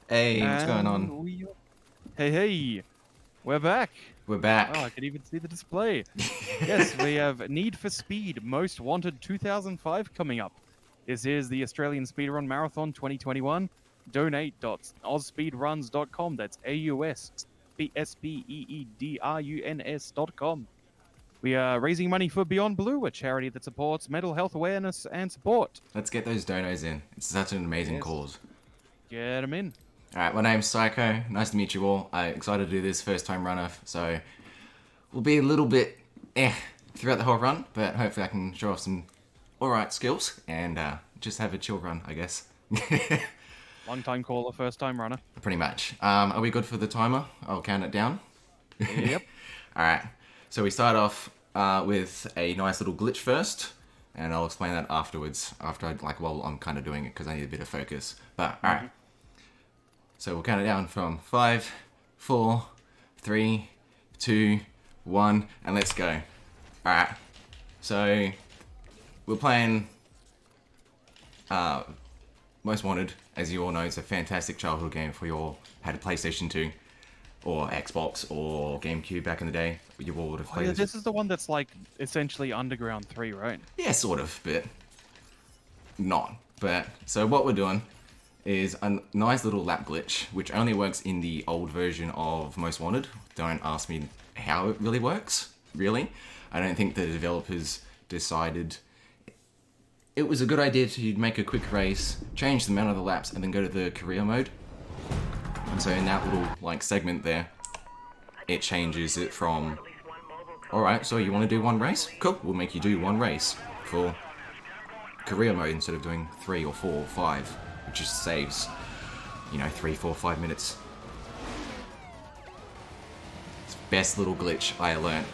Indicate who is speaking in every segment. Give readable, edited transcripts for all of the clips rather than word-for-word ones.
Speaker 1: Hey, what's going on?
Speaker 2: Hey, we're back.
Speaker 1: We're
Speaker 2: Oh, I
Speaker 1: back.
Speaker 2: can even see the display. Yes, we have Need for Speed Most Wanted 2005 coming up. This is the Australian Speedrun Marathon 2021. Donate.ozspeedruns.com. That's AUSSpeedruns.com. We are raising money for Beyond Blue, a charity that supports mental health awareness and support.
Speaker 1: Let's get those donos in. It's such an amazing
Speaker 2: Yes,
Speaker 1: cause.
Speaker 2: get them in.
Speaker 1: Alright, my name's Psycho. Nice to meet you all. I'm excited to do this first time runner, so we'll be a little bit throughout the whole run, but hopefully I can show off some alright skills and just have a chill run, I guess.
Speaker 2: Long time caller, first time runner.
Speaker 1: Pretty much. Are we good for the timer? I'll count it down.
Speaker 2: Yep.
Speaker 1: Alright, so we start off with a nice little glitch first, and I'll explain that afterwards, while I'm kind of doing it, because I need a bit of focus. But, alright. So we'll count it down from 5, 4, 3, 2, 1, and let's go. Alright, so we're playing Most Wanted. As you all know, it's a fantastic childhood game for you all had a PlayStation 2 or Xbox or GameCube back in the day. You all would have played
Speaker 2: This is the one that's like essentially Underground 3, right?
Speaker 1: Yeah, sort of, but not. But so what we're doing is a nice little lap glitch, which only works in the old version of Most Wanted. Don't ask me how it really works, really. I don't think the developers decided it was a good idea to make a quick race, change the amount of the laps, and then go to the career mode. And so in that little segment there, it changes it from, alright, so you want to do one race? Cool, we'll make you do one race for career mode instead of doing 3 or 4 or 5, which just saves, 3, 4, 5 minutes. It's the best little glitch I learned.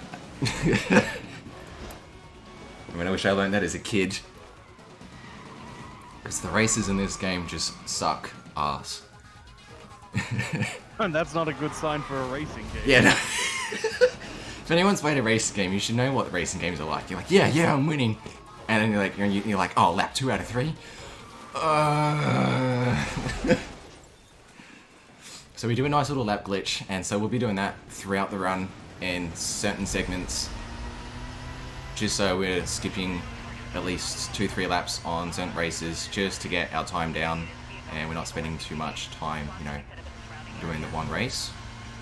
Speaker 1: I wish I learned that as a kid. Because the races in this game just suck ass.
Speaker 2: And that's not a good sign for a racing game.
Speaker 1: Yeah, no. If anyone's played a racing game, you should know what racing games are like. You're like, yeah, I'm winning. And then you're like, oh, lap 2 out of 3? So we do a nice little lap glitch, and so we'll be doing that throughout the run in certain segments. Just so we're skipping at least 2-3 laps on certain races just to get our time down, and we're not spending too much time, doing the one race,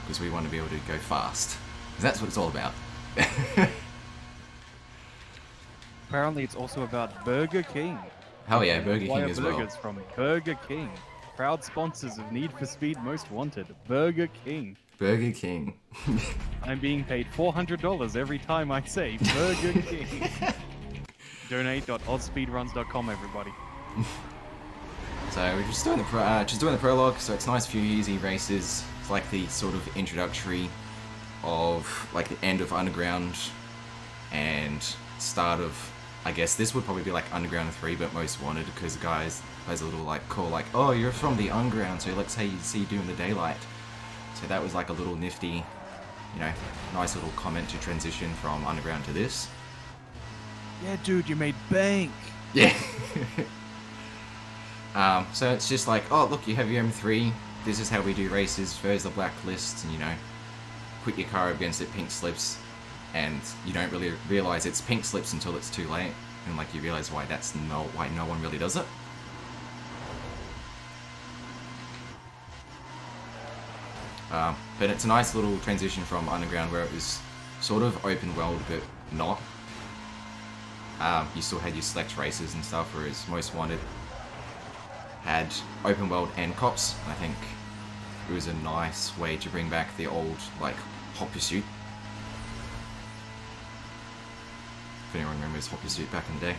Speaker 1: because we want to be able to go fast. Because that's what it's all about.
Speaker 2: Apparently, it's also about Burger King.
Speaker 1: Hell yeah, Burger King as well.
Speaker 2: Burgers from Burger King. Proud sponsors of Need for Speed Most Wanted. Burger King.
Speaker 1: Burger King.
Speaker 2: I'm being paid $400 every time I say Burger King. Donate.ozspeedruns.com, everybody.
Speaker 1: So we're just doing the prologue. So it's nice, few easy races. It's like the sort of introductory of the end of Underground and start of, I guess this would probably be like Underground 3, but Most Wanted, because the guys plays a little call oh, you're from the Underground, so let's see you do in the daylight. So that was like a little nifty, nice little comment to transition from Underground to this.
Speaker 2: Yeah, dude, you made bank.
Speaker 1: Yeah. So it's just oh, look, you have your M3. This is how we do races. There's the blacklist, and put your car against it, pink slips, and you don't really realize it's pink slips until it's too late, and you realize why no one really does it. But it's a nice little transition from Underground, where it was sort of open world, but not. You still had your select races and stuff, whereas Most Wanted had open world and cops. I think it was a nice way to bring back the old, Hot Pursuit. If anyone remembers Hot Pursuit back in the day.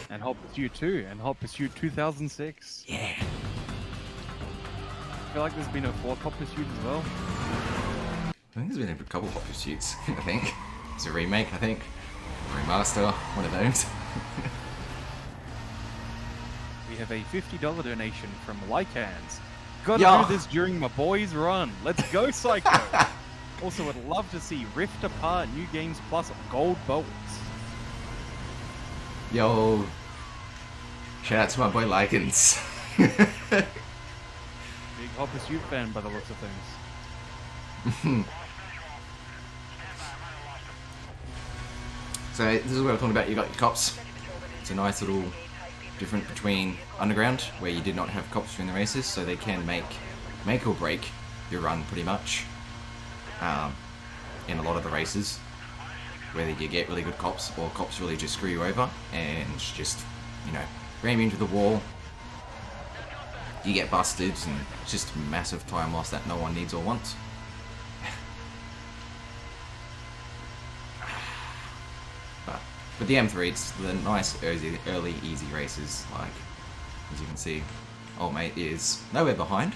Speaker 2: And Hot Pursuit 2, and Hot Pursuit 2006.
Speaker 1: Yeah.
Speaker 2: I feel like there's been a 4th Hot Pursuit as well.
Speaker 1: I think there's been a couple Hot Pursuits, I think. It's a remake, I think. Remaster, one of those.
Speaker 2: We have a $50 donation from Lycans. Gotta do this during my boys' run. Let's go, Psycho! Also, would love to see Rift Apart, New Games Plus, Gold Bolts.
Speaker 1: Yo. Shout out to my boy Lycans.
Speaker 2: Big Hot Pursuit fan by the looks of things.
Speaker 1: So this is what I'm talking about. You got your cops. It's a nice little difference between Underground, where you did not have cops during the races, so they can make or break your run pretty much. In a lot of the races, whether you get really good cops or cops really just screw you over and just, you know, ram you into the wall. You get busted and it's just massive time loss that no one needs or wants. But the M3, it's the nice early easy races, like, as you can see, old mate is nowhere behind.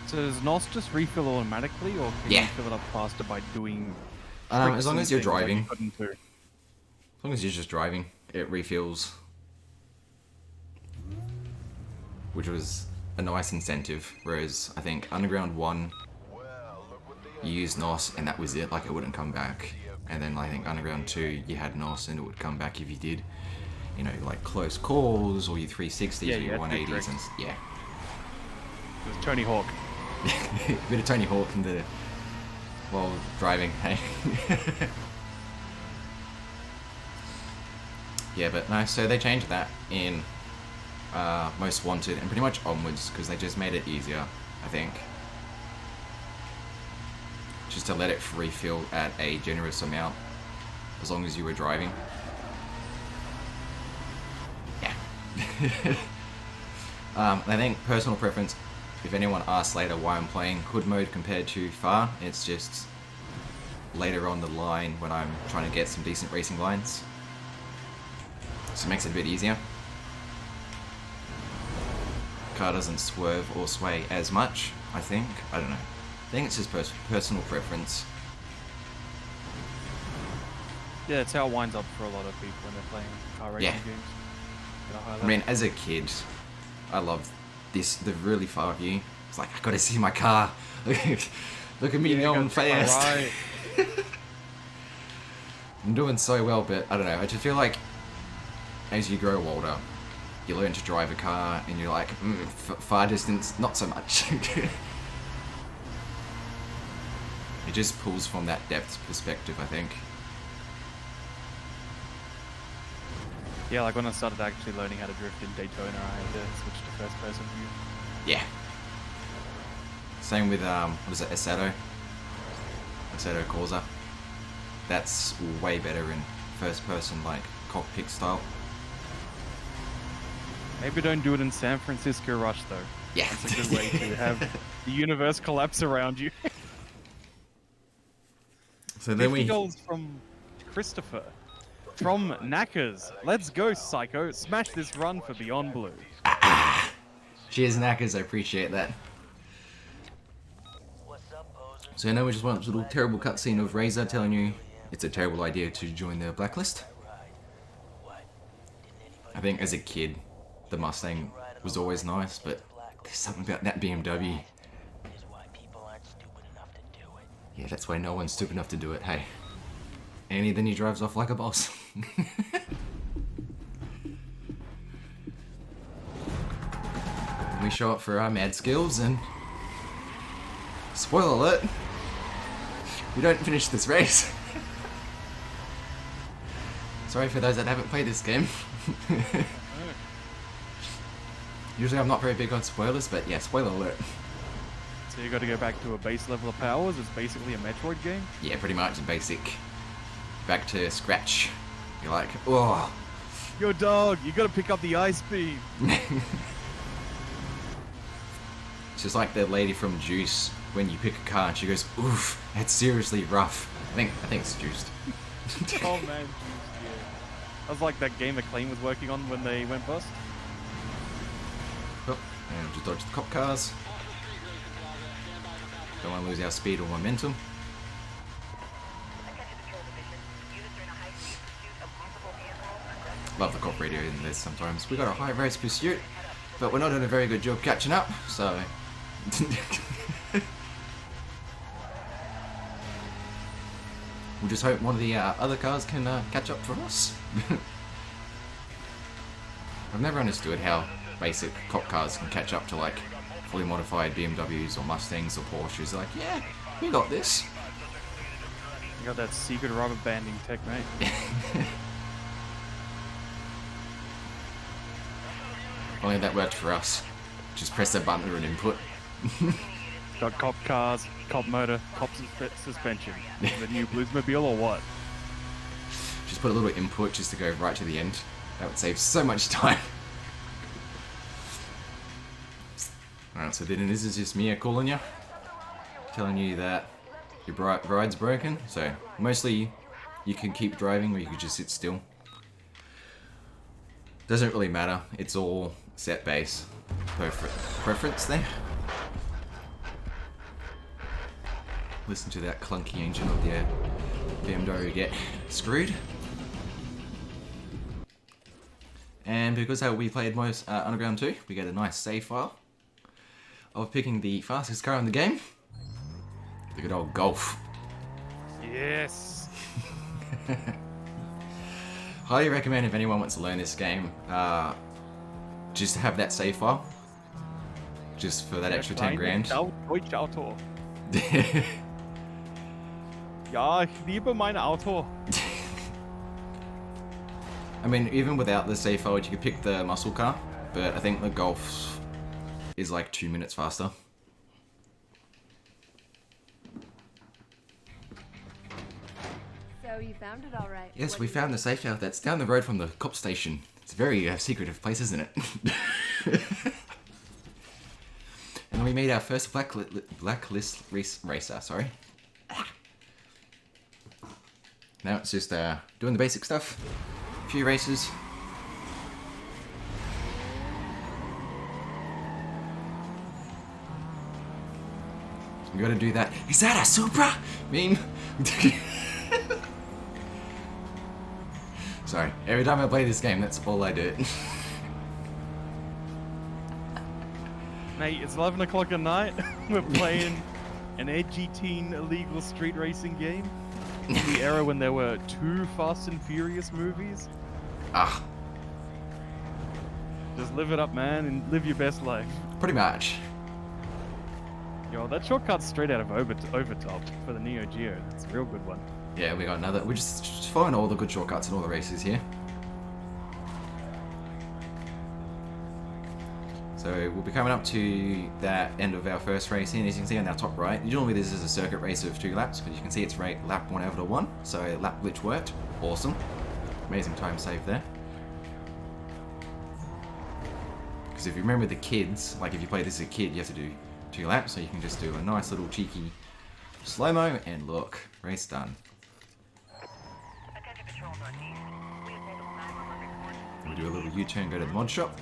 Speaker 2: So does NOS just refill automatically, or can you fill it up faster by doing...
Speaker 1: As long as you're driving.
Speaker 2: As
Speaker 1: long as you're just driving, it refills. Which was a nice incentive, whereas I think Underground 1, you used NOS and that was it, like it wouldn't come back. And then I think Underground 2, you had NOS and it would come back if you did, you know, like close calls or your 360s or your 180s and yeah.
Speaker 2: It was Tony Hawk.
Speaker 1: A bit of Tony Hawk in the while driving, hey. Yeah, but no, so they changed that in Most Wanted and pretty much onwards because they just made it easier, I think. Just to let it refill at a generous amount as long as you were driving. Yeah. I think personal preference, if anyone asks later why I'm playing Hood mode compared to Far, it's just later on the line when I'm trying to get some decent racing lines. So it makes it a bit easier. Car doesn't swerve or sway as much, I think. I don't know. I think it's just personal preference.
Speaker 2: Yeah, it's how it winds up for a lot of people when they're playing car racing games.
Speaker 1: I mean, as a kid, I loved the really far view. It's like, I gotta see my car. Look at me going fast.
Speaker 2: Right.
Speaker 1: I'm doing so well, but I don't know. I just feel like as you grow older, you learn to drive a car, and you're like, far distance, not so much. It just pulls from that depth perspective, I think.
Speaker 2: Yeah, like when I started actually learning how to drift in Daytona, I had to switch to first person view.
Speaker 1: Yeah. Same with, what is it, Assetto Corsa. That's way better in first person, like, cockpit style.
Speaker 2: Maybe don't do it in San Francisco Rush, though.
Speaker 1: Yeah.
Speaker 2: That's a good way to have the universe collapse around you.
Speaker 1: So then
Speaker 2: $50 from Christopher. From Knackers. Let's go, Psycho. Smash this run for Beyond Blue.
Speaker 1: Cheers, Knackers. I appreciate that. So now we just want a little terrible cutscene of Razor telling you it's a terrible idea to join the blacklist. I think as a kid, the Mustang was always nice, but there's something about that BMW. Yeah, that's why no one's stupid enough to do it, hey. And then he drives off like a boss. We show up for our mad skills and... Spoiler alert! We don't finish this race. Sorry for those that haven't played this game. Usually I'm not very big on spoilers, but yeah, spoiler alert.
Speaker 2: So you got to go back to a base level of powers? It's basically a Metroid game?
Speaker 1: Yeah, pretty much basic. Back to scratch. You're like, oh.
Speaker 2: Yo, dog, you got to pick up the ice beam.
Speaker 1: It's just like the lady from Juice when you pick a car and she goes, oof, that's seriously rough. I think it's Juiced.
Speaker 2: Oh man, Juiced, yeah. That was like that game Acclaim was working on when they went bust.
Speaker 1: Oh, and just dodge the cop cars. Don't want to lose our speed or momentum. Love the cop radio in this sometimes. We got a high race pursuit, but we're not doing a very good job catching up, so... We'll just hope one of the other cars can catch up for us. I've never understood how basic cop cars can catch up to like fully modified BMWs or Mustangs or Porsches. They're like, yeah, we got this.
Speaker 2: You got that secret rubber banding tech, mate.
Speaker 1: Only that worked for us. Just press that button or an input.
Speaker 2: Got cop cars, cop motor, cop suspension. The new Bluesmobile or what?
Speaker 1: Just put a little input just to go right to the end. That would save so much time. Alright, so then this is just Mia calling you. Telling you that your ride's broken. So, mostly you can keep driving or you can just sit still. Doesn't really matter. It's all set base. Preference there. Listen to that clunky engine of the BMW get screwed. And because we played most Underground 2, we get a nice save file of picking the fastest car in the game. The good old Golf.
Speaker 2: Yes!
Speaker 1: Highly recommend if anyone wants to learn this game, just to have that save file. Just for that extra 10 grand.
Speaker 2: Deutsch Auto. Ja, ich liebe mein Auto.
Speaker 1: I mean, even without the save file, you could pick the muscle car, but I think the Golf is like 2 minutes faster.
Speaker 3: So you found it all right.
Speaker 1: Yes, we found the safe file that's down the road from the cop station. It's a very secretive place, isn't it? And we made our first blacklist racer, sorry. Now it's just doing the basic stuff. A few races. We gotta do that. Is that a Supra? Meme? Sorry, every time I play this game, that's all I do.
Speaker 2: Mate, it's 11 o'clock at night. We're playing an edgy teen illegal street racing game. In the era when there were 2 Fast and Furious movies.
Speaker 1: Ah.
Speaker 2: Just live it up, man, and live your best life.
Speaker 1: Pretty much.
Speaker 2: Yo, that shortcut's straight out of Overtop for the Neo Geo. It's a real good one.
Speaker 1: Yeah, we got another. We're just following all the good shortcuts in all the races here. So we'll be coming up to that end of our first race here, and as you can see on our top right, normally this is a circuit race of 2 laps, but you can see it's lap 1 over to 1, so lap glitch worked. Awesome. Amazing time save there. Because if you remember the kids, like if you play this as a kid, you have to do 2 laps, so you can just do a nice little cheeky slow-mo, and look, race done. We'll do a little U-turn, go to the mod shop.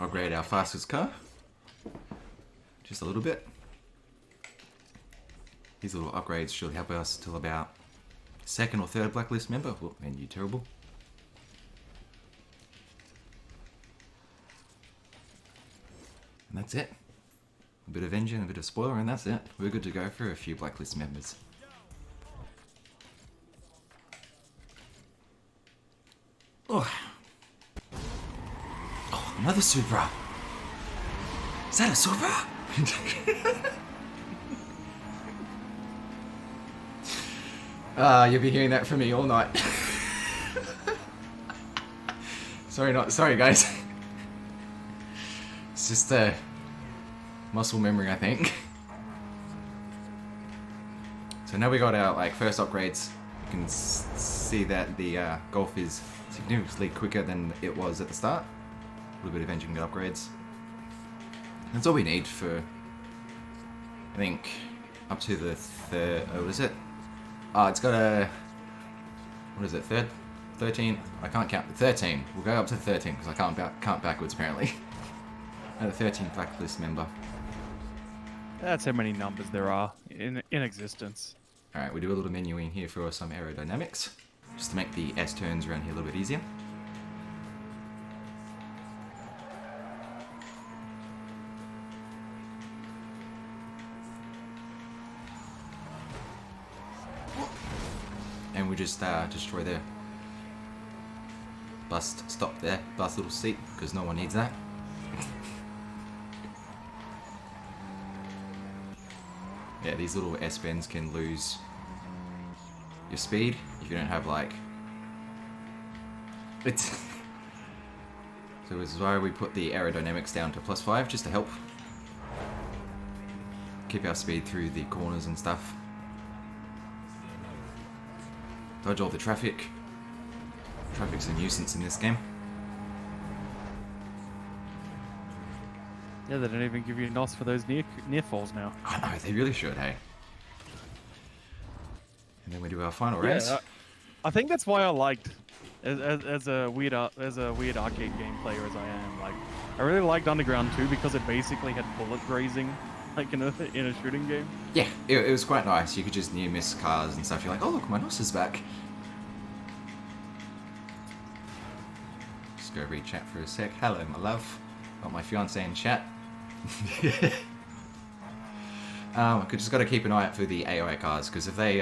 Speaker 1: Upgrade our fastest car. Just a little bit. These little upgrades should help us till about 2nd or 3rd blacklist member. Whoop, menu terrible. And that's it. A bit of engine, a bit of spoiler, and that's it. We're good to go for a few blacklist members. Oh. Oh, another Supra. Is that a Supra? You'll be hearing that from me all night. Sorry guys. It's just muscle memory, I think. So now we got our first upgrades. You can see that the Golf is significantly quicker than it was at the start. A little bit of engine upgrades. That's all we need for, I think, up to the third. Oh, what is it? It's got a. What is it? 13. I can't count. 13. We'll go up to 13 because I can't count backwards apparently. And a 13th blacklist member.
Speaker 2: That's how many numbers there are in existence.
Speaker 1: All right, we do a little menuing here for some aerodynamics, just to make the S turns around here a little bit easier. And we just destroy the stop there, bust little seat, because no one needs that. Yeah, these little S-bends can lose your speed if you don't have like... It's... So this is why we put the aerodynamics down to +5, just to help keep our speed through the corners and stuff. Dodge all the traffic. Traffic's a nuisance in this game.
Speaker 2: Yeah, they don't even give you a NOS for those near falls now.
Speaker 1: I know, they really should, hey. And then we do our final race.
Speaker 2: I think that's why I liked, as a weird arcade game player as I am, like I really liked Underground 2 because it basically had bullet grazing, like in a shooting game.
Speaker 1: Yeah, it was quite nice. You could just near miss cars and stuff. You're like, oh look, my NOS is back. Just go read chat for a sec. Hello, my love. Got my fiance in chat. I just got to keep an eye out for the AI cars, because if they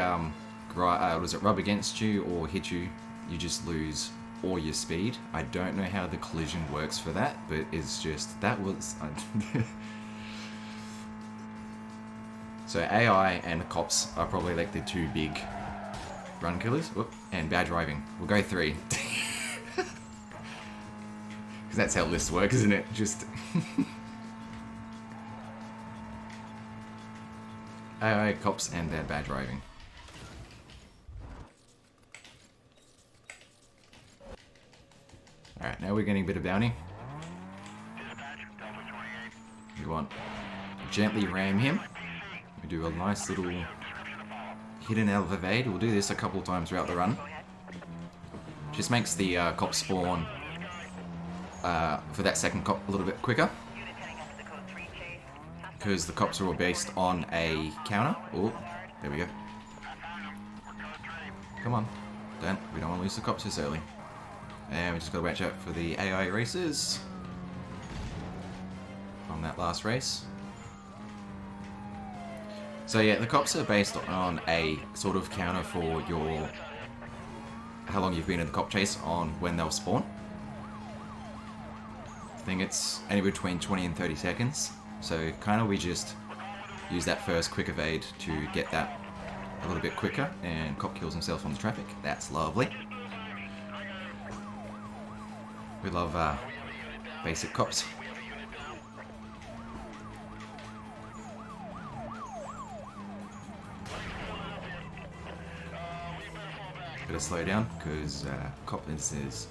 Speaker 1: rub against you or hit you, you just lose all your speed. I don't know how the collision works for that, but it's just that was. So AI and cops are probably like the two big run killers. Whoop, and bad driving. We'll go 3. Because that's how lists work, isn't it? Just AI, cops, and bad driving. Alright, now we're getting a bit of bounty. We want to gently ram him. We do a nice little hidden evade. We'll do this a couple times throughout the run. Just makes the cop spawn for that second cop a little bit quicker. Because the cops are all based on a counter. Oh, there we go. Come on. We don't want to lose the cops this early. And we just got to watch out for the AI races from that last race. So yeah, the cops are based on a sort of counter for your how long you've been in the cop chase on when they'll spawn. I think it's anywhere between 20 and 30 seconds. So kind of we just use that first quick evade to get that a little bit quicker, and cop kills himself on the traffic. That's lovely. We love basic cops. Better slow down because cop is, as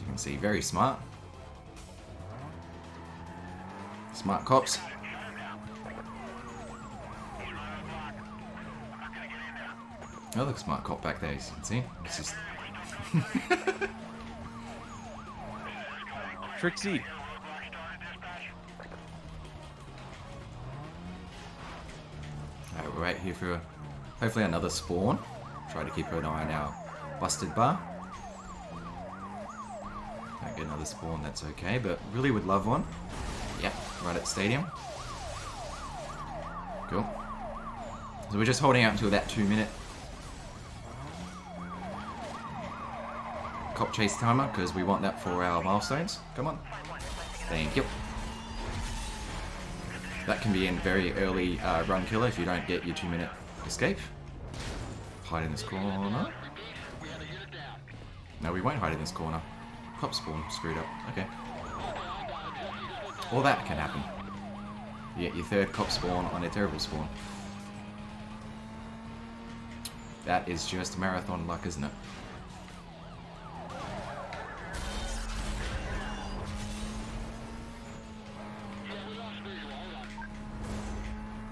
Speaker 1: you can see, very smart. Smart cops. Oh, look, smart cop back there, as you can see. It's just...
Speaker 2: Trixie.
Speaker 1: Alright, we're right here for hopefully another spawn. Try to keep an eye on our busted bar. Don't get another spawn, that's okay, but really would love one. Yep, right at stadium. Cool. So we're just holding out until that 2-minute cop chase timer, because we want that for our milestones. Come on. Thank you. That can be in very early run killer if you don't get your 2-minute escape. Hide in this corner. No, we won't hide in this corner. Cop spawn screwed up. Okay. All that can happen. You get your third cop spawn on a terrible spawn. That is just marathon luck, isn't it?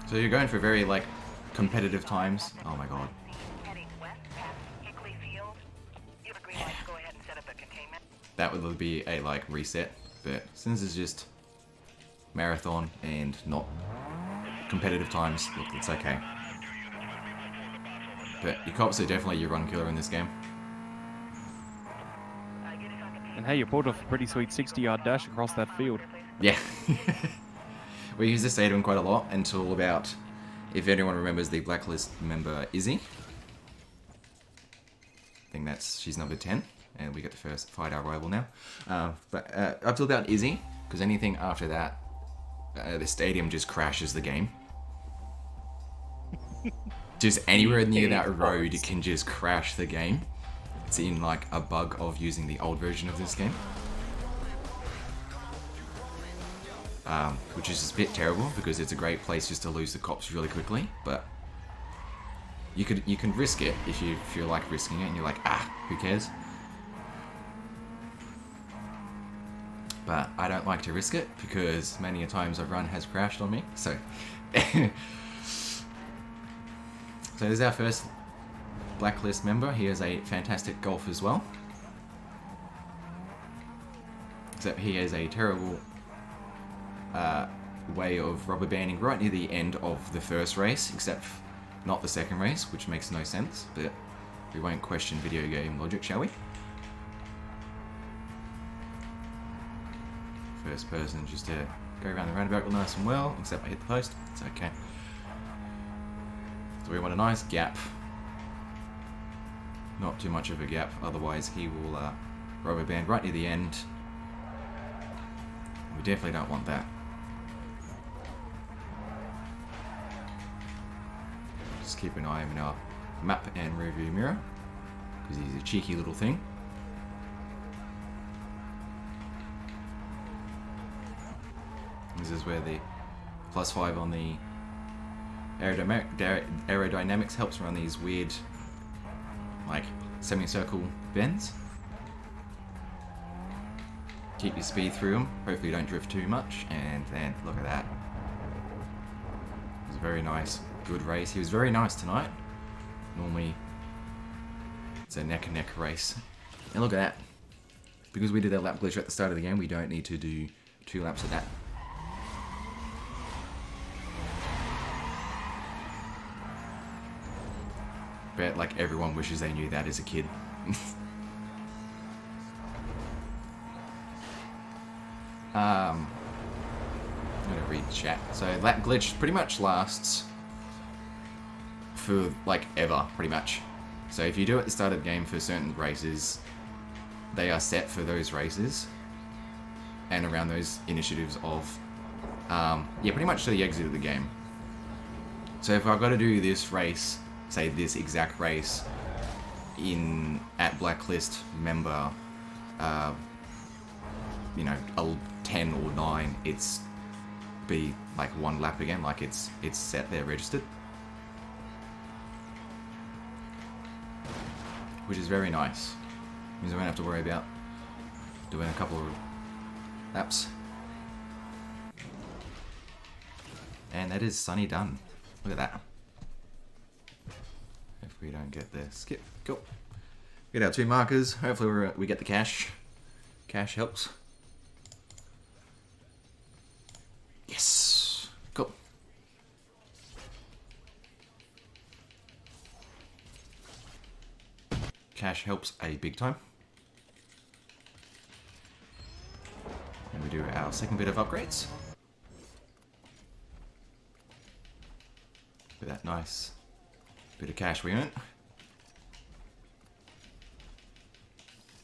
Speaker 1: So you're going for very, like, competitive times. Oh my god. That would be a, like, reset. But since it's just marathon and not competitive times, look, it's okay. But your cops are definitely your run killer in this game.
Speaker 2: And hey, you pulled off a pretty sweet 60-yard dash across that field.
Speaker 1: Yeah. We use this stadium quite a lot until about, if anyone remembers the Blacklist member Izzy. I think she's number 10. and we get to first fight our rival now. But up to about Izzy, because anything after that, the stadium just crashes the game. Just anywhere near that road, it can just crash the game. It's in like a bug of using the old version of this game. Which is a bit terrible because it's a great place just to lose the cops really quickly, but you can risk it if you feel like risking it and you're like, who cares? But I don't like to risk it because many a times a run has crashed on me, so so there's our first Blacklist member. He is a fantastic golf as well, except he has a terrible way of rubber banding right near the end of the first race, except not the second race, which makes no sense, but we won't question video game logic, shall we? First person just to go around the roundabout real nice and well, except I hit the post, it's okay. So we want a nice gap, not too much of a gap, otherwise he will rubber band right near the end. We definitely don't want that. Just keep an eye on our map and rearview mirror, because he's a cheeky little thing. This is where the +5 on the aerodynamics helps run these weird, like, semicircle bends. Keep your speed through them, hopefully you don't drift too much, and then look at that. It was a very nice, good race. He was very nice tonight. Normally it's a neck and neck race. And look at that. Because we did that lap glitch at the start of the game, we don't need to do 2 laps of that. Bet like everyone wishes they knew that as a kid. I'm gonna read chat. So that glitch pretty much lasts for like ever, pretty much. So if you do it at the start of the game for certain races, they are set for those races and around those initiatives of, yeah, pretty much to the exit of the game. So if I've got to do this race, say this exact race at Blacklist member, you know, a 10 or 9, it's be like 1 lap again, like it's set there, registered, which is very nice. Means I won't have to worry about doing a couple of laps. And that is Sunny done. Look at that. If we don't get there, skip. Cool. Get our 2 markers. Hopefully we get the cash. Cash helps. Yes. Cool. Cash helps a big time. And we do our second bit of upgrades. With that nice bit of cash we earn.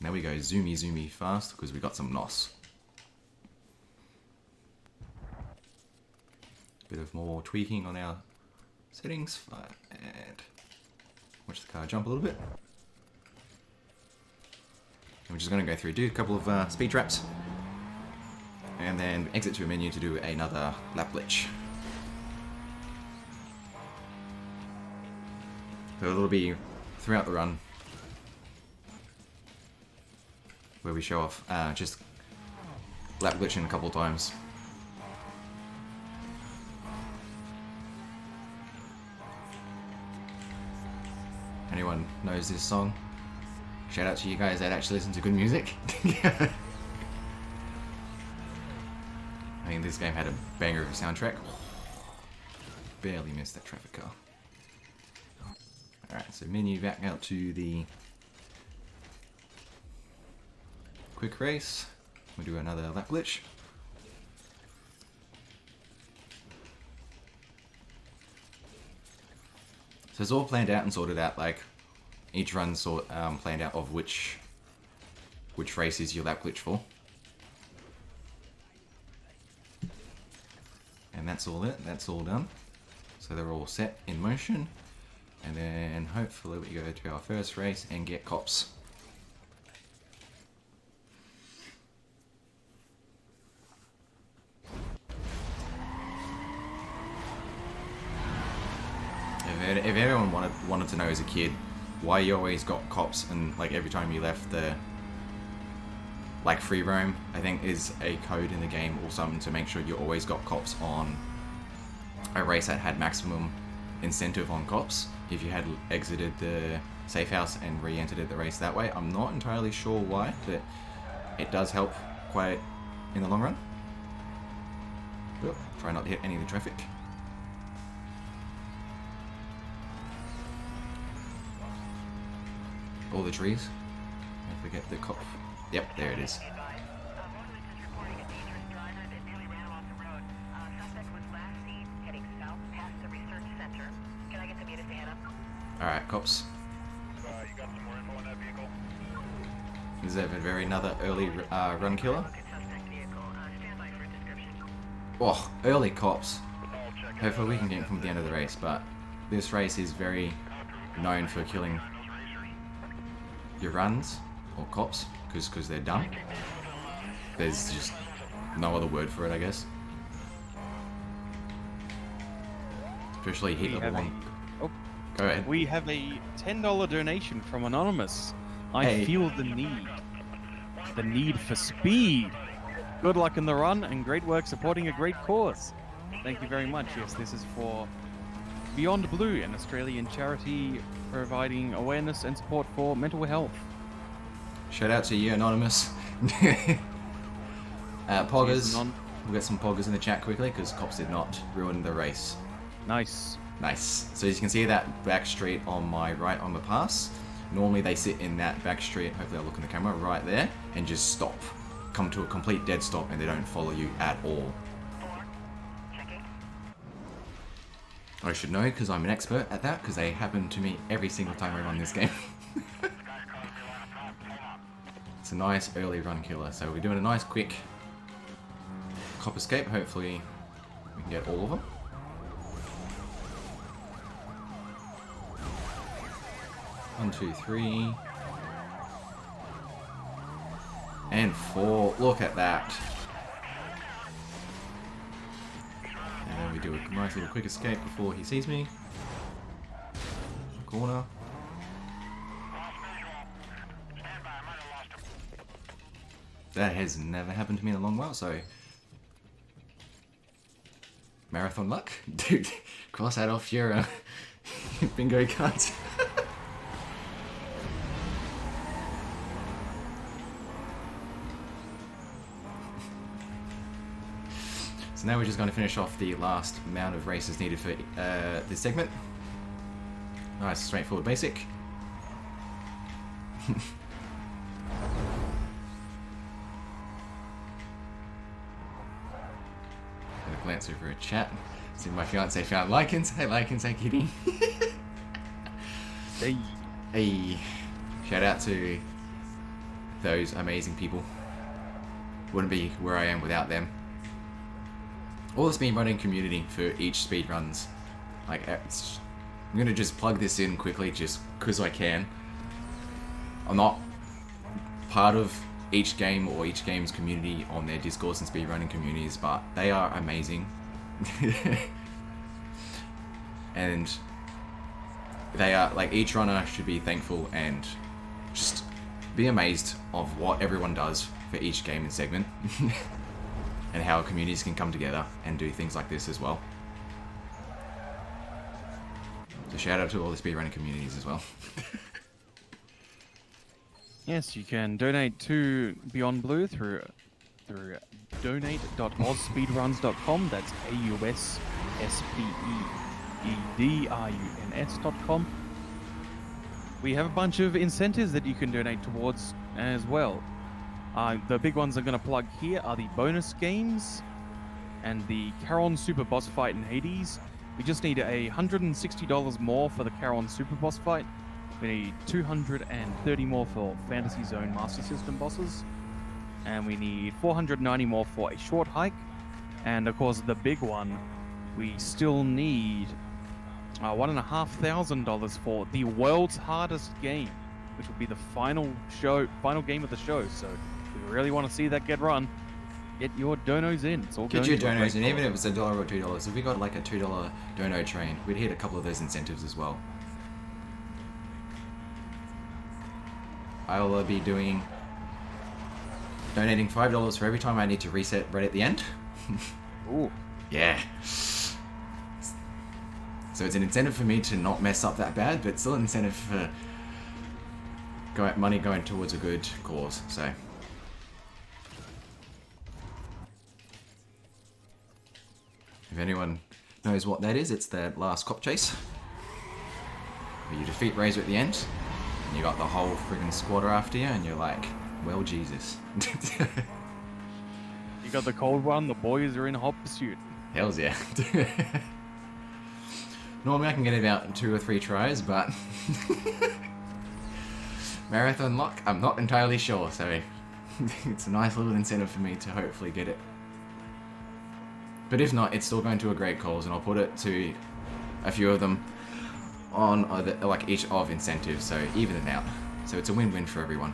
Speaker 1: Now we go zoomy fast because we got some NOS. Bit of more tweaking on our settings and watch the car jump a little bit. And we're just going to go through, do a couple of speed traps and then exit to a menu to do another lap glitch. So it'll be throughout the run where we show off just lap glitching a couple of times. Anyone knows this song? Shout out to you guys that actually listen to good music. I mean, this game had a banger of a soundtrack. Barely missed that traffic car. Alright, so menu back out to the quick race. We'll do another lap glitch. So it's all planned out and sorted out, like each run planned out of which which race is your lap glitch for. And that's all it. That's all done. So they're all set in motion. And then hopefully we go to our first race and get cops. If everyone wanted to know as a kid why you always got cops and like every time you left the like free roam, I think is a code in the game or something to make sure you always got cops on a race that had maximum incentive on cops. If you had exited the safe house and re-entered the race that way, I'm not entirely sure why, but it does help quite in the long run. But try not to hit any of the traffic. All the trees. Don't forget the cop. Yep, there it is. Alright, cops. Is that another early run killer? Oh, early cops. Hopefully we can get from the end of the race, but this race is very known for killing your runs or cops because they're dumb. There's just no other word for it, I guess. Especially hit level 1.
Speaker 2: Oh,
Speaker 1: go ahead.
Speaker 2: We have a $10 donation from Anonymous. I feel the need for speed. Good luck in the run and great work supporting a great cause. Thank you very much. Yes, this is for Beyond Blue, an Australian charity providing awareness and support for mental health.
Speaker 1: Shout out to you, Anonymous. Poggers. We'll get some poggers in the chat quickly because cops did not ruin the race.
Speaker 2: Nice.
Speaker 1: Nice. So as you can see that back street on my right on the pass, normally they sit in that back street, hopefully I'll look in the camera, right there, and just stop. Come to a complete dead stop and they don't follow you at all. I should know because I'm an expert at that because they happen to me every single time I run this game. It's a nice early run killer. So we're doing a nice quick cop escape. Hopefully we can get all of them. One, two, three. And 4. Look at that. And then we do a nice little quick escape before he sees me. Corner. That has never happened to me in a long while, so... Marathon luck? Dude, cross that off your bingo cards. So now we're just going to finish off the last amount of races needed for this segment. Nice, straightforward, basic. Gonna glance over a chat. See my fiance found Likens. Hey Likens, hey kitty.
Speaker 2: Hey.
Speaker 1: Hey. Shout out to those amazing people. Wouldn't be where I am without them. All the speedrunning community for each speedruns. Like, I'm gonna just plug this in quickly just because I can. I'm not part of each game or each game's community on their Discords and speedrunning communities, but they are amazing. And they are, like, each runner should be thankful and just be amazed of what everyone does for each game and segment. And how communities can come together and do things like this as well. So shout out to all the speedrunning communities as well.
Speaker 2: Yes, you can donate to Beyond Blue through donate.ausspeedruns.com. That's AUSSPEEDRUNS.com. We have a bunch of incentives that you can donate towards as well. The big ones I'm going to plug here are the bonus games and the Charon Super Boss Fight in Hades. We just need $160 more for the Charon Super Boss Fight. We need 230 more for Fantasy Zone Master System bosses. And we need 490 more for a short hike. And of course, the big one, we still need $1,500 for the world's hardest game, which will be the final game of the show. So if we really want to see that get run, get your donos in. It's all
Speaker 1: Get
Speaker 2: going
Speaker 1: your
Speaker 2: to a
Speaker 1: donos
Speaker 2: great
Speaker 1: in, even
Speaker 2: cause.
Speaker 1: if it's $1 or $2. If we got like a $2 dono train, we'd hit a couple of those incentives as well. I will be donating $5 for every time I need to reset right at the end.
Speaker 2: Ooh.
Speaker 1: Yeah. So it's an incentive for me to not mess up that bad, but still an incentive for money going towards a good cause. So if anyone knows what that is, it's that last cop chase where you defeat Razor at the end, and you got the whole friggin' squad after you, and you're like, well, Jesus.
Speaker 2: You got the cold one, the boys are in hot pursuit.
Speaker 1: Hells yeah. Normally I can get about 2 or 3 tries, but marathon luck, I'm not entirely sure, so it's a nice little incentive for me to hopefully get it. But if not, it's still going to a great cause, and I'll put it to a few of them on like each of incentives, so even it out. So it's a win-win for everyone.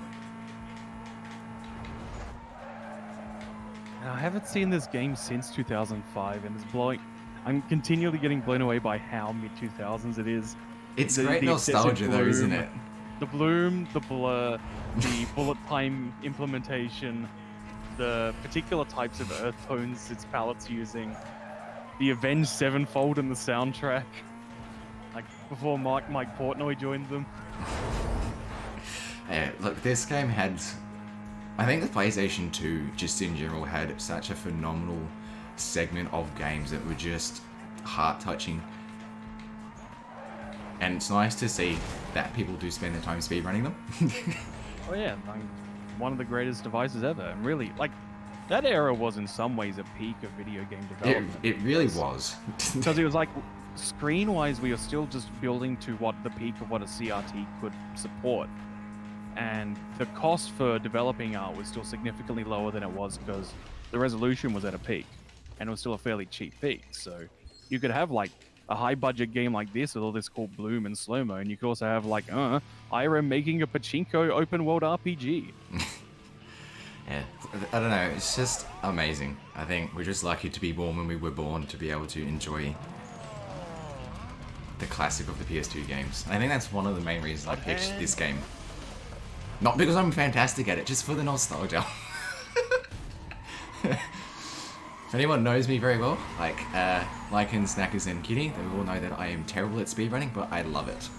Speaker 2: I haven't seen this game since 2005, and I'm continually getting blown away by how mid-2000s it is.
Speaker 1: It's great nostalgia though, isn't it?
Speaker 2: The bloom, the blur, the bullet time implementation, the particular types of earth tones its palette's using, the Avenged Sevenfold in the soundtrack, like before Mike Portnoy joined them.
Speaker 1: Yeah, look, this game had... I think the PlayStation 2, just in general, had such a phenomenal segment of games that were just heart-touching. And it's nice to see that people do spend their time speedrunning them.
Speaker 2: Oh yeah, one of the greatest devices ever. And really, like, that era was in some ways a peak of video game development.
Speaker 1: It really was.
Speaker 2: Because it was like, screen-wise, we were still just building to what the peak of what a CRT could support. And the cost for developing art was still significantly lower than it was because the resolution was at a peak, and it was still a fairly cheap peak. So you could have like a high-budget game like this with all this cool bloom and slow-mo, and you could also have like IRM making a pachinko open-world RPG.
Speaker 1: Yeah, I don't know, it's just amazing. I think we're just lucky to be born when we were born to be able to enjoy the classic of the PS2 games. And I think that's one of the main reasons I picked this game. Not because I'm fantastic at it, just for the nostalgia. If anyone knows me very well, like Lycan, Snackers, and Kitty, they all know that I am terrible at speedrunning, but I love it.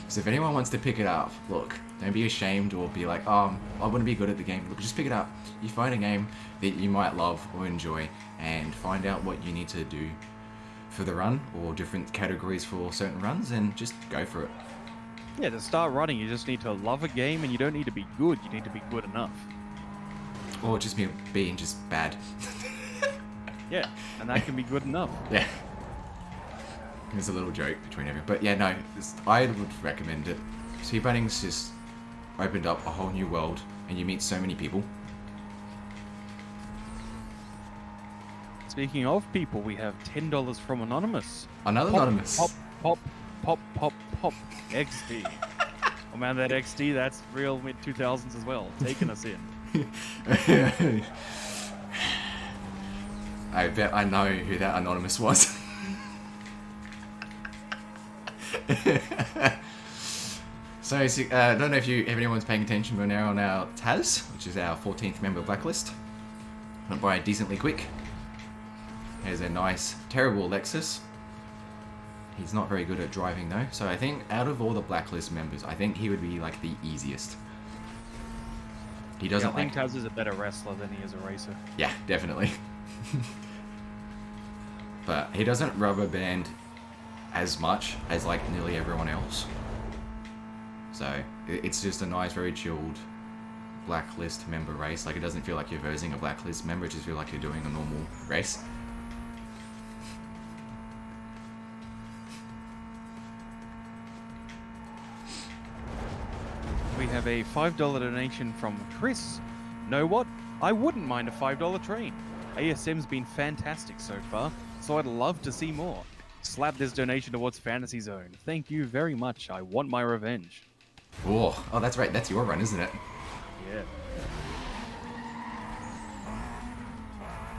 Speaker 1: So if anyone wants to pick it up, look, don't be ashamed or be like, oh, I want to be good at the game. Look, just pick it up. You find a game that you might love or enjoy, and find out what you need to do for the run, or different categories for certain runs, and just go for it.
Speaker 2: Yeah, to start running, you just need to love a game, and you don't need to be good. You need to be good enough.
Speaker 1: Or just being just bad.
Speaker 2: Yeah, and that can be good enough.
Speaker 1: Yeah. There's a little joke between everyone. But yeah, no, I would recommend it. Speedrunning's just opened up a whole new world, and you meet so many people.
Speaker 2: Speaking of people, we have $10 from Anonymous.
Speaker 1: Another
Speaker 2: Pop,
Speaker 1: Anonymous.
Speaker 2: Pop, XD. Oh man, that XD, that's real mid-2000s as well. Taking us in.
Speaker 1: I bet I know who that Anonymous was. So, I don't know if anyone's paying attention, we're now on our Taz, which is our 14th member blacklist. Went by decently quick. Here's a nice, terrible Lexus. He's not very good at driving though, so I think out of all the blacklist members, I think he would be like the easiest. He doesn't
Speaker 2: I think Taz is a better wrestler than he is a racer.
Speaker 1: Yeah, definitely. But he doesn't rubber band as much as like nearly everyone else. So it's just a nice, very chilled blacklist member race. Like, it doesn't feel like you're versing a blacklist member, it just feels like you're doing a normal race.
Speaker 2: have a $5 donation from Chris. Know what? I wouldn't mind a $5 train. ASM's been fantastic so far, so I'd love to see more. Slap this donation towards Fantasy Zone. Thank you very much. I want my revenge.
Speaker 1: Oh, that's right. That's your run, isn't it?
Speaker 2: Yeah.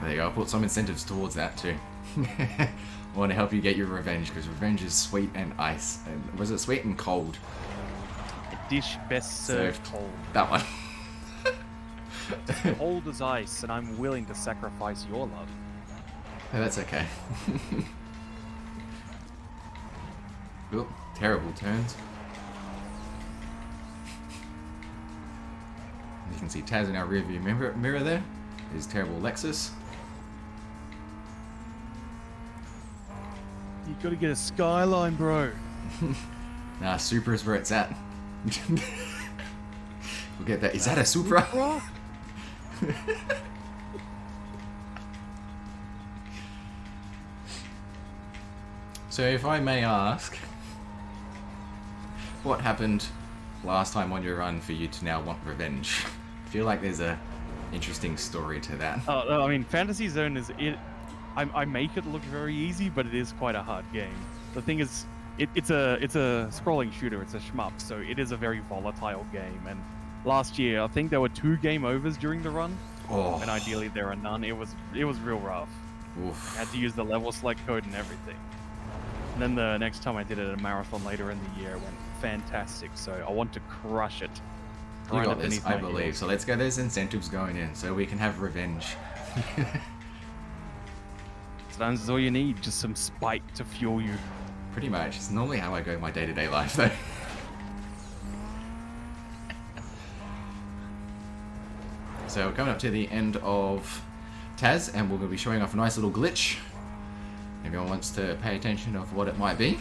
Speaker 1: There you go. I'll put some incentives towards that too. I want to help you get your revenge, because revenge is sweet and ice. And was it sweet and cold?
Speaker 2: A dish best served cold.
Speaker 1: That one.
Speaker 2: Cold as ice, and I'm willing to sacrifice your love.
Speaker 1: Oh, that's okay. Oh, terrible turns. You can see Taz in our rearview mirror there. His terrible Lexus.
Speaker 2: You gotta get a Skyline, bro.
Speaker 1: Nah, Supra is where it's at. We'll get that. Is that a Supra? So if I may ask, what happened last time on your run for you to now want revenge? I feel like there's a interesting story to that.
Speaker 2: Oh, no, I mean, Fantasy Zone is it. I make it look very easy, but it is quite a hard game. The thing is, it's a scrolling shooter. It's a shmup, so it is a very volatile game. And last year, I think there were 2 game overs during the run, and ideally there are none. It was real rough.
Speaker 1: Oof.
Speaker 2: I had to use the level select code and everything. And then the next time I did it at a marathon later in the year, it went fantastic. So I want to crush it.
Speaker 1: You got this, I believe. So let's get those incentives going in, so we can have revenge.
Speaker 2: Sometimes it's all you need, just some spite to fuel you.
Speaker 1: Pretty much. It's normally how I go my day-to-day life, though. So we're coming up to the end of Taz, and we're going to be showing off a nice little glitch. Everyone wants to pay attention of what it might be.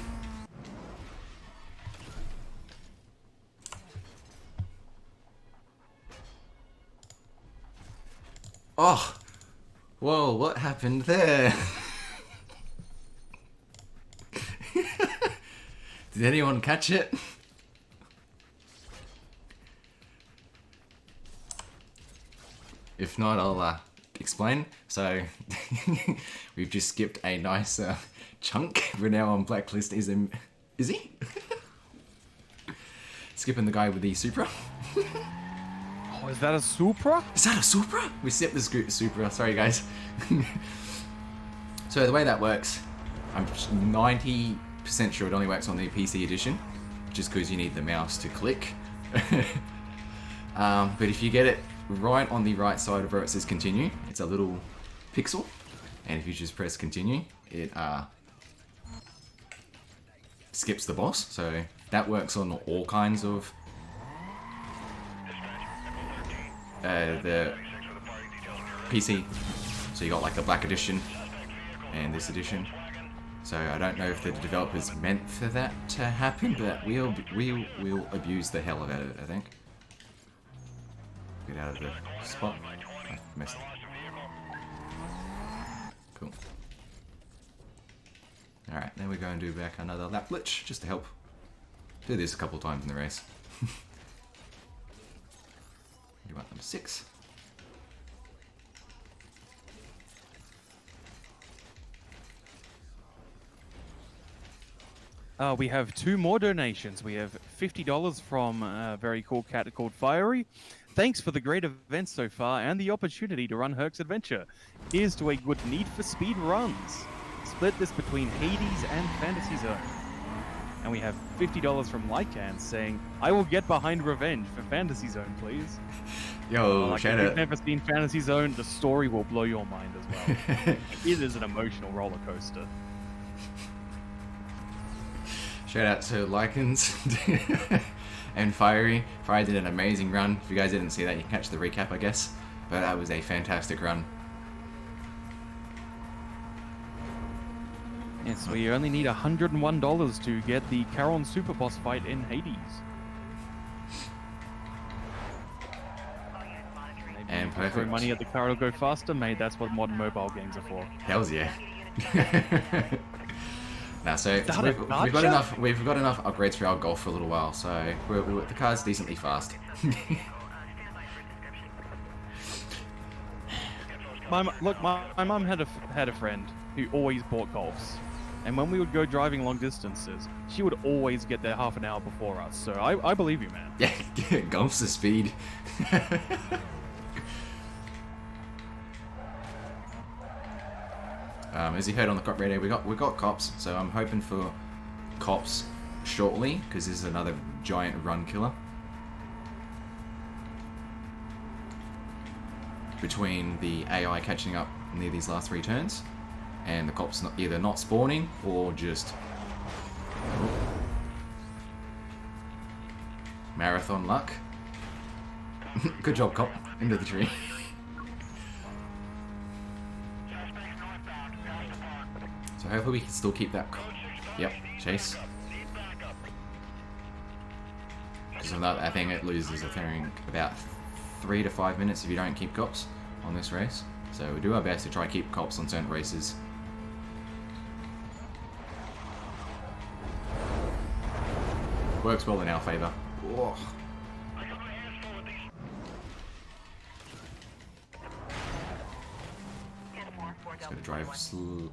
Speaker 1: Oh! Whoa, what happened there? Did anyone catch it? If not, I'll explain. So, we've just skipped a nice chunk. We're now on blacklist. Is he? Skipping the guy with the Supra.
Speaker 2: Oh, is that a Supra?
Speaker 1: Is that a Supra? We skipped the Supra. Sorry, guys. So the way that works, I'm 90% sure it only works on the PC edition, just because you need the mouse to click. But if you get it right on the right side of where it says continue, it's a little pixel, and if you just press continue, it skips the boss. So that works on all kinds of the PC. So you got like the black edition and this edition. So I don't know if the developers meant for that to happen, but we'll abuse the hell out of it, I think. Get out of the spot. I missed it. Cool. Alright, then we go and do back another lap glitch, just to help. Do this a couple times in the race. You want number 6.
Speaker 2: We have 2 more donations. We have $50 from a very cool cat called Fiery. Thanks for the great event so far and the opportunity to run Herc's Adventure. Here's to a good Need for Speed runs. Split this between Hades and Fantasy Zone. And we have $50 from Lycan saying, I will get behind revenge for Fantasy Zone, please.
Speaker 1: Yo, shout
Speaker 2: if
Speaker 1: out.
Speaker 2: you've never seen Fantasy Zone, the story will blow your mind as well. It is an emotional roller coaster.
Speaker 1: Shout out to Lycans and Fiery. Fiery did an amazing run. If you guys didn't see that, you can catch the recap, I guess. But that was a fantastic run.
Speaker 2: Yes, we only need $101 to get the Charon Super Boss fight in Hades.
Speaker 1: And
Speaker 2: Throw
Speaker 1: perfect.
Speaker 2: money at the car, it'll go faster, mate. That's what modern mobile games are for.
Speaker 1: Hells yeah. Now, so we've got enough upgrades for our golf for a little while, so the car's decently fast.
Speaker 2: My mum had a friend who always bought golfs, and when we would go driving long distances, she would always get there half an hour before us. So I believe you, man.
Speaker 1: Yeah, golf's the speed. As you heard on the cop radio, we got cops, so I'm hoping for cops shortly, because this is another giant run killer. Between the AI catching up near these last 3 turns, and the cops either not spawning or just marathon luck. Good job, cop. Into the tree. So hopefully we can still keep that. Yep, chase. Because I think it loses, I think, about 3 to 5 minutes if you don't keep cops on this race. So we do our best to try to keep cops on certain races. Works well in our favour. Whoa. Just gotta drive slow.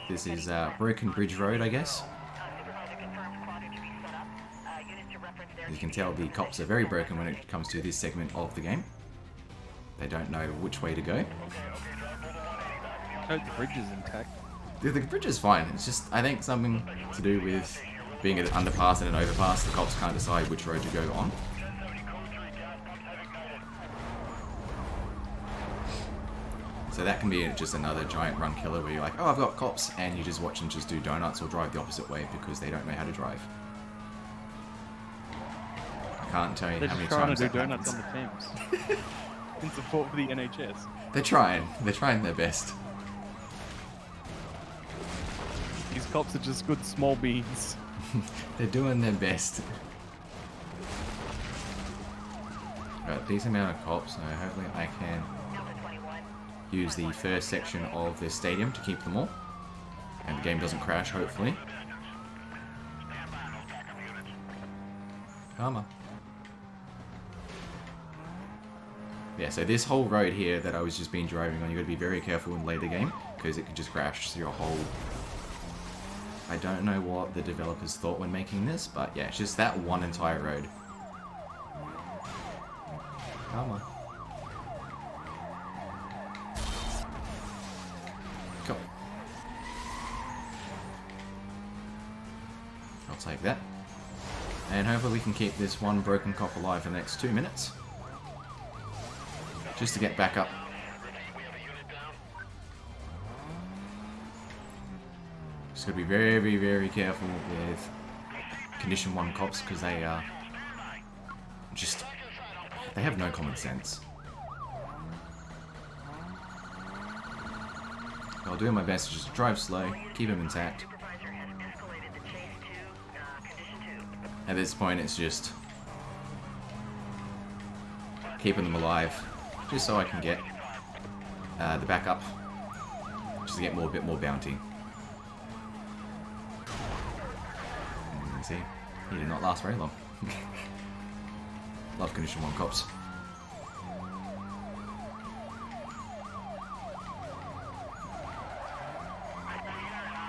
Speaker 1: This is Broken Bridge Road, I guess. As you can tell, the cops are very broken when it comes to this segment of the game. They don't know which way to go.
Speaker 2: I hope the bridge is intact.
Speaker 1: The bridge is fine. It's just, I think, something to do with being an underpass and an overpass. The cops can't decide which road to go on. So that can be just another giant run killer where you're like, oh, I've got cops, and you just watch them just do donuts or drive the opposite way because they don't know how to drive. I can't tell you how many times
Speaker 2: they're just trying to do donuts on the Thames. In support for the NHS.
Speaker 1: They're trying their best.
Speaker 2: These cops are just good small beans.
Speaker 1: They're doing their best. Got a decent amount of cops, so hopefully I can use the first section of this stadium to keep them all. And the game doesn't crash, hopefully. Karma. Yeah, so this whole road here that I was just been driving on, you got to be very careful in later game, because it could just crash through your whole... I don't know what the developers thought when making this, but yeah, it's just that one entire road. Karma. Cool. I'll take that. And hopefully we can keep this one broken cop alive for the next 2 minutes. Just to get back up. Just gotta be very, very careful with Condition 1 cops, because they are just... they have no common sense. I'll do my best to just drive slow, keep them intact. At this point, it's just keeping them alive, just so I can get the backup, just to get a bit more bounty. And see, he did not last very long. Love Condition 1 cops.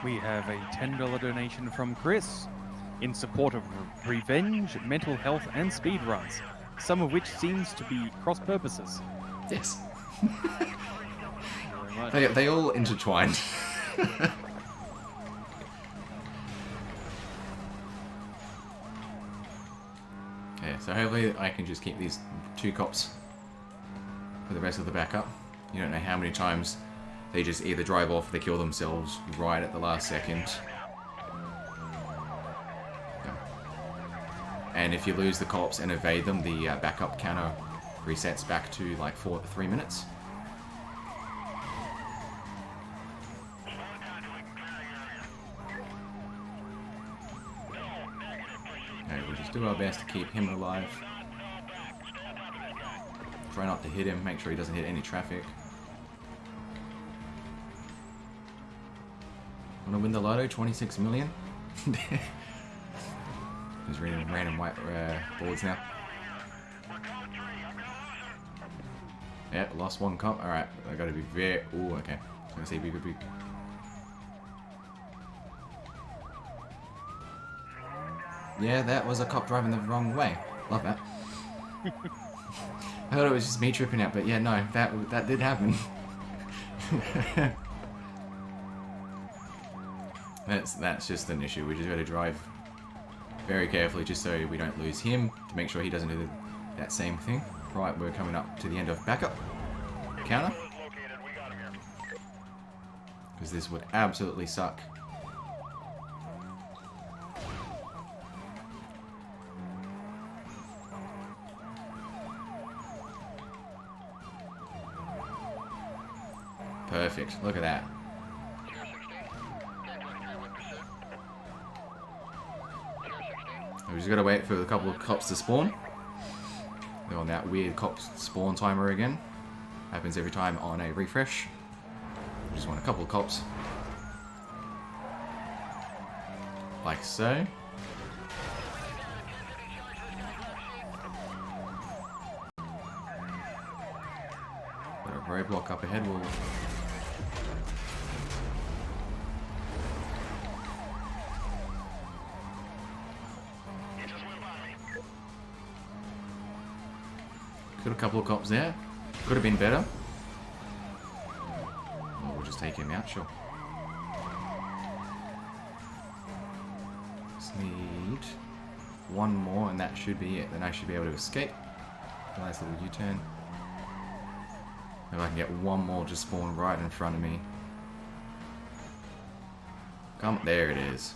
Speaker 2: We have a $10 donation from Chris in support of revenge, mental health, and speedruns, some of which seems to be cross purposes.
Speaker 1: Yes.
Speaker 2: Very much.
Speaker 1: They all intertwined. Yeah, so hopefully I can just keep these 2 cops for the rest of the backup. You don't know how many times they just either drive off or they kill themselves right at the last second. Yeah. And if you lose the cops and evade them, the backup counter resets back to like 3 minutes. Okay, we'll just do our best to keep him alive. Try not to hit him. Make sure he doesn't hit any traffic. Want to win the lotto? 26 million? There's random white boards now. Yeah, lost one cop. Alright, I gotta be very... Ooh, okay. I was gonna say be good. Yeah, that was a cop driving the wrong way. Love that. I thought it was just me tripping out, but yeah, no, that did happen. That's just an issue. We just gotta drive very carefully just so we don't lose him, to make sure he doesn't do that same thing. Right, we're coming up to the end of backup. Counter. Because this would absolutely suck. Perfect. Look at that. We just gotta wait for a couple of cops to spawn. They're on that weird cop spawn timer again. Happens every time on a refresh. Just want a couple of cops. Like so. Got a roadblock up ahead. We'll... Got a couple of cops there. Could have been better. Well, we'll just take him out, sure. Just need one more and that should be it. Then I should be able to escape. Nice little U-turn. If I can get one more just spawn right in front of me. Come, there it is.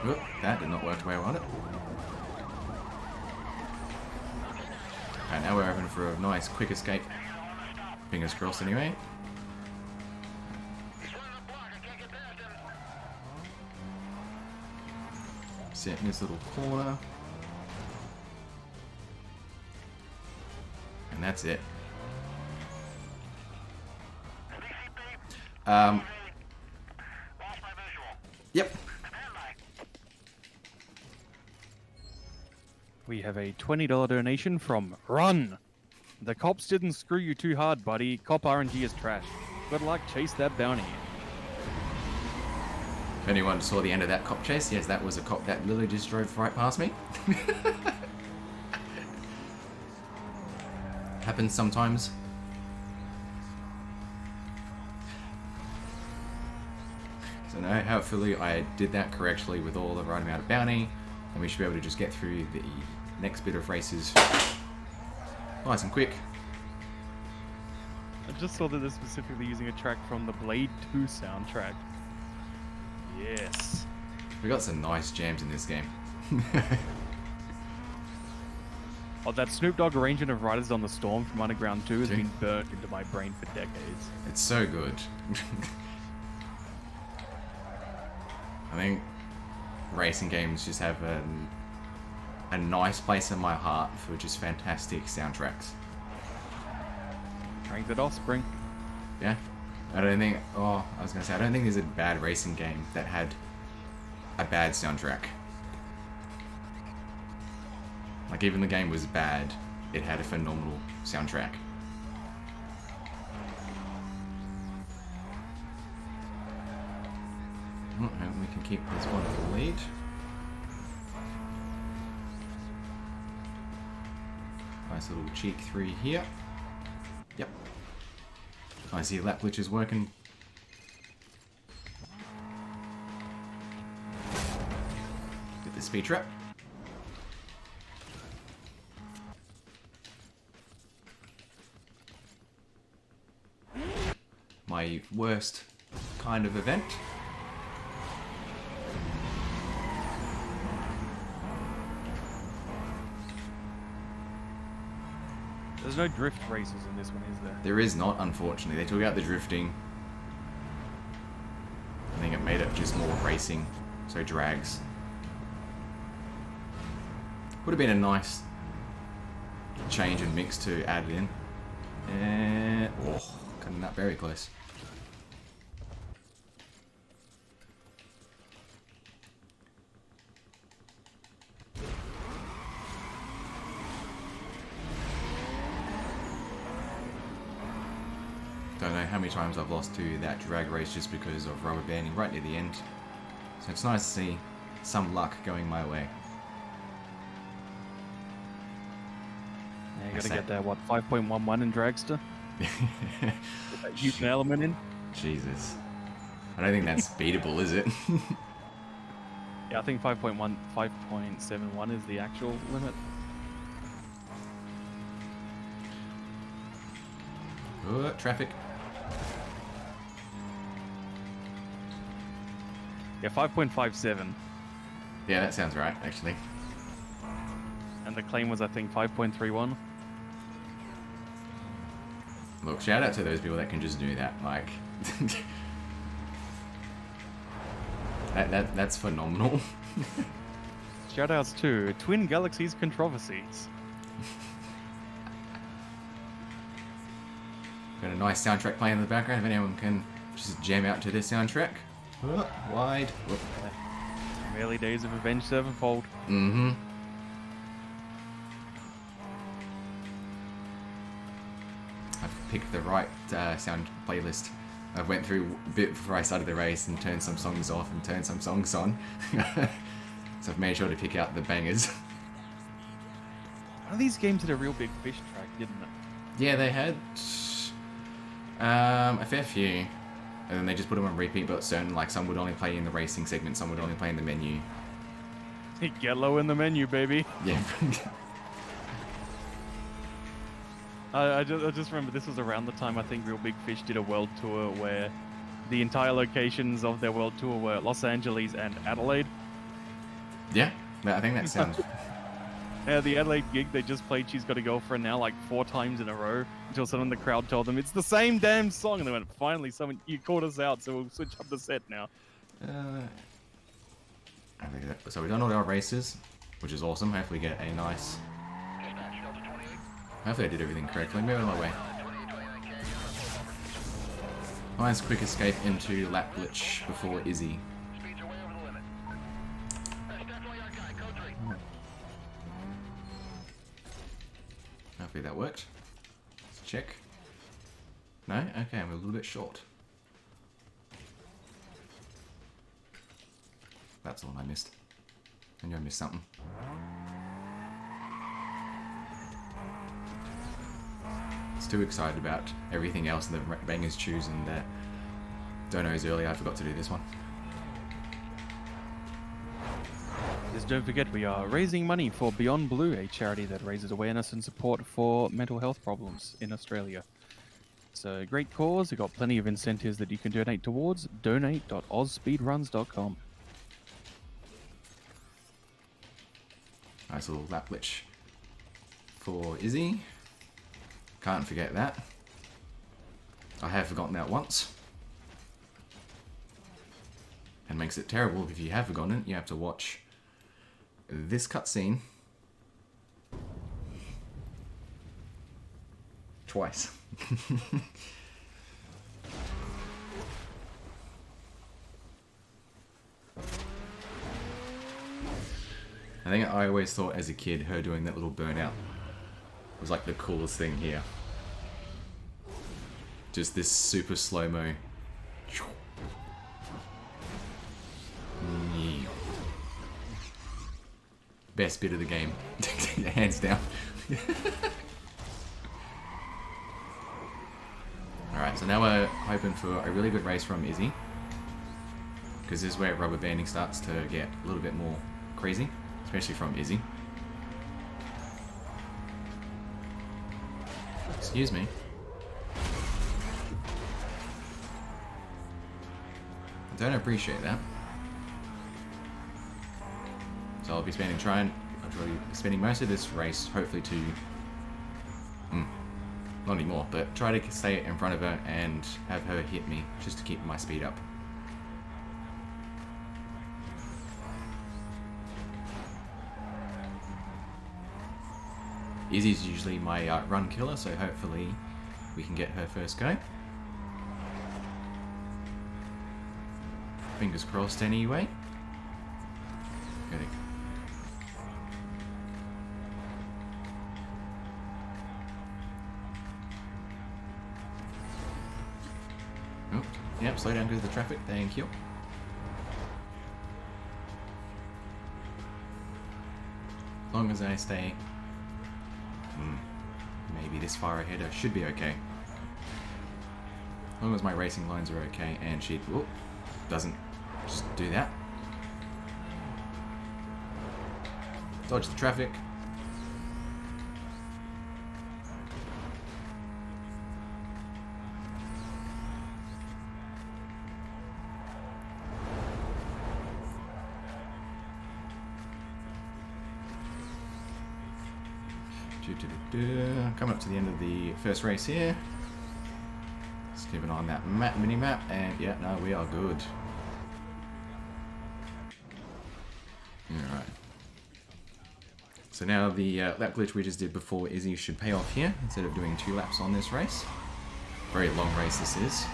Speaker 1: Oop, that did not work the way I wanted. And now we're open for a nice quick escape. Fingers crossed anyway. Sit in this little corner. And that's it. Yep.
Speaker 2: We have a $20 donation from Run. The cops didn't screw you too hard, buddy. Cop RNG is trash. Good luck, chase that bounty.
Speaker 1: If anyone saw the end of that cop chase, yes, that was a cop that literally just drove right past me. Happens sometimes. So no, hopefully I did that correctly with all the right amount of bounty, and we should be able to just get through the next bit of races nice and quick.
Speaker 2: I just saw that they're specifically using a track from the Blade 2 soundtrack. Yes.
Speaker 1: We got some nice jams in this game.
Speaker 2: Oh, that Snoop Dogg arrangement of Riders on the Storm from Underground 2 has been burnt into my brain for decades.
Speaker 1: It's so good. I think racing games just have a nice place in my heart for just fantastic soundtracks.
Speaker 2: Strength at Offspring.
Speaker 1: Yeah. I don't think... Oh, I was going to say, I don't think there's a bad racing game that had a bad soundtrack. Like, even the game was bad, it had a phenomenal soundtrack. And we can keep this wonderful lead. Nice little cheek 3 here. Yep. I see lap glitch is working. Get the speed trap. My worst kind of event.
Speaker 2: There's no drift races in this one, is there?
Speaker 1: There is not, unfortunately. They took out the drifting. I think it made it just more racing, so drags. Would have been a nice change and mix to add in. And oh, cutting that very close. Don't know how many times I've lost to that drag race just because of rubber banding right near the end. So it's nice to see some luck going my way.
Speaker 2: Yeah, you gotta get that, what, 5.11 in Dragster? Get that Newton element in?
Speaker 1: Jesus. I don't think that's beatable, is it?
Speaker 2: Yeah, I think 5.71 is the actual limit.
Speaker 1: Oh, traffic.
Speaker 2: Yeah, 5.57.
Speaker 1: Yeah, that sounds right, actually.
Speaker 2: And the claim was, I think, 5.31.
Speaker 1: Look, shout out to those people that can just do that. Like, that's phenomenal.
Speaker 2: Shoutouts to Twin Galaxies Controversies.
Speaker 1: Got a nice soundtrack playing in the background. If anyone can just jam out to this soundtrack. Wide. Whoop.
Speaker 2: Early days of Avenged Sevenfold.
Speaker 1: Mm-hmm. I've picked the right sound playlist. I went through a bit before I started the race and turned some songs off and turned some songs on. So I've made sure to pick out the bangers.
Speaker 2: One of these games had a real big fish track, didn't it?
Speaker 1: Yeah, they had a fair few. And then they just put them on repeat, but certain, like, some would only play in the racing segment, some would only play in the menu.
Speaker 2: Get low in the menu, baby.
Speaker 1: Yeah.
Speaker 2: I just remember this was around the time I think Real Big Fish did a world tour where the entire locations of their world tour were Los Angeles and Adelaide.
Speaker 1: Yeah, I think that sounds...
Speaker 2: Yeah, the Adelaide gig, they just played She's Got a Girlfriend Now like 4 times in a row until someone in the crowd told them it's the same damn song. And they went, finally, someone, you called us out, so we'll switch up the set now.
Speaker 1: I think so we've done all our races, which is awesome. Hopefully we get a nice... Hopefully I did everything correctly. Moving my way. Nice quick escape into lap glitch before Izzy. Hopefully that worked. Let's check. No? Okay, I'm a little bit short. That's the one I missed. I knew I missed something. I was too excited about everything else and the bangers choose and donos earlier. I forgot to do this one.
Speaker 2: Just don't forget, we are raising money for Beyond Blue, a charity that raises awareness and support for mental health problems in Australia. It's a great cause. We've got plenty of incentives that you can donate towards. Donate.ozspeedruns.com.
Speaker 1: Nice little lap glitch for Izzy. Can't forget that. I have forgotten that once. And makes it terrible if you have forgotten it. You have to watch this cutscene twice. I think I always thought as a kid her doing that little burnout was like the coolest thing here. Just this super slow-mo. Best bit of the game. Hands down. Alright, so now we're hoping for a really good race from Izzy. Because this is where rubber banding starts to get a little bit more crazy. Especially from Izzy. Excuse me. I don't appreciate that. So I'll be spending most of this race, hopefully to... not anymore, but try to stay in front of her and have her hit me, just to keep my speed up. Izzy's usually my run killer, so hopefully we can get her first go. Fingers crossed anyway. Oh, yep, slow down because of the traffic, thank you. As long as I stay maybe this far ahead, I should be okay. As long as my racing lines are okay and she doesn't just do that. Dodge the traffic. Coming up to the end of the first race here. Just keep an eye on that mini map, and yeah, no, we are good. Alright. So now the lap glitch we just did before Izzy should pay off here, instead of doing 2 laps on this race. Very long race this is.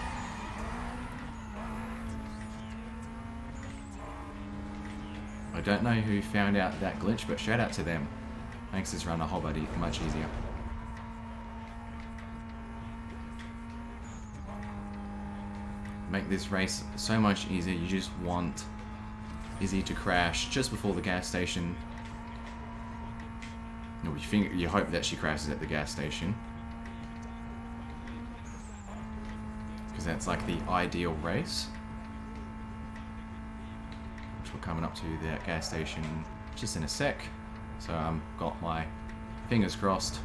Speaker 1: I don't know who found out that glitch, but shout out to them. Makes this run a whole lot much easier. Make this race so much easier. You just want Izzy to crash just before the gas station. No, you hope that she crashes at the gas station, because that's like the ideal race. Which we're coming up to that gas station just in a sec. So I've got my fingers crossed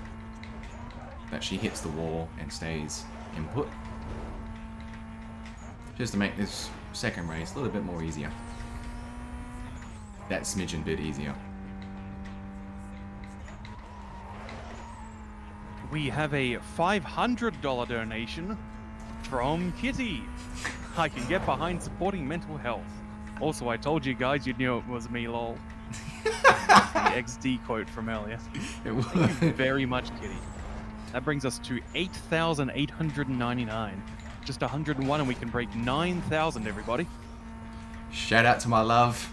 Speaker 1: that she hits the wall and stays input, just to make this second race a little bit more easier. That smidgen bit easier.
Speaker 2: We have a $500 donation from Kitty. I can get behind supporting mental health. Also, I told you guys you knew it was me, lol. The XD quote from earlier. Thank you very much, Kitty. That brings us to 8,899. Just 101 and we can break 9,000, everybody.
Speaker 1: Shout out to my love.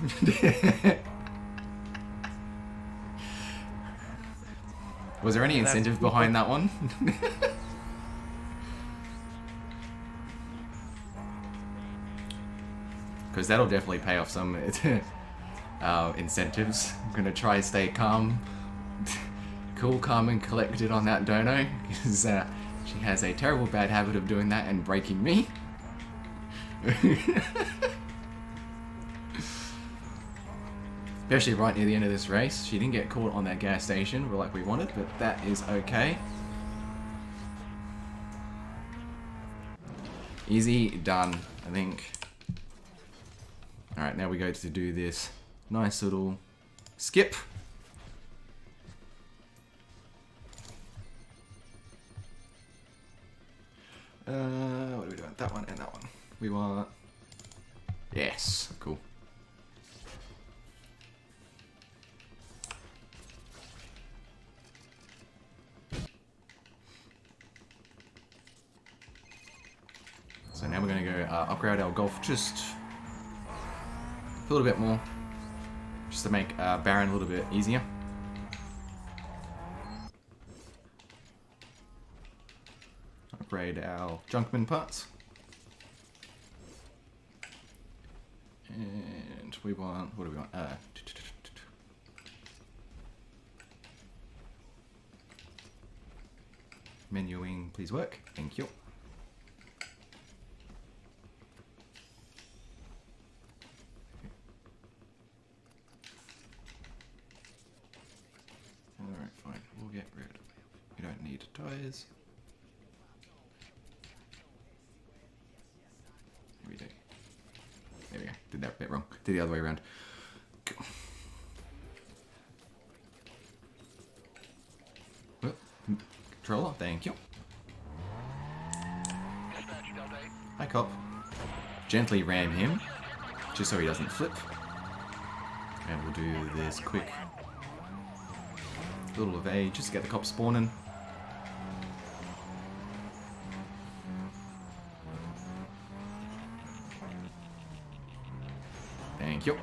Speaker 1: Was there any incentive behind that one? Because that'll definitely pay off some incentives. I'm going to try to stay calm. Cool, calm and collected on that dono. Because she has a terrible bad habit of doing that and breaking me. Especially right near the end of this race. She didn't get caught on that gas station like we wanted, but that is okay. Easy, done, I think. Alright, now we go to do this nice little skip. What do we do? That one and that one. We want... Yes, cool. So now we're going to go upgrade our golf just a little bit more, just to make Baron a little bit easier. Upgrade our Junkman parts. And we want, what do we want? Menuing, please work. Thank you. Alright, fine. We'll get rid of it. We don't need tires. Here we do. There we go. Did that bit wrong. Did the other way around. Cool. Oh, controller, thank you. Hi, cop. Gently ram him, just so he doesn't flip. And we'll do this quick little evade just to get the cops spawning. Thank you.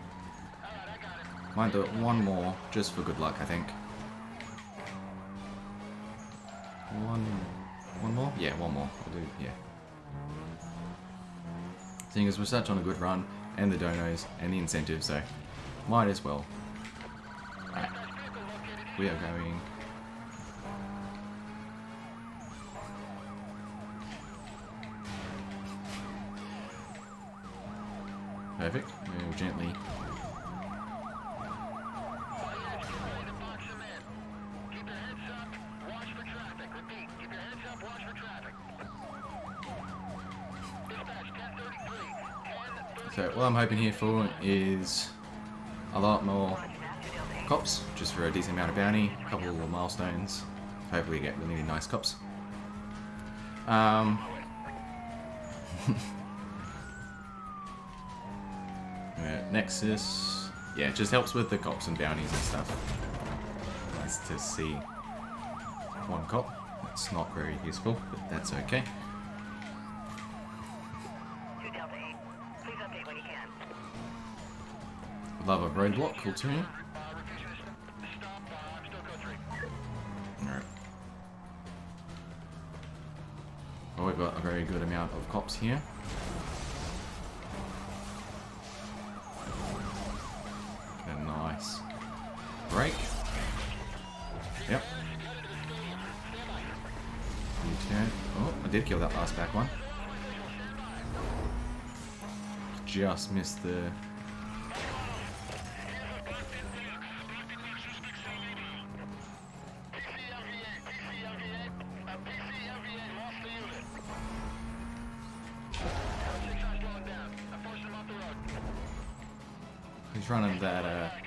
Speaker 1: Might do it one more, just for good luck, I think. One more? Yeah, one more. I'll do, yeah. Seeing as we're such on a good run, and the donos, and the incentives, so might as well. Alright. We are going... Perfect. We'll gently... So what I'm hoping here for is a lot more cops, just for a decent amount of bounty, a couple of milestones. Hopefully get really nice cops. Nexus, yeah, it just helps with the cops and bounties and stuff. Nice to see one cop. That's not very useful, but that's okay. Love a roadblock, cool too. Alright. Well, we've got a very good amount of cops here. A nice break. Yep. U-turn. Oh, I did kill that last back one. Just missed the... He's running that,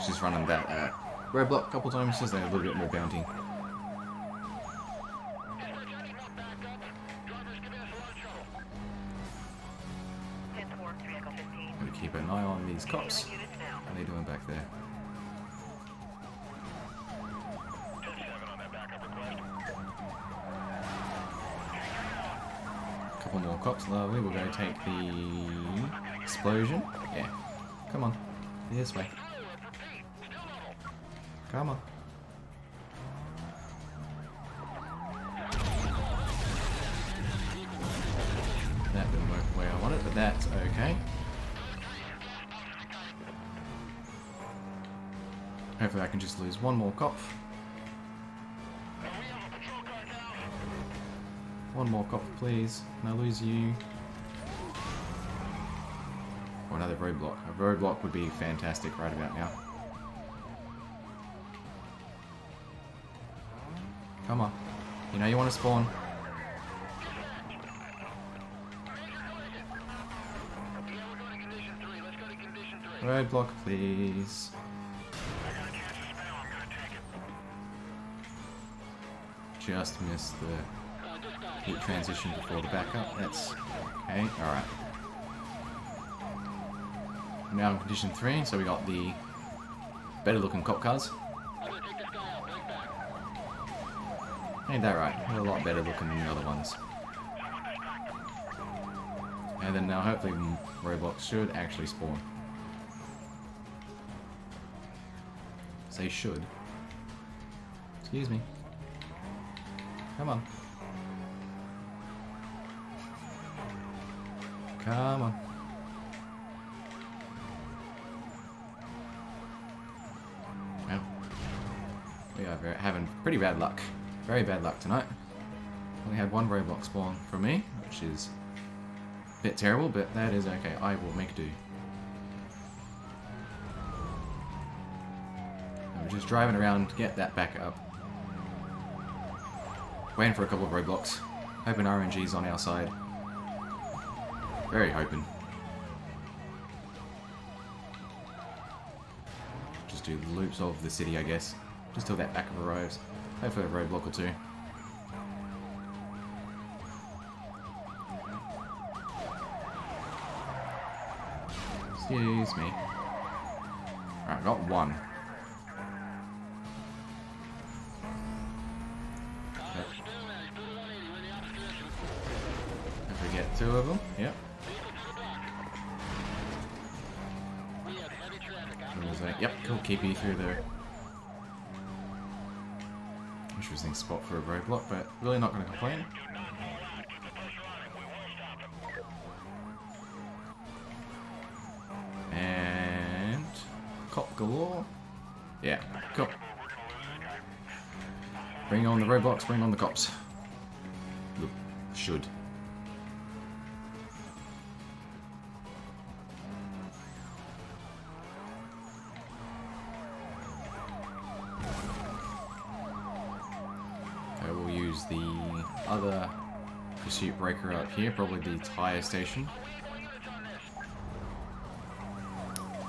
Speaker 1: she's running that, roadblock a couple times, just a little bit more bounty. Gotta keep an eye on these cops. What are they doing back there? Couple more cops, lovely. We're going to take the explosion. Yeah. Come on. This way. Come on. That didn't work the way I wanted, but that's okay. Hopefully I can just lose one more cop. One more cop, please. Can I lose you? Or another roadblock. A roadblock would be fantastic right about now. Come on. You know you want to spawn. Roadblock, please. Just missed the hit transition before the backup. That's okay. Alright. Now in condition 3, so we got the better looking cop cars. Ain't that right? They're a lot better looking than the other ones. And then now hopefully roadblocks should actually spawn. Say should. Excuse me. Come on. Come on. Well, we are having pretty bad luck. Very bad luck tonight. Only had one roadblock spawn from me, which is a bit terrible, but that is okay. I will make do. I'm just driving around to get that back up. Waiting for a couple of roadblocks. Hoping RNG's on our side. Very hoping. Just do the loops of the city, I guess. Just till that backup arrives. Hopefully a roadblock or two. Excuse me. Alright, I got one. If we get two of them, yep. Yep, cool, keep you through there. Interesting spot for a roadblock, but really not going to complain. And cop galore. Yeah, cool. Bring on the roadblocks, bring on the cops. Look, should. The other pursuit breaker up here, probably the tire station.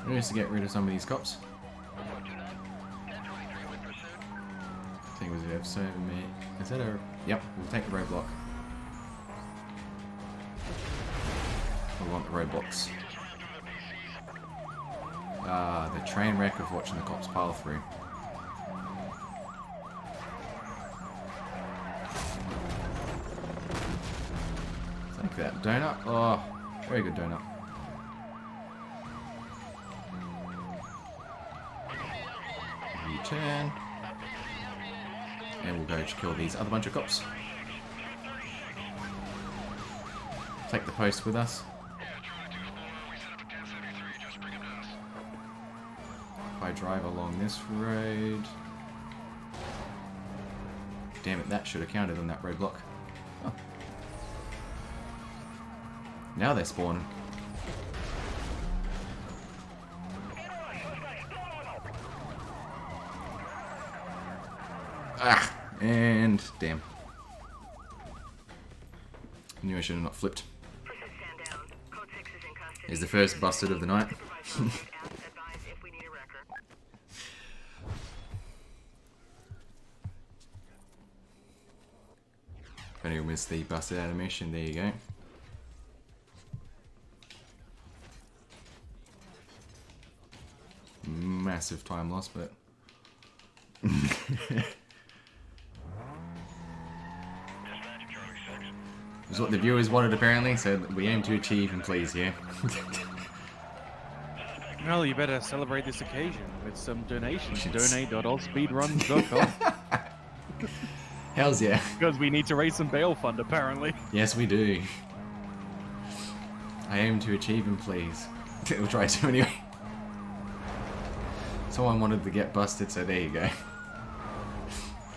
Speaker 1: Just to get rid of some of these cops. I think it was a bit so me. Is that a... Yep, we'll take the roadblock. We want the roadblocks. The train wreck of watching the cops pile through. That donut. Oh, very good donut. U-turn. And we'll go to kill these other bunch of cops. Take the post with us. If I drive along this road... Damn it, that should have counted on that roadblock. Oh. Now they're spawning. Ah! And damn. Knew I should have not flipped. Is the first busted of the night. If anyone missed the busted animation, there you go. Massive time loss, but it's what the viewers wanted apparently, so we aim to achieve and please here.
Speaker 2: Well, you better celebrate this occasion with some donations. Donate.allspeedruns.com.
Speaker 1: Hells yeah.
Speaker 2: Because we need to raise some bail fund, apparently.
Speaker 1: Yes, we do. I aim to achieve and please. We'll try to anyway. Someone wanted to get busted, so there you go.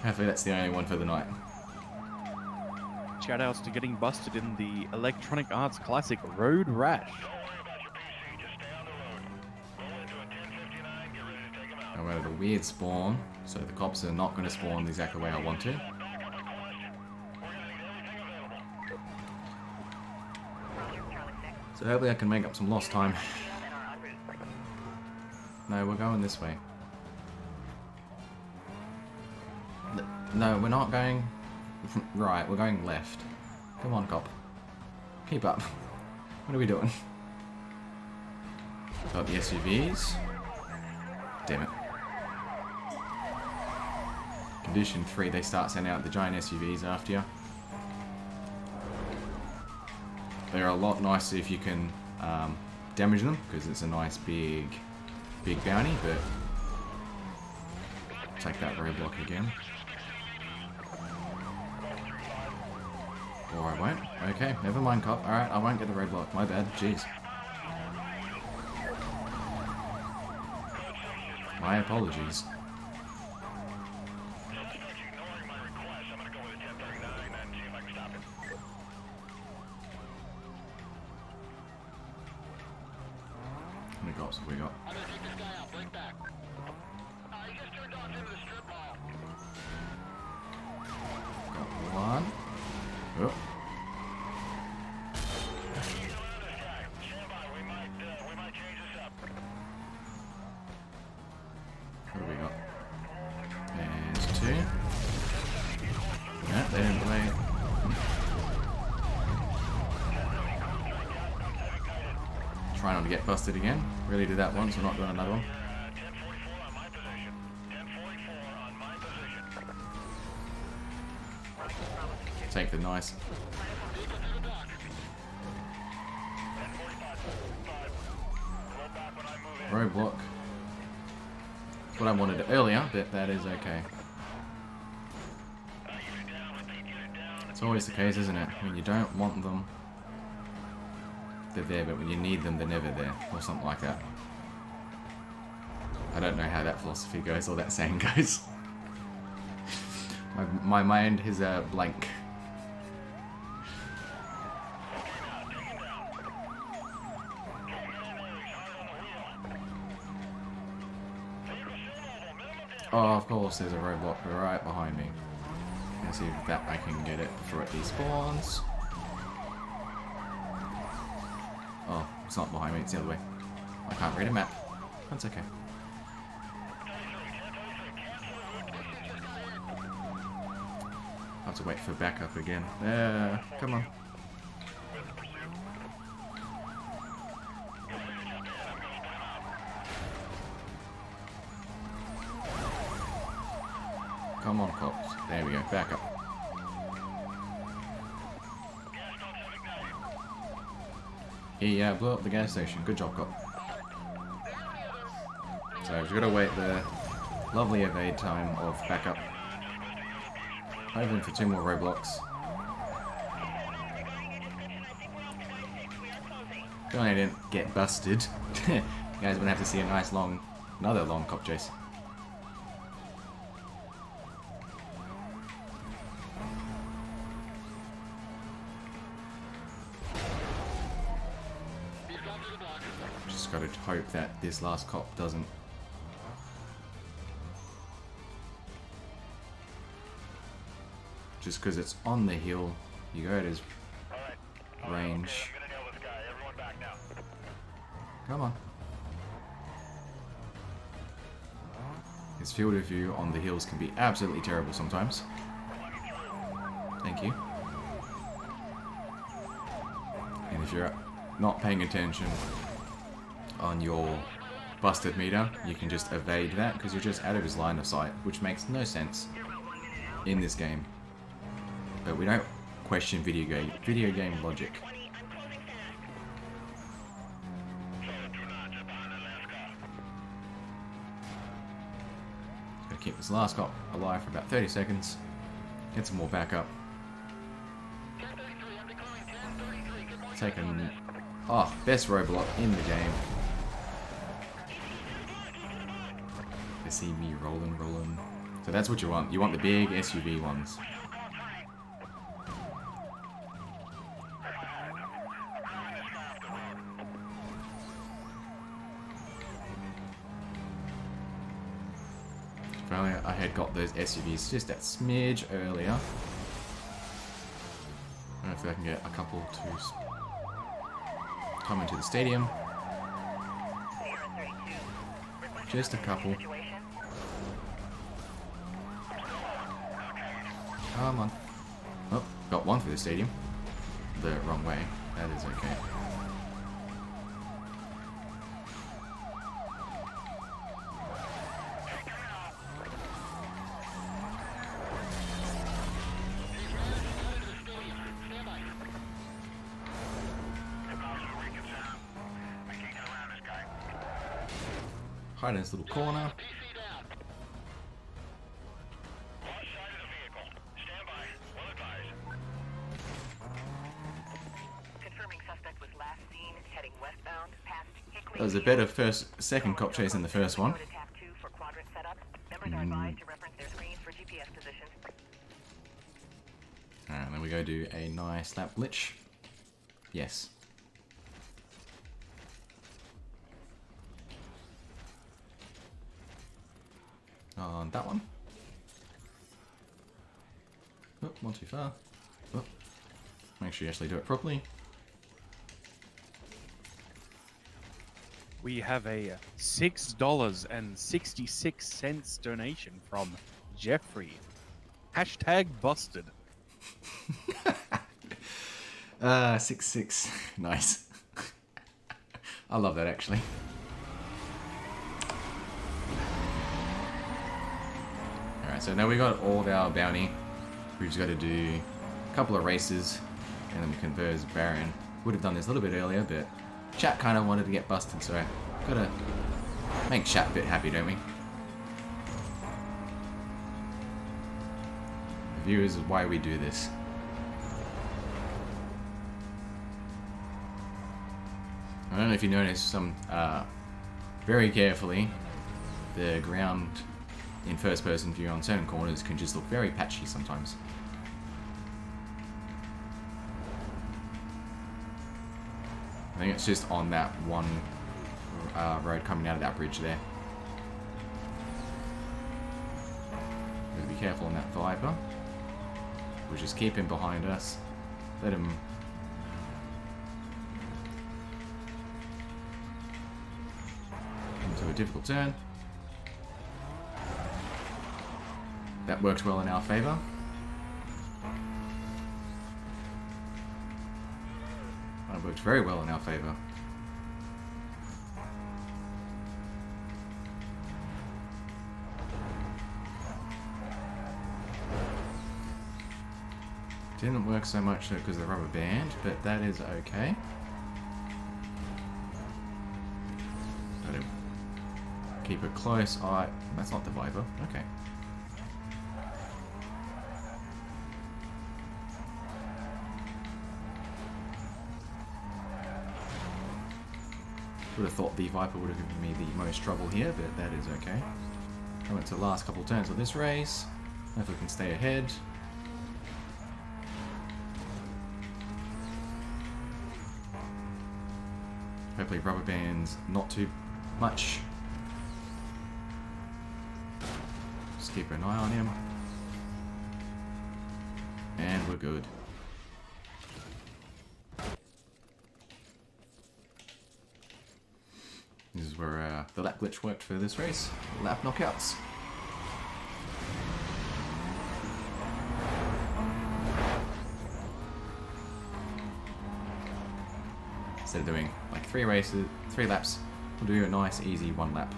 Speaker 1: Hopefully that's the only one for the night.
Speaker 2: Shoutouts to getting busted in the Electronic Arts classic Road Rash.
Speaker 1: I went at a weird spawn, so the cops are not going to spawn exactly the way I want to. So hopefully I can make up some lost time. No, we're going this way. No, we're not going right, we're going left. Come on, cop. Keep up. What are we doing? Got the SUVs. Damn it. Condition 3, they start sending out the giant SUVs after you. They're a lot nicer if you can damage them, because it's a nice big bounty, but take that roadblock again. Or I won't. Okay, never mind, cop. Alright, I won't get the roadblock. My bad. Jeez. My apologies. How many cops have we got? Got one. Oh. What do we got? There's two. Yeah, they didn't play. Try not to get busted again. Really did that once, we're not doing another one. take the nice. Roadblock. That's what I wanted earlier, but that is okay. It's always the case, isn't it? When you don't want them, they're there, but when you need them, they're never there, or something like that. I don't know how that philosophy goes, or that saying goes. My mind is a blank. Oh, of course, there's a roadblock right behind me. Let's see if that I can get it before it despawns. Oh, it's not behind me, it's the other way. I can't read a map. That's okay. I have to wait for backup again. Come on. Come on, cops. There we go. Back up. Yeah, blew up the gas station. Good job, cop. So we've got to wait the lovely evade time of backup. Hoping for 2 more roadblocks. Good I didn't get busted. You guys gonna have to see a nice another long cop chase. Just gotta hope that this last cop doesn't. Just because it's on the hill, you go at his range. Come on. His field of view on the hills can be absolutely terrible sometimes. Thank you. And if you're not paying attention on your busted meter, you can just evade that because you're just out of his line of sight, which makes no sense in this game. But we don't question video game logic. Gotta keep this last cop alive for about 30 seconds. Get some more backup. Taking best roadblock in the game. They see me rolling. So that's what you want. You want the big SUV ones. If only I had got those SUVs just that smidge earlier. I don't know if I can get a couple to come into the stadium. Just a couple. Come on. Oh, got one for the stadium. The wrong way. That is okay. Hide in this little corner. That was a better second cop chase than the first one. Alright, then we go do a nice lap glitch. Yes. On that one. Oh, one too far. Oh. Make sure you actually do it properly.
Speaker 2: We have a $6.66 donation from Jeffrey. Hashtag busted.
Speaker 1: 6-6. Nice. I love that actually. Alright, so now we got all of our bounty. We've just got to do a couple of races, and then we converse Baron. Would have done this a little bit earlier, but chat kind of wanted to get busted, so gotta make chat a bit happy, don't we? The viewers is why we do this. I don't know if you noticed some very carefully, the ground in first person view on certain corners can just look very patchy sometimes. I think it's just on that one road coming out of that bridge there. Gotta be careful on that Viper. We'll just keep him behind us. Let him into a difficult turn. That worked well in our favour. That worked very well in our favour. Didn't work so much because of the rubber band, but that is okay. Gotta keep a close eye. That's not the Viper. Okay. Would have thought the Viper would have given me the most trouble here, but that is okay. I went to the last couple of turns of this race. Hopefully we can stay ahead. Hopefully rubber bands not too much. Just keep an eye on him. And we're good. This is where the lap glitch worked for this race. Lap knockouts. Instead of doing like 3 laps, we'll do a nice easy 1 lap.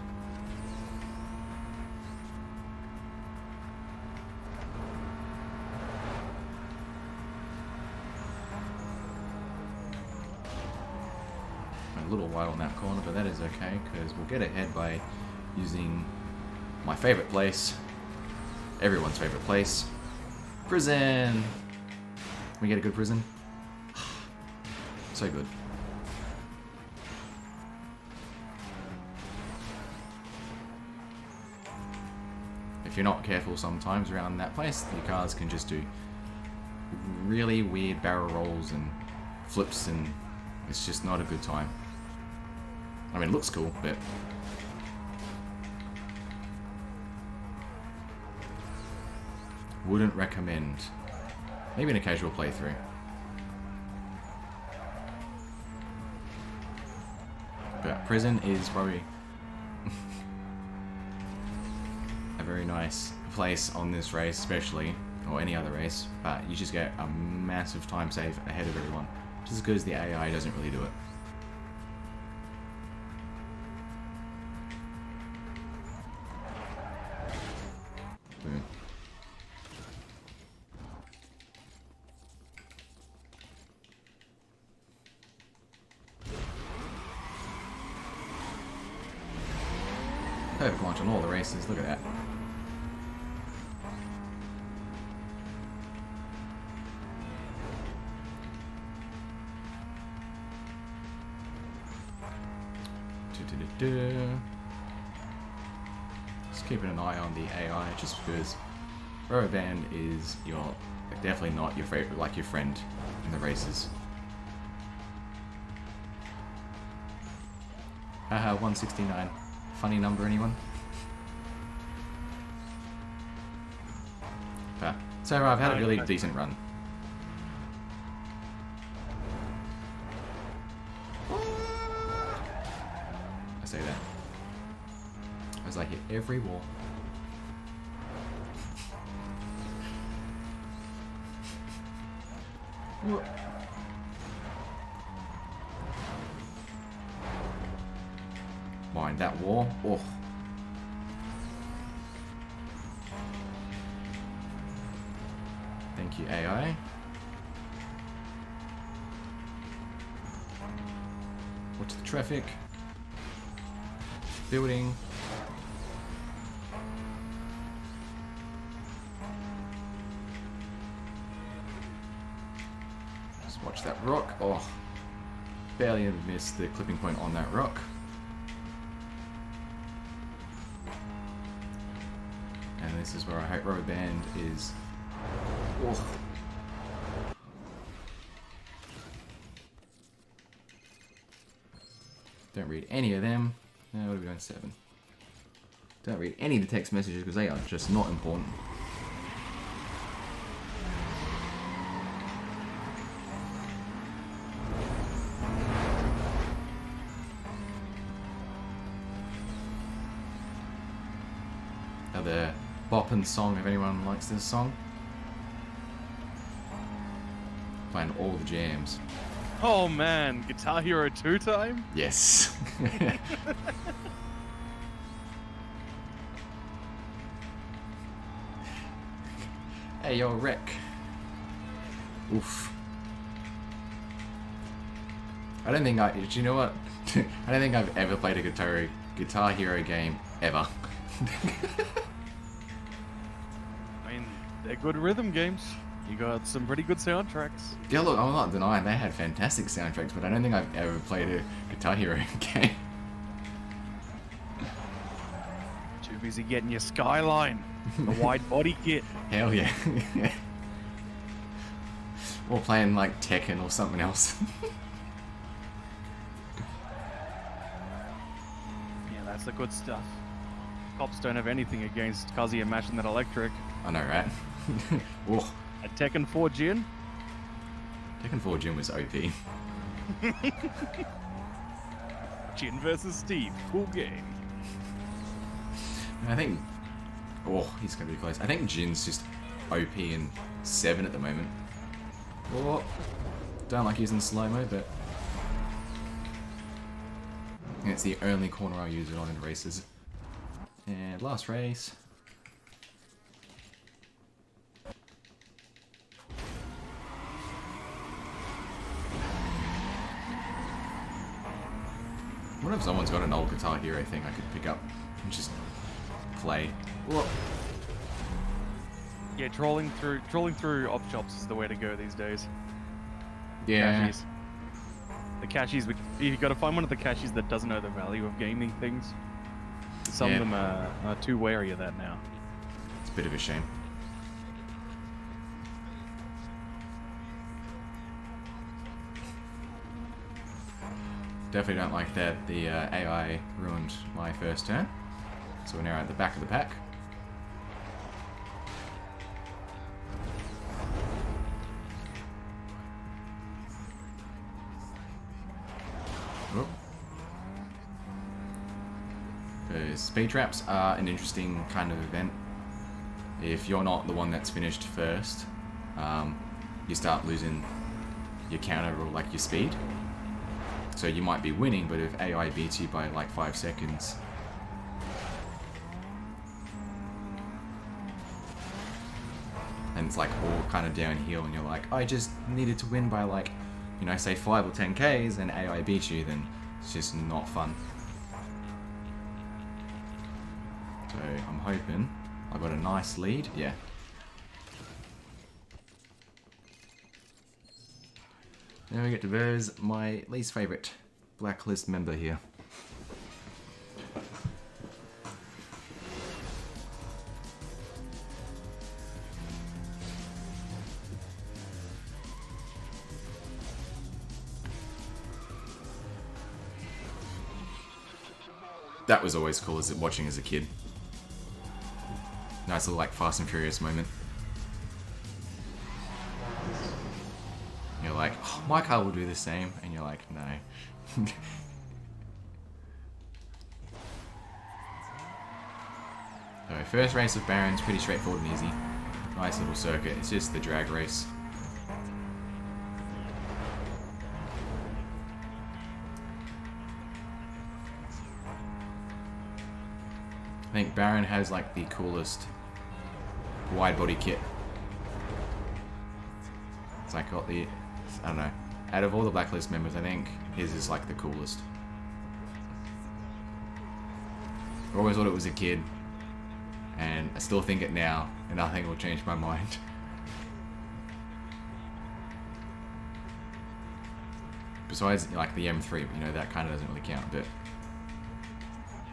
Speaker 1: A little wide on that corner, but that is okay because we'll get ahead by using my favorite place, everyone's favorite place, prison. Can we get a good prison? So good. If you're not careful sometimes around that place, your cars can just do really weird barrel rolls and flips, and it's just not a good time. I mean, it looks cool, but wouldn't recommend. Maybe in a casual playthrough. But prison is probably a very nice place on this race, especially, or any other race, but you just get a massive time save ahead of everyone, just because the AI doesn't really do it. Boom. Perfect launch on all the races, look at that. Just keeping an eye on the AI, just because rubber band is definitely not your favorite, like your friend in the races. Haha, 169. Funny number, anyone? So I've had a really decent run. I say that as I hit every wall. Mind that wall. Oh. Thank you, AI. Watch the traffic. Building. Just watch that rock. Oh, barely missed the clipping point on that rock. And this is where I hope rubber band is. Oh. Don't read any of them. No, what are we doing? 7. Don't read any of the text messages because they are just not important. Another boppin' song if anyone likes this song. Playing all the jams.
Speaker 2: Oh man, Guitar Hero 2 time?
Speaker 1: Yes. Hey, yo, wreck. Oof. I don't think do you know what? I don't think I've ever played a Guitar Hero game, ever.
Speaker 2: I mean, they're good rhythm games. You got some pretty good soundtracks.
Speaker 1: Yeah, look, I'm not denying they had fantastic soundtracks, but I don't think I've ever played a Guitar Hero game.
Speaker 2: Too busy getting your Skyline, the wide body kit.
Speaker 1: Hell yeah. Or playing like Tekken or something else.
Speaker 2: Yeah, that's the good stuff. Cops don't have anything against Kazuya mashing that electric.
Speaker 1: I know, right? Oh.
Speaker 2: A Tekken 4 Jin?
Speaker 1: Tekken 4 Jin was OP.
Speaker 2: Jin versus Steve. Cool game.
Speaker 1: I think... Oh, he's going to be close. I think Jin's just OP in 7 at the moment. Oh, don't like using slow-mo, but... And it's the only corner I use it on in races. And last race. What if someone's got an old Guitar Hero thing I could pick up and just play? Whoa.
Speaker 2: Yeah, trolling through op shops is the way to go these days.
Speaker 1: Yeah.
Speaker 2: Cashies. The cashies, you got to find one of the cashies that doesn't know the value of gaming things. Some of them are too wary of that now.
Speaker 1: It's a bit of a shame. Definitely don't like that the AI ruined my first turn. So we're now at the back of the pack. Oh. Speed traps are an interesting kind of event. If you're not the one that's finished first, you start losing your counter or like your speed. So you might be winning, but if AI beats you by like 5 seconds, and it's like all kind of downhill, and you're like, I just needed to win by like, you know, say 5 or 10 Ks, and AI beats you, then it's just not fun. So I'm hoping I got a nice lead. Yeah. Now we get to verse my least favourite blacklist member here. That was always cool as watching as a kid. Nice little like Fast and Furious moment. You're like, oh, my car will do the same, and you're like, no. So first race of Barons, pretty straightforward and easy. Nice little circuit, it's just the drag race. I think Baron has like the coolest wide body kit. It's like got the, I don't know, Out of all the Blacklist members, I think his is like the coolest. I always thought it was a kid, and I still think it now, and nothing will change my mind. Besides, like the M3, you know, that kind of doesn't really count, but...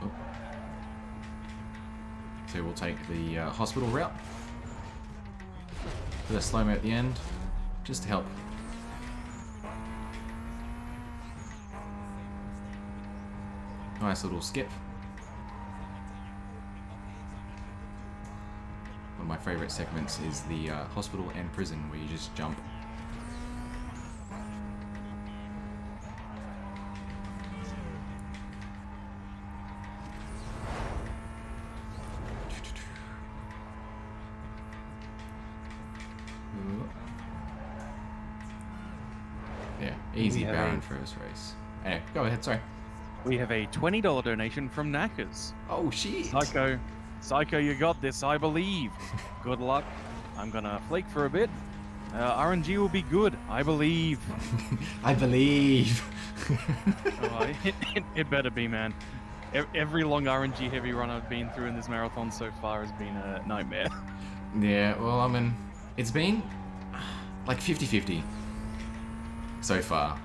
Speaker 1: Oh. So we'll take the hospital route. With a slow-mo at the end, just to help. Nice little skip. One of my favourite segments is the hospital and prison, where you just jump. Yeah, easy Baron first race. Anyway, go ahead, sorry.
Speaker 2: We have a $20 donation from Knackers.
Speaker 1: Oh, shit.
Speaker 2: Psycho, you got this, I believe. Good luck. I'm gonna flake for a bit. RNG will be good, I believe.
Speaker 1: I believe.
Speaker 2: Oh, it better be, man. Every long RNG heavy run I've been through in this marathon so far has been a nightmare.
Speaker 1: Yeah, well, I mean, it's been like 50-50 so far.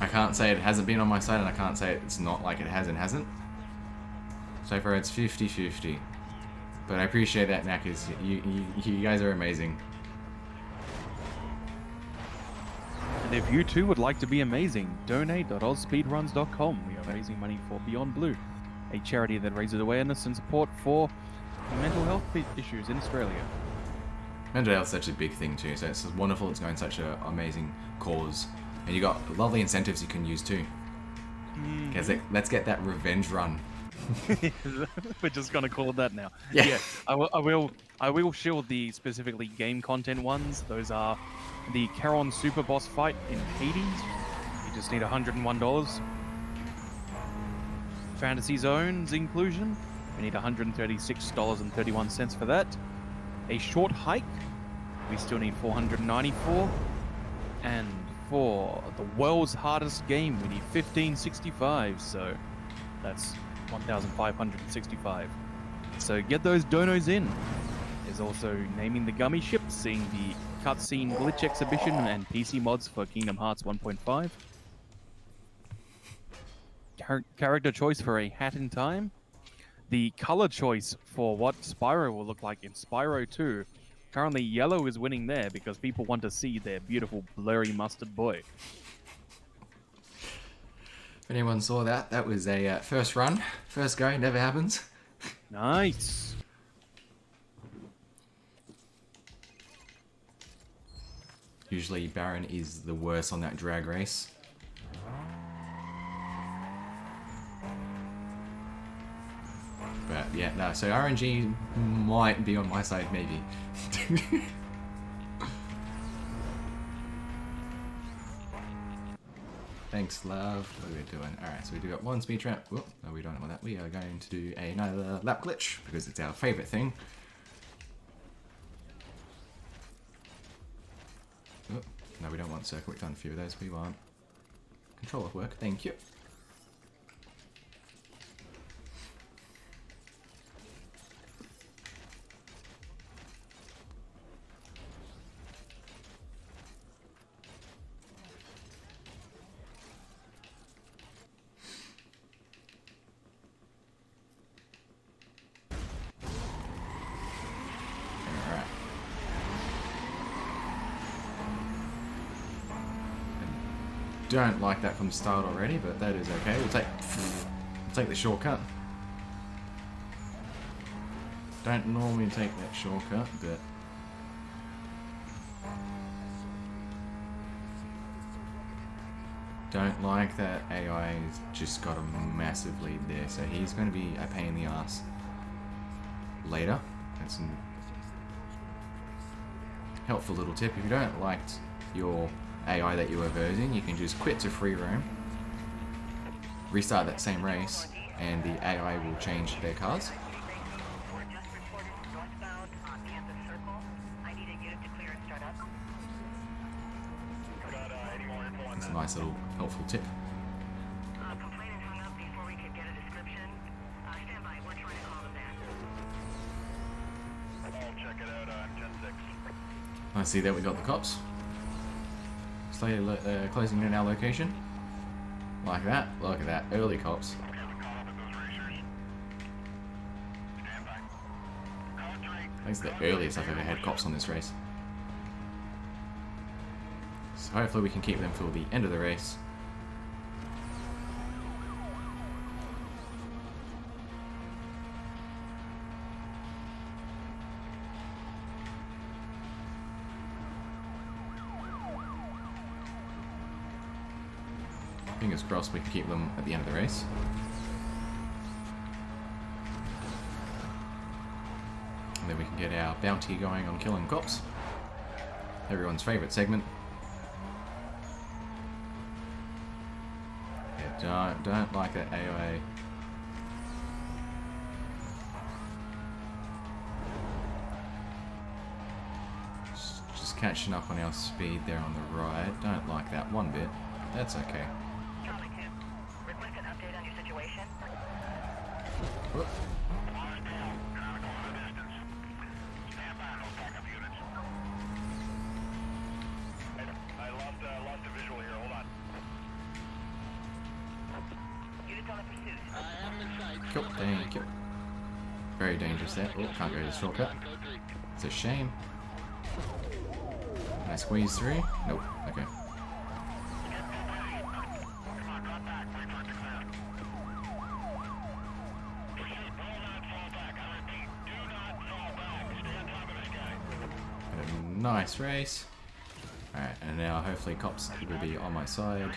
Speaker 1: I can't say it hasn't been on my side, and I can't say it's not like it has and hasn't. So far, it's 50-50. But I appreciate that, Knackers. You guys are amazing.
Speaker 2: And if you too would like to be amazing, donate.ozspeedruns.com. We are raising money for Beyond Blue, a charity that raises awareness and support for mental health issues in Australia.
Speaker 1: Mental health is such a big thing too, so it's wonderful it's going such an amazing cause. And you got lovely incentives you can use too. Because let's get that revenge run.
Speaker 2: We're just gonna call it that now.
Speaker 1: Yeah.
Speaker 2: I will shield the specifically game content ones. Those are the Charon Super Boss fight in Hades. You just need $101. Fantasy Zones inclusion. We need $136.31 for that. A short hike. We still need $494. And for the world's hardest game, we need $15.65. So that's $1,565. So get those donos in. There's also naming the gummy ship, seeing the cutscene glitch exhibition, and PC mods for Kingdom Hearts 1.5. Character choice for a hat in time. The color choice for what Spyro will look like in Spyro 2. Currently, yellow is winning there because people want to see their beautiful blurry mustard boy.
Speaker 1: If anyone saw that, that was a first run, first go, never happens.
Speaker 2: Nice.
Speaker 1: Usually Baron is the worst on that drag race. But yeah, no, so RNG might be on my side, maybe. Thanks, love. What are we doing? Alright, so we do got one speed trap. Whoop, no, we don't want that. We are going to do another lap glitch because it's our favourite thing. Oh, no, we don't want circuit. We've done a few of those. We want controller work. Thank you. Don't like that from the start already, but that is okay. We'll take the shortcut. Don't normally take that shortcut, but don't like that AI's just got a massive lead there, so he's going to be a pain in the ass later. That's a helpful little tip. If you don't like your AI that you were versing, you can just quit to free roam, restart that same race, and the AI will change their cars. a nice little helpful tip.
Speaker 3: Complainant hung up before we could get a description. Stand by, we're trying to call them back.
Speaker 4: I'll check it out on 10-6.
Speaker 1: I see that we got the cops. Slowly closing in our location. Like that. Look at that. Early cops. I think it's the earliest I've ever had cops on this race. So hopefully we can keep them till the end of the race. Fingers crossed we can keep them at the end of the race. And then we can get our bounty going on killing cops. Everyone's favourite segment. Yeah, don't like that AOA. Just catching up on our speed there on the right. Don't like that one bit. That's okay.
Speaker 3: Charlie 2, request an update on your situation.
Speaker 1: Whoop.
Speaker 4: I lost a visual here. Hold on.
Speaker 3: Units on the pursuit.
Speaker 1: Cool, thank you. Very dangerous there. Oh, can't go to the shortcut. It's a shame. Can I squeeze through? Nope. Okay. Nice race. Alright, and now hopefully cops will be on my side.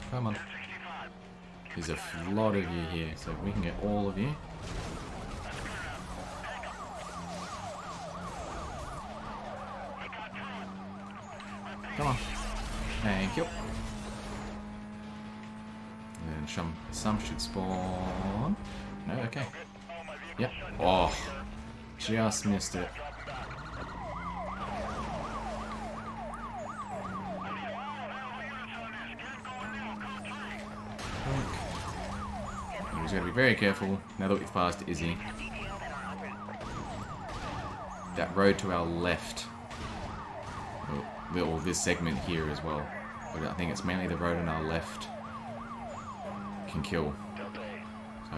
Speaker 1: Come on. There's a lot of you here, so if we can get all of you. Come on. Thank you. And then some should spawn. No, okay. Yep. Oh, just missed it. He's got to be very careful now that we've passed Izzy. That road to our left. Well, this segment here as well. But I think it's mainly the road on our left can kill. So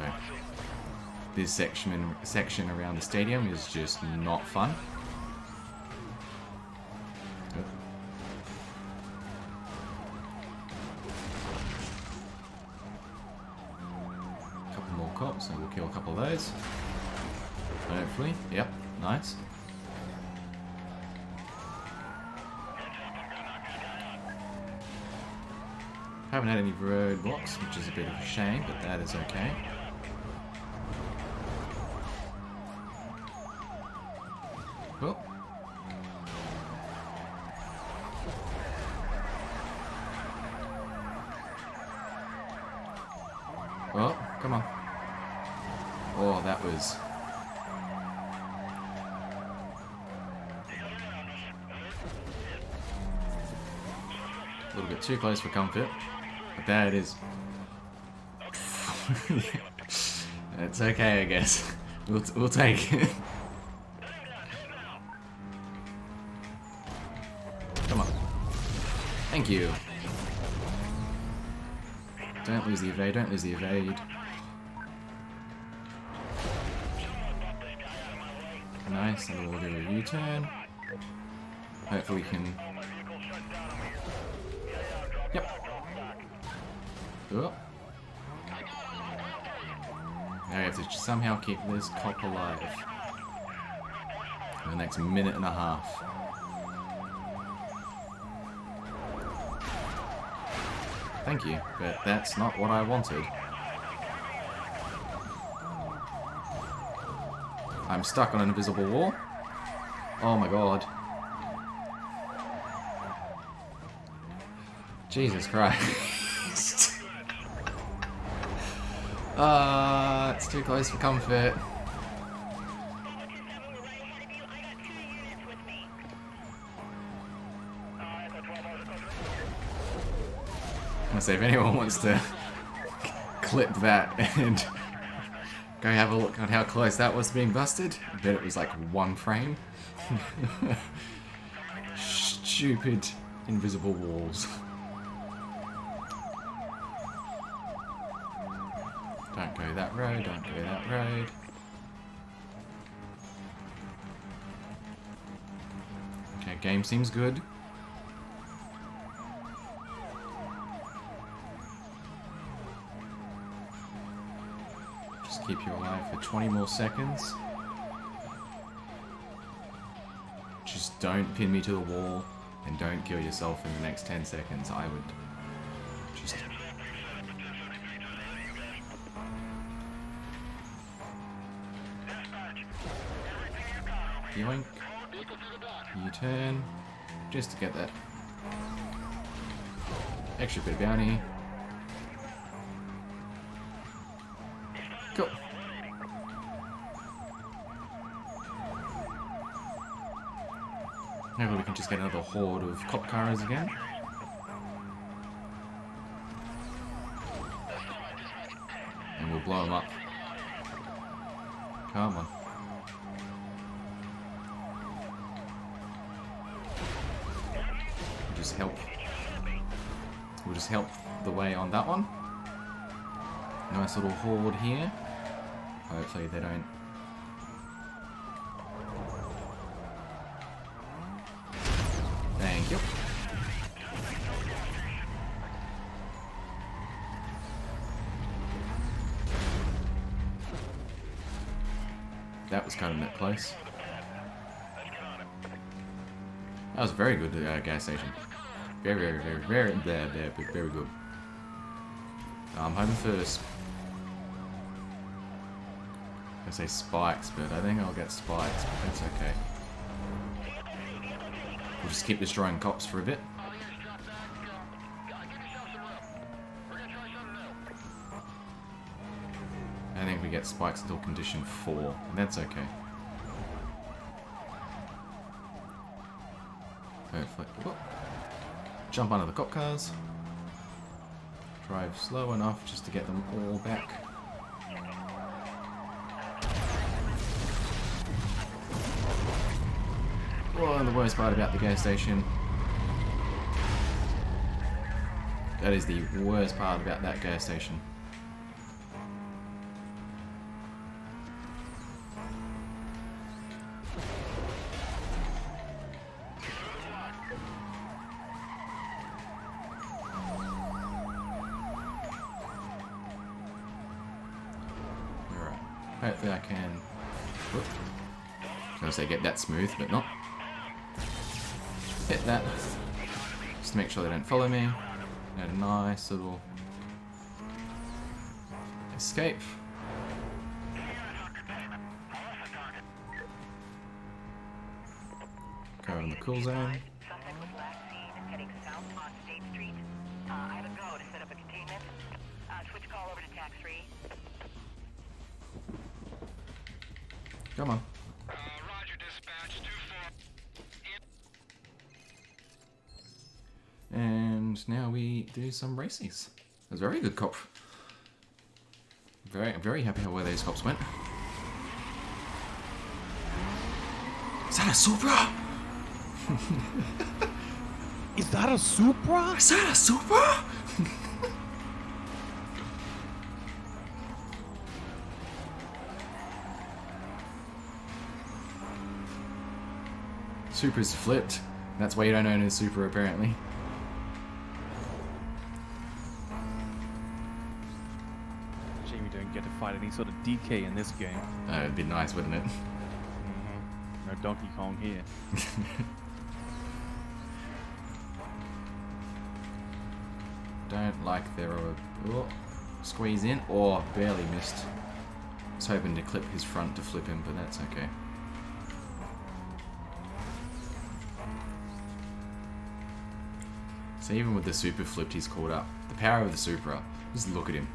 Speaker 1: this section around the stadium is just not fun. A couple more cops and we'll kill a couple of those. Hopefully. Yep, nice. Haven't had any roadblocks, which is a bit of a shame, but that is okay. Well. Well, come on. Oh, that was... a little bit too close for comfort. But there it is. It's okay, I guess. We'll take it. Come on. Thank you. Don't lose the evade, don't lose the evade. Nice, and we'll do a U-turn. Hopefully we can... Yep. Oh. Now we have to somehow keep this cop alive for the next minute and a half. Thank you, but that's not what I wanted. I'm stuck on an invisible wall. Oh my god. Jesus Christ. It's too close for comfort. I say if anyone wants to clip that and go have a look at how close that was to being busted, I bet it was like 1 frame. Stupid invisible walls. Don't go that road, don't go that road. Okay, game seems good. Just keep you alive for 20 more seconds. Just don't pin me to the wall and don't kill yourself in the next 10 seconds. I would just... Yoink. U-turn. Just to get that extra bit of bounty. Cool. Maybe we can just get another horde of cop cars again. And we'll blow them up. Come on. We'll just help the way on that one. Nice little horde here. Hopefully they don't... Thank you. That was kind of net close. That was a very good gas station. Very good. I'm hoping for... I say spikes, but I think I'll get spikes, but that's okay. We'll just keep destroying cops for a bit. I think we get spikes until condition 4, and that's okay. Hopefully. Whoop. Jump under the cop cars. Drive slow enough just to get them all back. Oh, and the worst part about the gas station. That is the worst part about that gas station. Hopefully I can... Whoop. I was going to say get that smooth, but not. Hit that. Just to make sure they don't follow me. And a nice little... escape. Go in the cool zone.
Speaker 3: Suspect was last seen heading south on State Street. I have a go to set up a containment. Switch call over to tax 3.
Speaker 1: Come on.
Speaker 4: Roger, dispatch 2-4.
Speaker 1: And now we do some races. It was a very good cop. Very happy how well those cops went. Is that a Supra?
Speaker 2: Is that a Supra?
Speaker 1: Is that a Supra? Supra's flipped. That's why you don't own a Supra, apparently.
Speaker 2: Shame you don't get to fight any sort of DK in this game.
Speaker 1: It'd be nice, wouldn't it?
Speaker 2: No Donkey Kong here.
Speaker 1: Don't like there are... Oh, squeeze in. Oh, barely missed. I was hoping to clip his front to flip him, but that's okay. So even with the super flipped, he's caught up. The power of the Supra. Just look at him.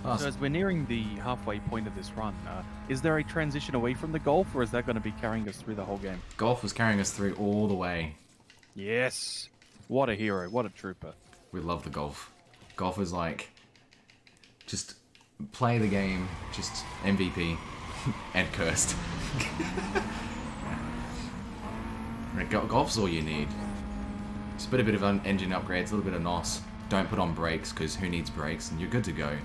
Speaker 1: Oh,
Speaker 2: So as we're nearing the halfway point of this run, is there a transition away from the golf, or is that going to be carrying us through the whole game?
Speaker 1: golf was carrying us through all the way.
Speaker 2: Yes. What a hero. What a trooper.
Speaker 1: We love the golf. Golf is like, just play the game, just MVP, and cursed. Golf's all you need. Just put a bit of engine upgrades, a little bit of NOS. Don't put on brakes, because who needs brakes, and you're good to go.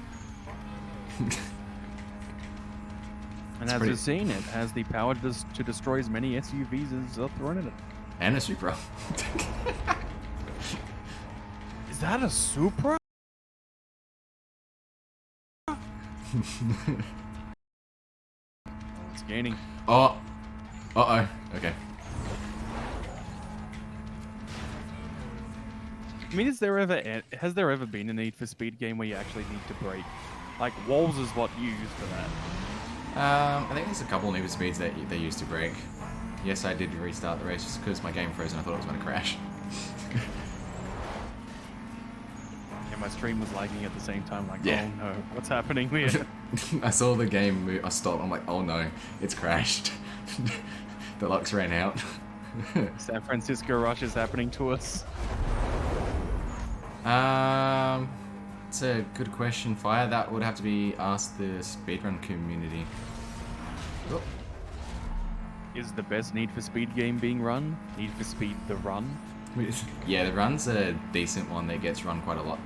Speaker 2: And as we've seen, it has the power to destroy as many SUVs as are thrown in it.
Speaker 1: And a Supra.
Speaker 2: Is that a Supra? It's gaining.
Speaker 1: Oh. Uh-oh. Okay.
Speaker 2: I mean, has there ever been a Need for Speed game where you actually need to brake? Like, Walls is what you use for that.
Speaker 1: I think there's a couple of Need for Speeds that they used to brake. Yes, I did restart the race just because my game froze and I thought it was going to crash.
Speaker 2: Yeah, my stream was lagging at the same time, like,
Speaker 1: Yeah.
Speaker 2: oh no, what's happening here?
Speaker 1: I saw the game move, I stopped, I'm like, oh no, it's crashed. The luck's ran out.
Speaker 2: San Francisco Rush is happening to us.
Speaker 1: It's a good question, Fire. That would have to be asked the speedrun community. Oh.
Speaker 2: Is the best Need for Speed game being run? Need for Speed The Run?
Speaker 1: Yeah, the run's a decent one that gets run quite a lot.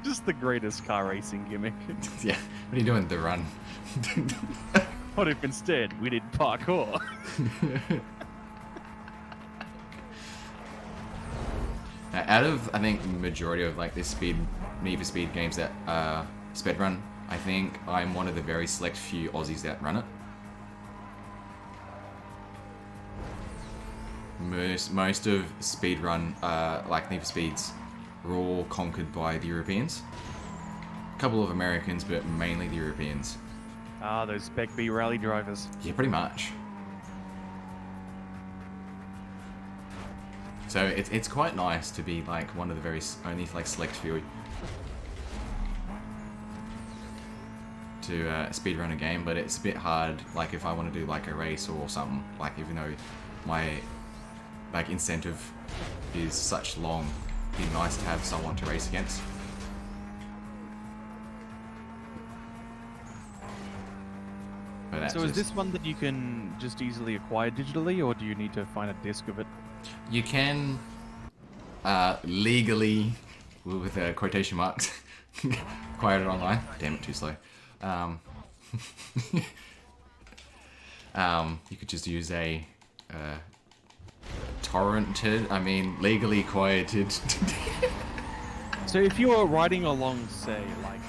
Speaker 2: Just the greatest car racing gimmick.
Speaker 1: Yeah, what are you doing, the run?
Speaker 2: What if instead we did parkour?
Speaker 1: Out of, I think, majority of like this Need for Speed games that speedrun, I think I'm one of the very select few Aussies that run it. Most of speedrun, like Need for Speeds, are all conquered by the Europeans. A couple of Americans, but mainly the Europeans.
Speaker 2: Ah, those Spec B rally drivers.
Speaker 1: Yeah, pretty much. So it's quite nice to be like one of the very only like select few to speedrun a game, but it's a bit hard. Like if I want to do like a race or something, like even though my like incentive is such long, it'd be nice to have someone to race against. But
Speaker 2: So is this one that you can just easily acquire digitally, or do you need to find a disc of it?
Speaker 1: You can legally, with quotation marks, acquire it online. Damn it, too slow. You could just use a torrented, I mean, legally acquired.
Speaker 2: So if you are riding along, say, like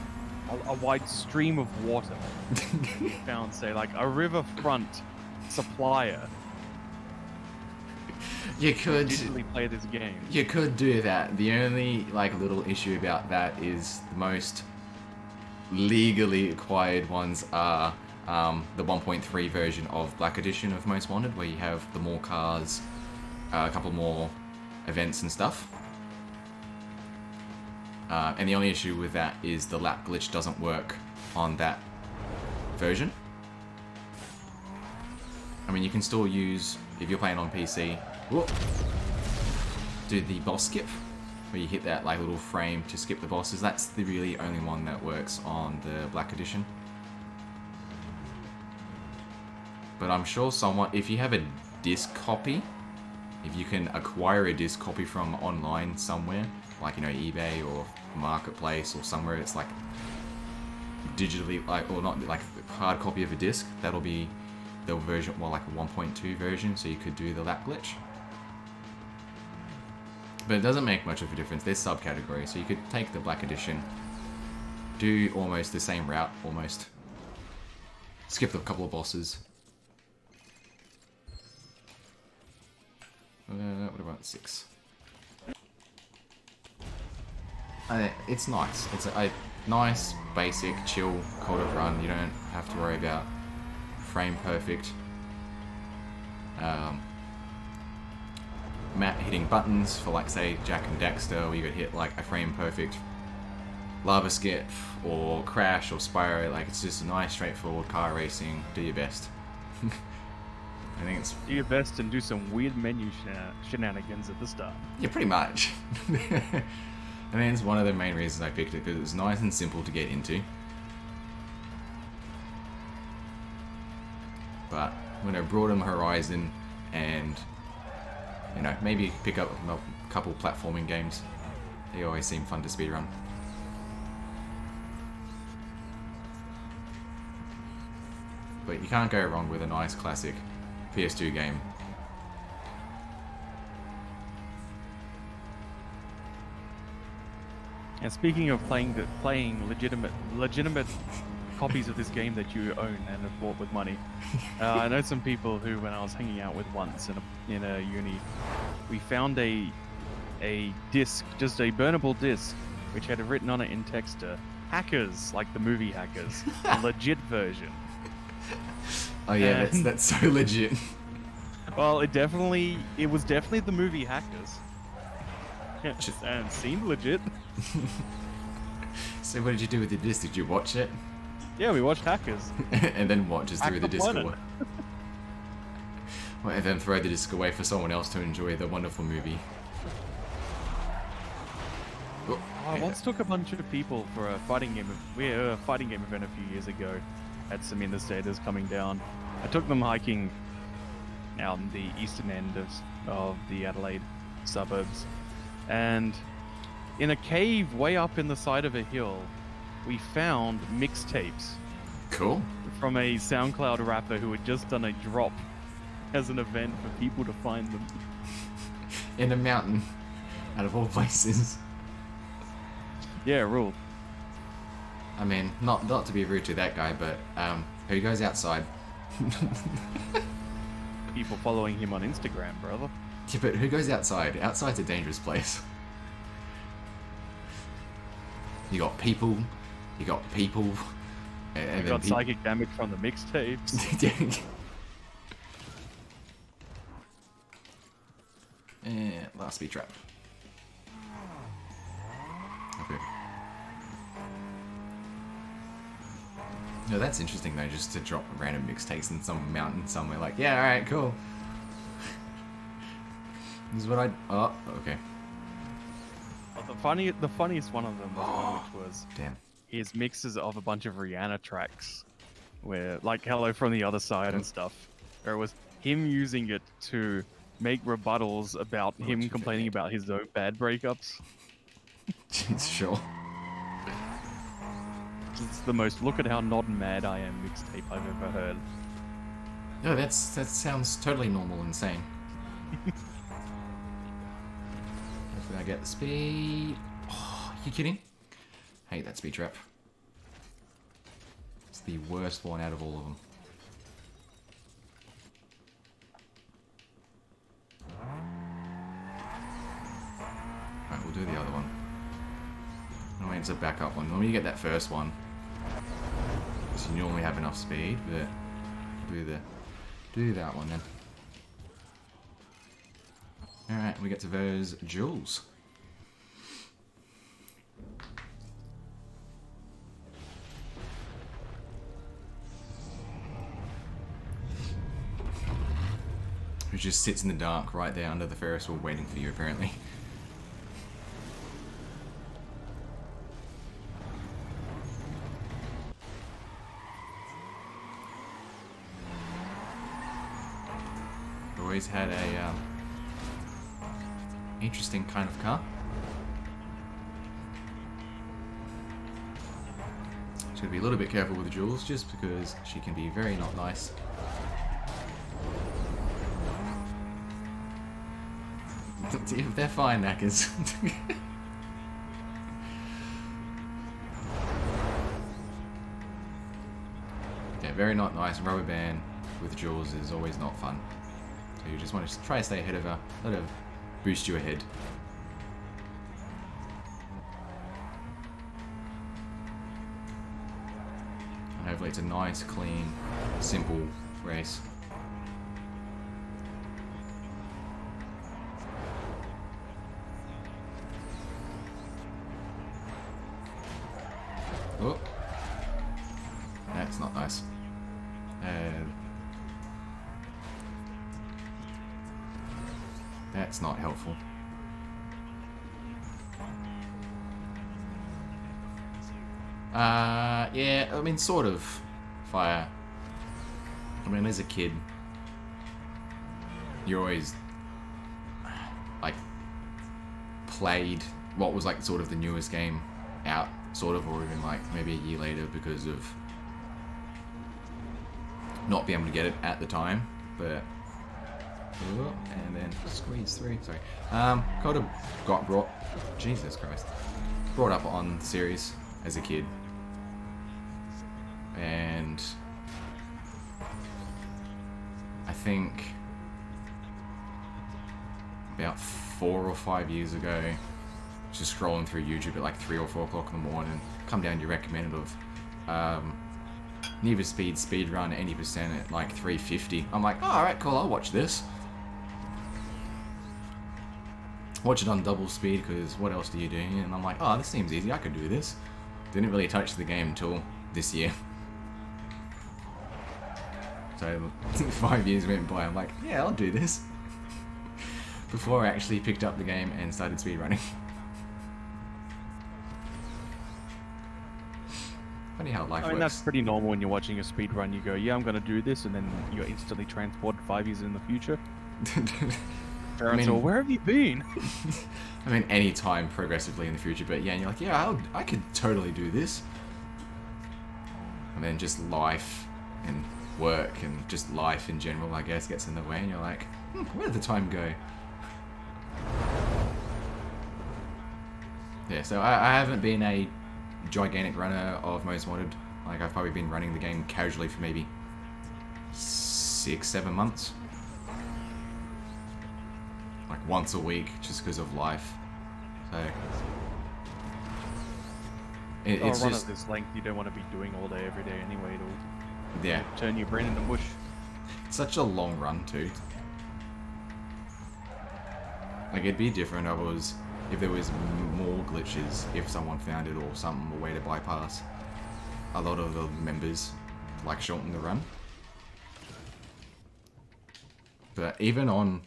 Speaker 2: a wide stream of water, you found, say, like a riverfront supplier,
Speaker 1: You could
Speaker 2: digitally play this game.
Speaker 1: You could do that. The only like little issue about that is the most legally acquired ones are the 1.3 version of Black Edition of Most Wanted, where you have the more cars, a couple more events and stuff. And the only issue with that is the lap glitch doesn't work on that version. I mean, you can still use, if you're playing on PC, whoop, do the boss skip, where you hit that like little frame to skip the bosses. That's the really only one that works on the Black Edition. But I'm sure someone, if you have a disc copy, if you can acquire a disc copy from online somewhere, like, you know, eBay or Marketplace or somewhere, it's like digitally, like, or not, like hard copy of a disc, that'll be the version, well, like a 1.2 version, so you could do the lap glitch. But it doesn't make much of a difference. There's subcategories, so you could take the Black Edition, do almost the same route, almost. Skip a couple of bosses. What about 6? It's nice. It's a nice, basic, chill kind of run. You don't have to worry about frame perfect. Hitting buttons for, like, say, Jack and Dexter, where you could hit like a frame perfect lava skip or crash or spyro. Like, it's just a nice, straightforward car racing. Do your best. I think it's...
Speaker 2: Do your best and do some weird menu shenanigans at the start.
Speaker 1: Yeah, pretty much. I mean, it's one of the main reasons I picked it, because it was nice and simple to get into. But, you know, broaden horizon and, you know, maybe pick up a couple platforming games. They always seem fun to speedrun. But you can't go wrong with a nice classic PS2 game.
Speaker 2: And speaking of playing legitimate copies of this game that you own and have bought with money, I know some people who, when I was hanging out with once in a uni, we found a disc, just a burnable disc, which had written on it in text, "Hackers," like the movie Hackers, a legit version.
Speaker 1: Oh yeah,
Speaker 2: And-
Speaker 1: that's so legit.
Speaker 2: Well, it was definitely the movie Hackers. Yeah, and seemed legit.
Speaker 1: So what did you do with the disc? Did you watch it?
Speaker 2: Yeah, we watched Hackers.
Speaker 1: And then what? Just threw
Speaker 2: Hack
Speaker 1: the
Speaker 2: the
Speaker 1: disc
Speaker 2: planet.
Speaker 1: away? Well, and then throw the disc away for someone else to enjoy the wonderful movie. Oh,
Speaker 2: I
Speaker 1: yeah.
Speaker 2: once took a bunch of people for a fighting game. We had a fighting game event a few years ago. Had some interstaters coming down. I took them hiking out in the eastern end of the Adelaide suburbs, and in a cave way up in the side of a hill, we found mixtapes
Speaker 1: Cool.
Speaker 2: from a SoundCloud rapper who had just done a drop as an event for people to find them.
Speaker 1: In a mountain, out of all places.
Speaker 2: Yeah, rule.
Speaker 1: I mean, not to be rude to that guy, but who goes outside?
Speaker 2: People following him on Instagram, brother.
Speaker 1: Yeah, but who goes outside? Outside's a dangerous place. You got people, and
Speaker 2: We
Speaker 1: then
Speaker 2: got psychic damage from the mixtapes.
Speaker 1: And last speed trap. Okay. No, that's interesting though, just to drop random mixtapes in some mountain somewhere. Like, yeah, all right, cool. This is what I. Oh, okay.
Speaker 2: But the funniest one of them was one which was
Speaker 1: Damn.
Speaker 2: his mixes of a bunch of Rihanna tracks, where like "Hello from the Other Side" and stuff, where it was him using it to make rebuttals about him
Speaker 1: too
Speaker 2: complaining about his own bad breakups.
Speaker 1: Jeez, sure.
Speaker 2: It's the most "look at how not mad I am" mixtape I've ever heard.
Speaker 1: No, that sounds totally normal and sane. Hopefully I get the speed. Oh, you kidding? Hate that speed trap. It's the worst one out of all of them. Alright, we'll do the other one. No, it's a backup one. Normally you get that first one, because you normally have enough speed, but do that one then. Alright, we get to those jewels. Who just sits in the dark right there under the Ferris wheel waiting for you, apparently. Always had a interesting kind of car. Just gotta be a little bit careful with the Jules, just because she can be very not nice. They're fine, knackers. Yeah, very not nice. Rubber band with Jules is always not fun. So you just want to try to stay ahead of her, let her boost you ahead. And hopefully it's a nice, clean, simple race. Oh. That's not nice. That's not helpful. Yeah, I mean, sort of fire. I mean, as a kid, you always, like, played what was, like, sort of the newest game out, sort of, or even, like, maybe a year later because of not being able to get it at the time, but... Oh, and then squeeze through, sorry. Kind of got brought... Jesus Christ. Brought up on the series as a kid. And... I think... about 4 or 5 years ago, just scrolling through YouTube at like 3 or 4 o'clock in the morning, come down your recommended of Need for Speed speedrun 80% at like 350. I'm like, oh, alright, cool, I'll watch this. Watch it on double speed, because what else do you do? And I'm like, oh, this seems easy, I could do this. Didn't really touch the game until this year. So 5 years went by, I'm like, yeah, I'll do this. Before I actually picked up the game and started speedrunning. Funny how life
Speaker 2: I mean,
Speaker 1: works.
Speaker 2: that's pretty normal when you're watching a speedrun. You go, yeah, I'm going to do this, and then you're instantly transported 5 years in the future. Parents are, where have you been?
Speaker 1: I mean, any time progressively in the future, but yeah, and you're like, yeah, I could totally do this. And then just life and work and just life in general, I guess, gets in the way, and you're like, where did the time go? Yeah, so I haven't been a gigantic runner of Most Wanted. Like, I've probably been running the game casually for maybe 6-7 months. Like once a week, just because of life. So it's
Speaker 2: run
Speaker 1: just
Speaker 2: at this length, you don't want to be doing all day, every day anyway. It'll
Speaker 1: yeah,
Speaker 2: turn your brain into mush.
Speaker 1: it's such a long run too. Like it'd be different if there was more glitches, if someone found it or something, a way to bypass a lot of the members, like shorten the run. But even on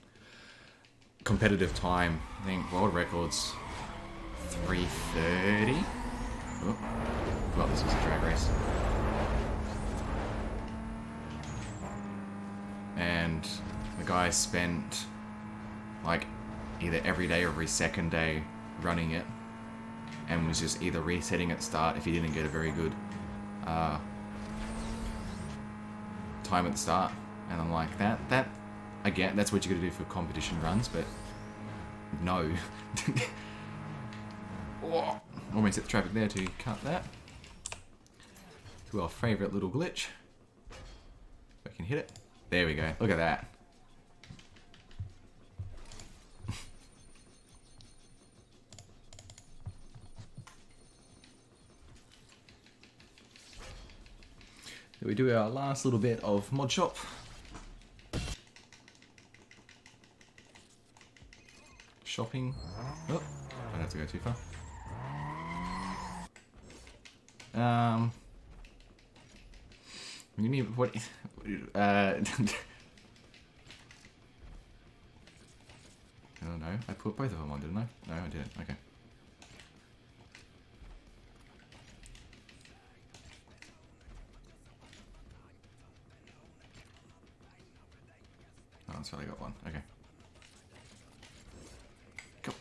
Speaker 1: competitive time, I think world records 3:30. Oh, well, this was a drag race. And the guy spent like either every day or every second day running it, and was just either resetting at start if he didn't get a very good time at the start. And I'm like, that again, that's what you gotta do for competition runs, but no. Oh, almost hit the traffic there to cut that. To our favourite little glitch. If I can hit it. There we go. Look at that. We do our last little bit of mod shop. Shopping. Oh, I don't have to go too far. You mean what? I don't know. I put both of them on, didn't I? No, I didn't. Okay. Oh, that's only got one. Okay. Cool.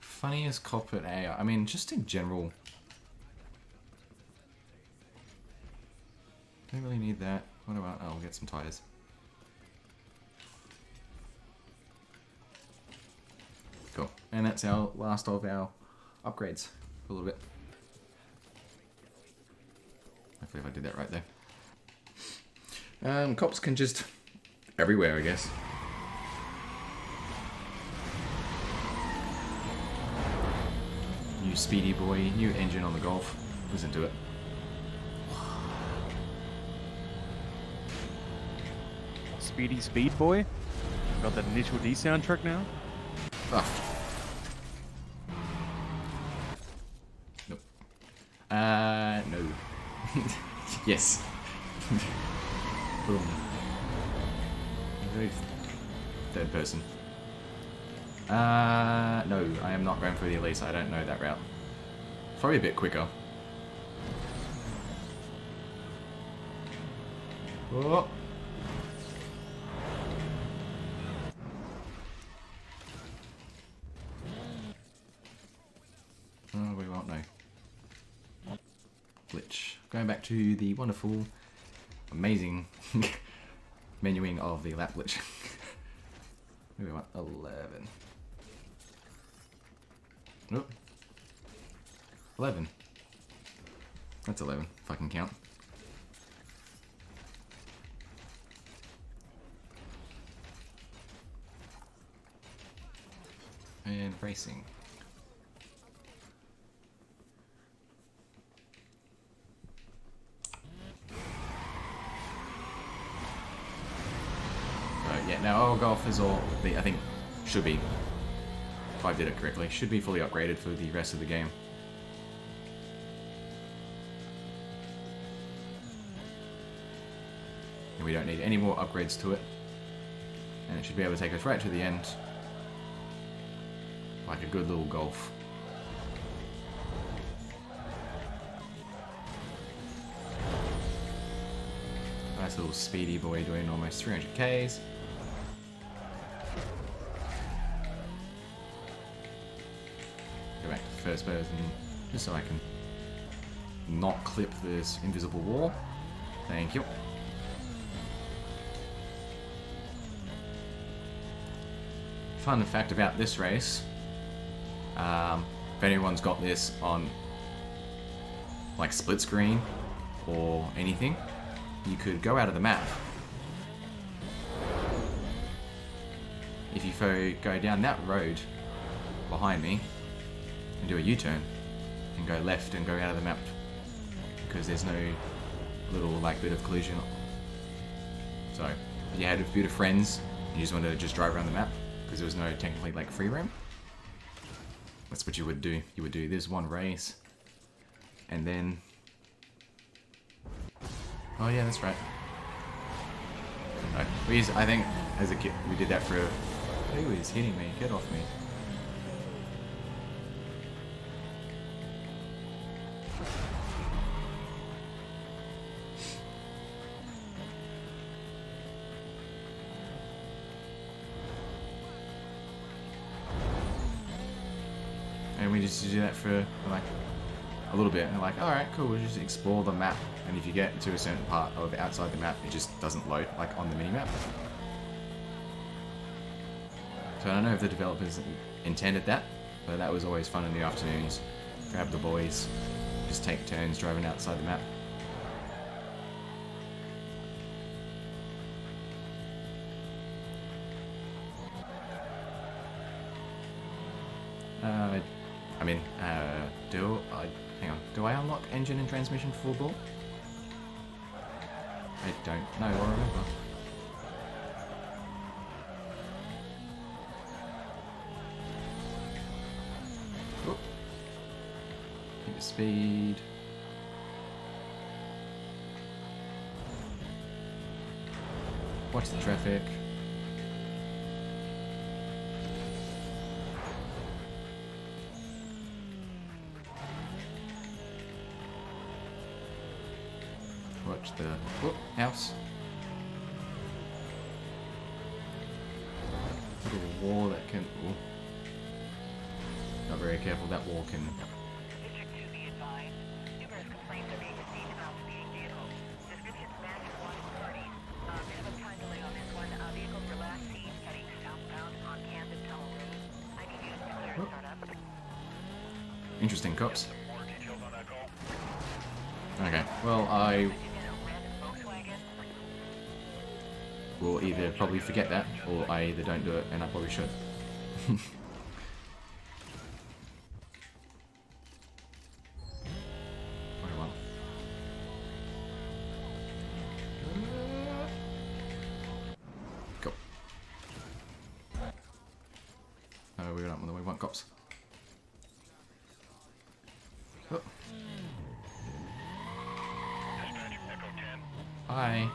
Speaker 1: Funniest cop at AI. I mean, just in general. Don't really need that. What about? Oh, we'll get some tires. Cool. And that's our last of our upgrades for a little bit. Hopefully, if I did that right there. Cops can just everywhere, I guess. New speedy boy, new engine on the Golf. Listen to it.
Speaker 2: Speedy Speed Boy? Got that initial D soundtrack now?
Speaker 1: Oh. Yes. Boom. Very third person. No, I am not going for the Elise. I don't know that route. Probably a bit quicker. Oh. Oh, we won't know. Glitch. Going back to the wonderful, amazing menuing of the lap glitch. We want 11. Nope. 11. That's 11, if I can count. And racing. Yeah, now our golf is all, I think, should be, if I did it correctly, should be fully upgraded for the rest of the game. And we don't need any more upgrades to it. And it should be able to take us right to the end. Like a good little golf. Nice little speedy boy doing almost 300 Ks. Go back to first person, just so I can not clip this invisible wall. Thank you. Fun fact about this race, if anyone's got this on like split screen or anything, you could go out of the map. If you go down that road behind me and do a U-turn and go left and go out of the map, because there's no little like bit of collision. So if you had a bit of friends and you just wanted to just drive around the map because there was no technically like free roam, that's what you would do. You would do this one race and then, oh yeah, that's right. No, I think as a kid we did that for who is hitting me? Get off me. And we just do that for like a little bit, and like, alright, cool, we'll just explore the map. And if you get to a certain part of outside the map, it just doesn't load, like on the mini-map. So I don't know if the developers intended that, but that was always fun in the afternoons. Grab the boys, just take turns driving outside the map. Hang on, do I unlock engine and transmission full ball? I don't know or remember. Oop. Keep the speed. Watch the traffic. Watch the house. Little wall that can. Ooh. Not very careful. That wall can.
Speaker 3: District 2 be advised. Numerous complaints are being received about speeding vehicles. Descriptions match one party. Minimum time delay on this one. Vehicles were last seen heading southbound on Kansas Tunnel Road. I need you to clear startup.
Speaker 1: Interesting, cops.
Speaker 4: More details on that call.
Speaker 1: Okay. Well, I
Speaker 3: In a random Volkswagen.
Speaker 1: will either probably forget that, or I either don't do it, and I probably should. Very well. Go. No, we don't want the we want cops. Oh. Hi.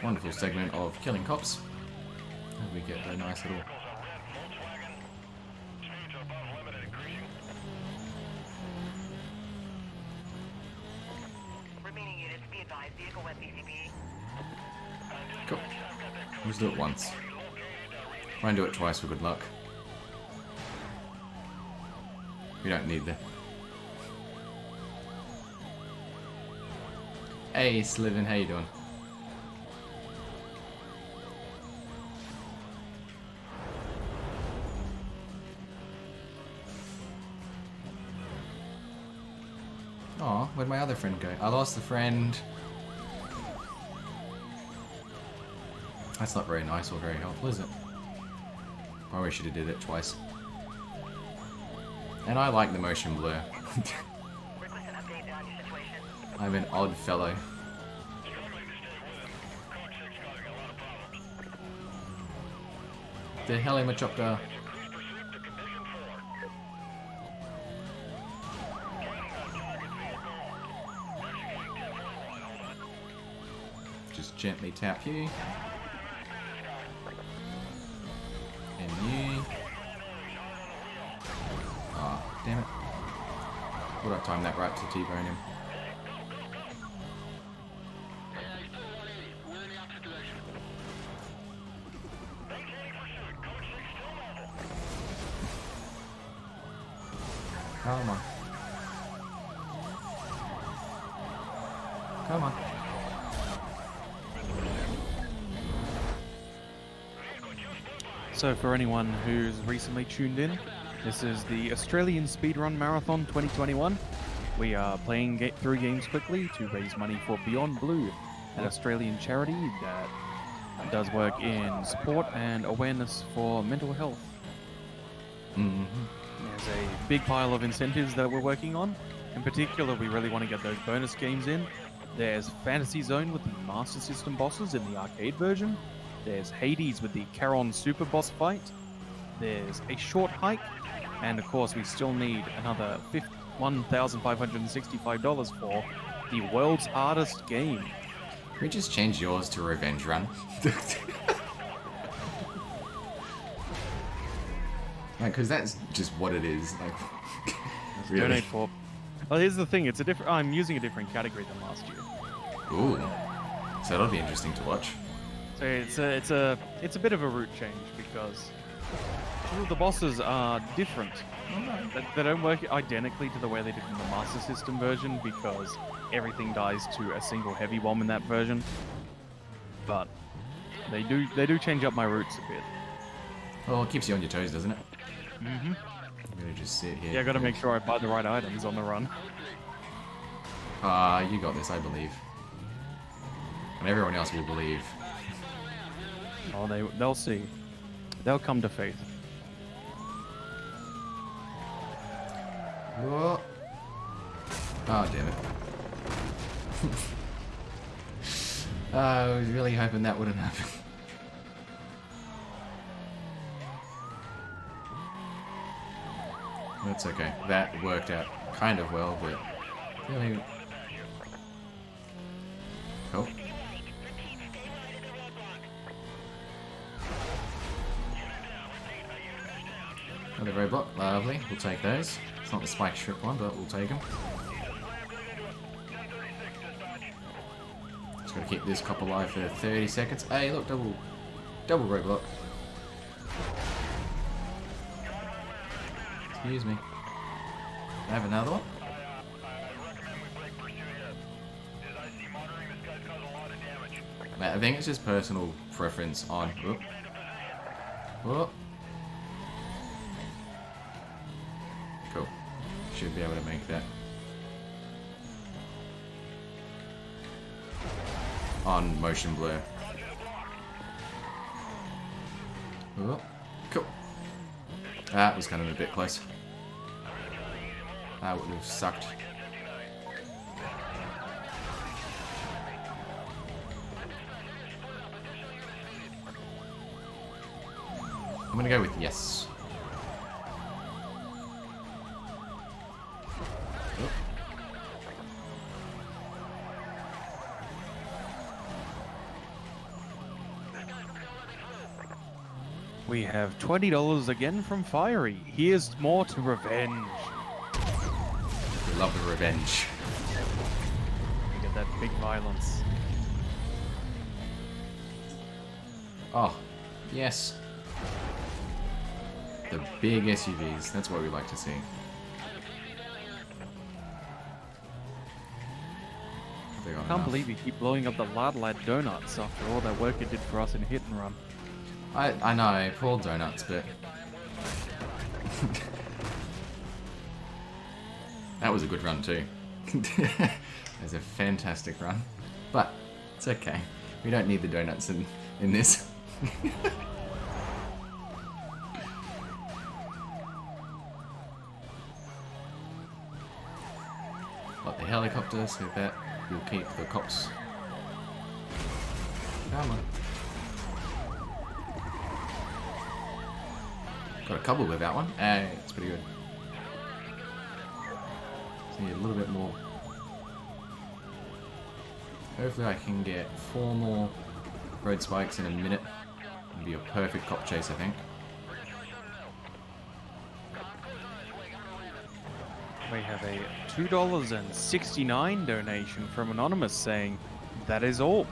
Speaker 1: Wonderful segment of killing cops. And we get a nice little...
Speaker 3: Remaining units, be advised, vehicle wet BCP.
Speaker 1: Cool. Let's do it once. Try and do it twice for good luck. We don't need the... Hey, Slivin, how you doing? Aw, where'd my other friend go? I lost a friend. That's not very nice or very helpful, is it? I wish you did it twice. And I like the motion blur.
Speaker 3: Request an update on your situation.
Speaker 1: I'm an odd fellow. The helicopter. Just gently tap you. And you. Ah, oh, damn it. Would I time that right to T-bone him? Come on. Come on.
Speaker 2: So for anyone who's recently tuned in, this is the Australian Speedrun Marathon 2021. We are playing through games quickly to raise money for Beyond Blue, an Australian charity that does work in support and awareness for mental health.
Speaker 1: Mm-hmm.
Speaker 2: There's a big pile of incentives that we're working on. In particular, we really want to get those bonus games in. There's Fantasy Zone with the Master System bosses in the arcade version. There's Hades with the Charon Super Boss fight. There's a short hike. And of course, we still need another $1,565 for the world's hardest game.
Speaker 1: Can we just change yours to Revenge Run? Like, because that's just what it is. Like, really?
Speaker 2: Donate for. Well, here's the thing. It's a different. I'm using a different category than last year.
Speaker 1: Ooh. So that'll be interesting to watch.
Speaker 2: So it's a bit of a route change because all of the bosses are different. They don't work identically to the way they did in the Master System version because everything dies to a single heavy bomb in that version. But they do change up my routes a bit.
Speaker 1: Well, it keeps you on your toes, doesn't it?
Speaker 2: Mm-hmm.
Speaker 1: I'm gonna just sit here.
Speaker 2: Yeah, I gotta make sure I buy the right items on the run.
Speaker 1: You got this, I believe. And everyone else will believe.
Speaker 2: Oh, they'll see. They'll come to faith.
Speaker 1: Whoa. Oh, damn it. I was really hoping that wouldn't happen. That's okay. That worked out kind of well, but really... Cool. Another roadblock. Lovely. We'll take those. It's not the spike strip one, but we'll take them. Just gotta keep this cop alive for 30 seconds. Hey, look, double roadblock. Excuse me. I have another one. I think it's just personal preference on. Whoop. Whoop. Cool. Should be able to make that. On motion blur. Whoop. Cool. That was kind of a bit close. That would have sucked. I'm gonna go with yes.
Speaker 2: We have $20 again from Fiery. Here's more to revenge.
Speaker 1: We love the revenge.
Speaker 2: Look at that big violence.
Speaker 1: Oh, yes. The big SUVs. That's what we like to see.
Speaker 2: Can't believe you keep blowing up the Lad donuts after all that work it did for us in Hit and Run.
Speaker 1: I know, poor donuts, but that was a good run too. It was a fantastic run, but it's okay. We don't need the donuts in this. Got the helicopter, so that will keep the cops. Come on. Got a couple with that one. Hey, it's pretty good. Just need a little bit more. Hopefully I can get 4 more road spikes in a minute. It'll be a perfect cop chase, I think.
Speaker 2: We have a $2.69 donation from Anonymous saying, "That is all."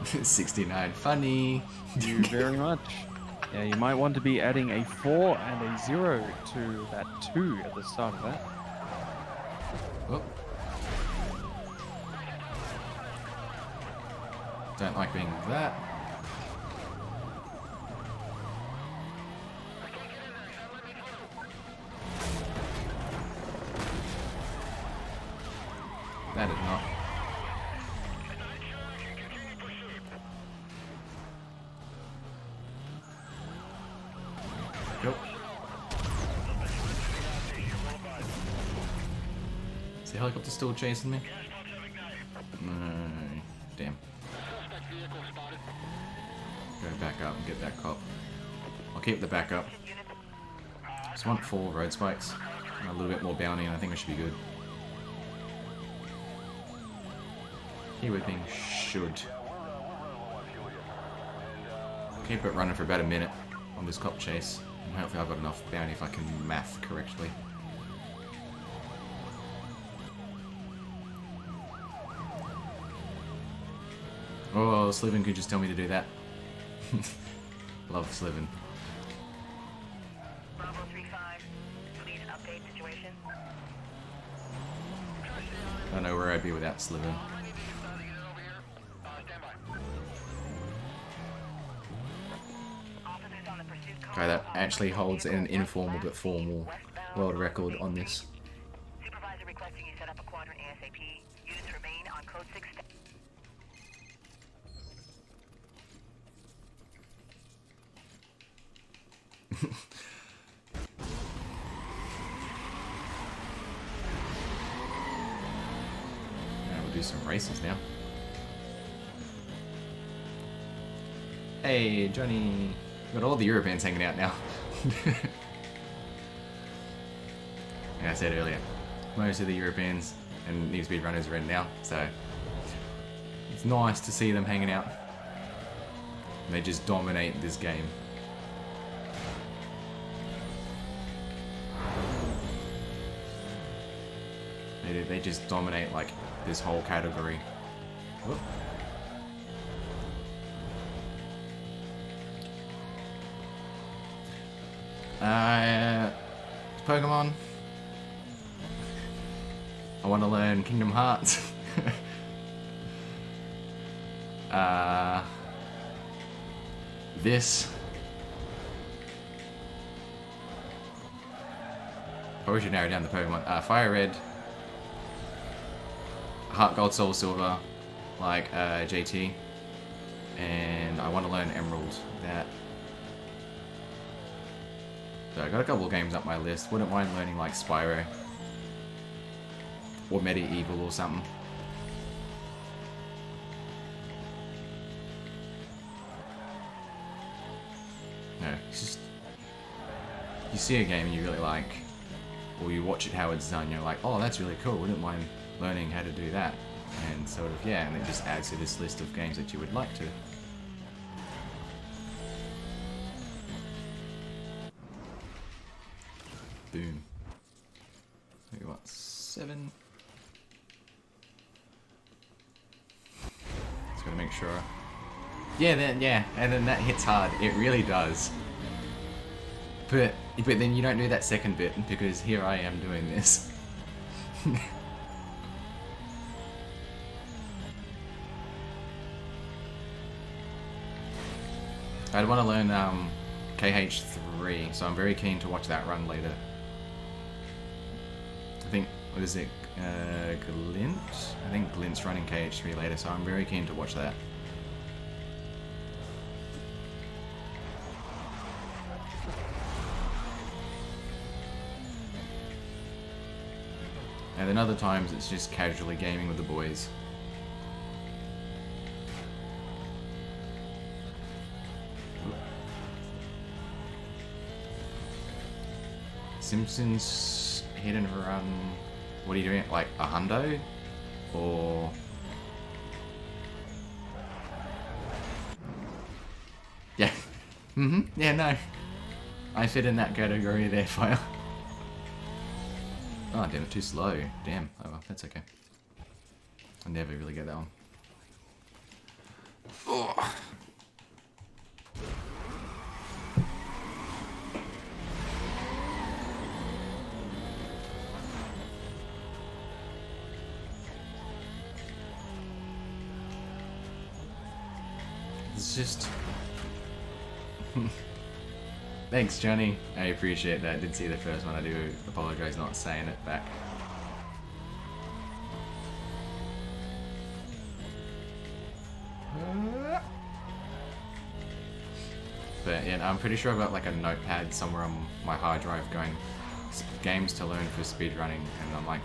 Speaker 1: 69, funny.
Speaker 2: Thank you very much. Yeah, you might want to be adding a 4 and a 0 to that 2 at the start of that.
Speaker 1: Oh. Don't like being that. That is not. Go. Is the helicopter still chasing me? No. Damn. Go back up and get that cop. I'll keep the backup. Just want 4 road spikes. And a little bit more bounty and I think I should be good. Keyword being should. Keep it running for about a minute on this cop chase. And hopefully I've got enough bounty if I can math correctly. Oh, Sliven could just tell me to do that. Love Sliven.
Speaker 3: Bravo 3-5, please update situation.
Speaker 1: I don't know where I'd be without Sliven. Okay, that actually holds an informal but formal world record on this.
Speaker 3: Supervisor requesting you set up a quadrant ASAP. Units remain on code 6.
Speaker 1: Now we'll do some races now. Hey, Johnny. Got all the Europeans hanging out now. Like I said earlier, most of the Europeans and Need Speedrunners are in now, so it's nice to see them hanging out. They just dominate this game. They just dominate like this whole category. Whoop. Pokemon. I want to learn Kingdom Hearts. This. Probably should narrow down the Pokemon. Fire Red. Heart Gold, Soul Silver. Like JT. And I want to learn Emerald. That. So I got a couple of games up my list. Wouldn't mind learning like Spyro. Or Medieval or something. No, it's just... You see a game you really like, or you watch it how it's done, you're like, oh, that's really cool, wouldn't mind learning how to do that. And sort of, yeah, and it just adds to this list of games that you would like to. Boom. We got 7. Just gotta make sure. Yeah, and then that hits hard. It really does. But then you don't do that second bit because here I am doing this. I'd want to learn KH3, so I'm very keen to watch that run later. I think, what is it, Glint? I think Glint's running KH3 later, so I'm very keen to watch that. And then other times it's just casually gaming with the boys. Simpsons hit and run. What are you doing? Like a hundo? Or yeah. Yeah, no. I fit in that category there, fire. Oh damn, too slow. Damn. Oh well, that's okay. I never really get that one. Oh. It's just... Thanks, Johnny. I appreciate that. Did see the first one. I do apologize not saying it back. But yeah, I'm pretty sure I've got like a notepad somewhere on my hard drive going games to learn for speedrunning, and I'm like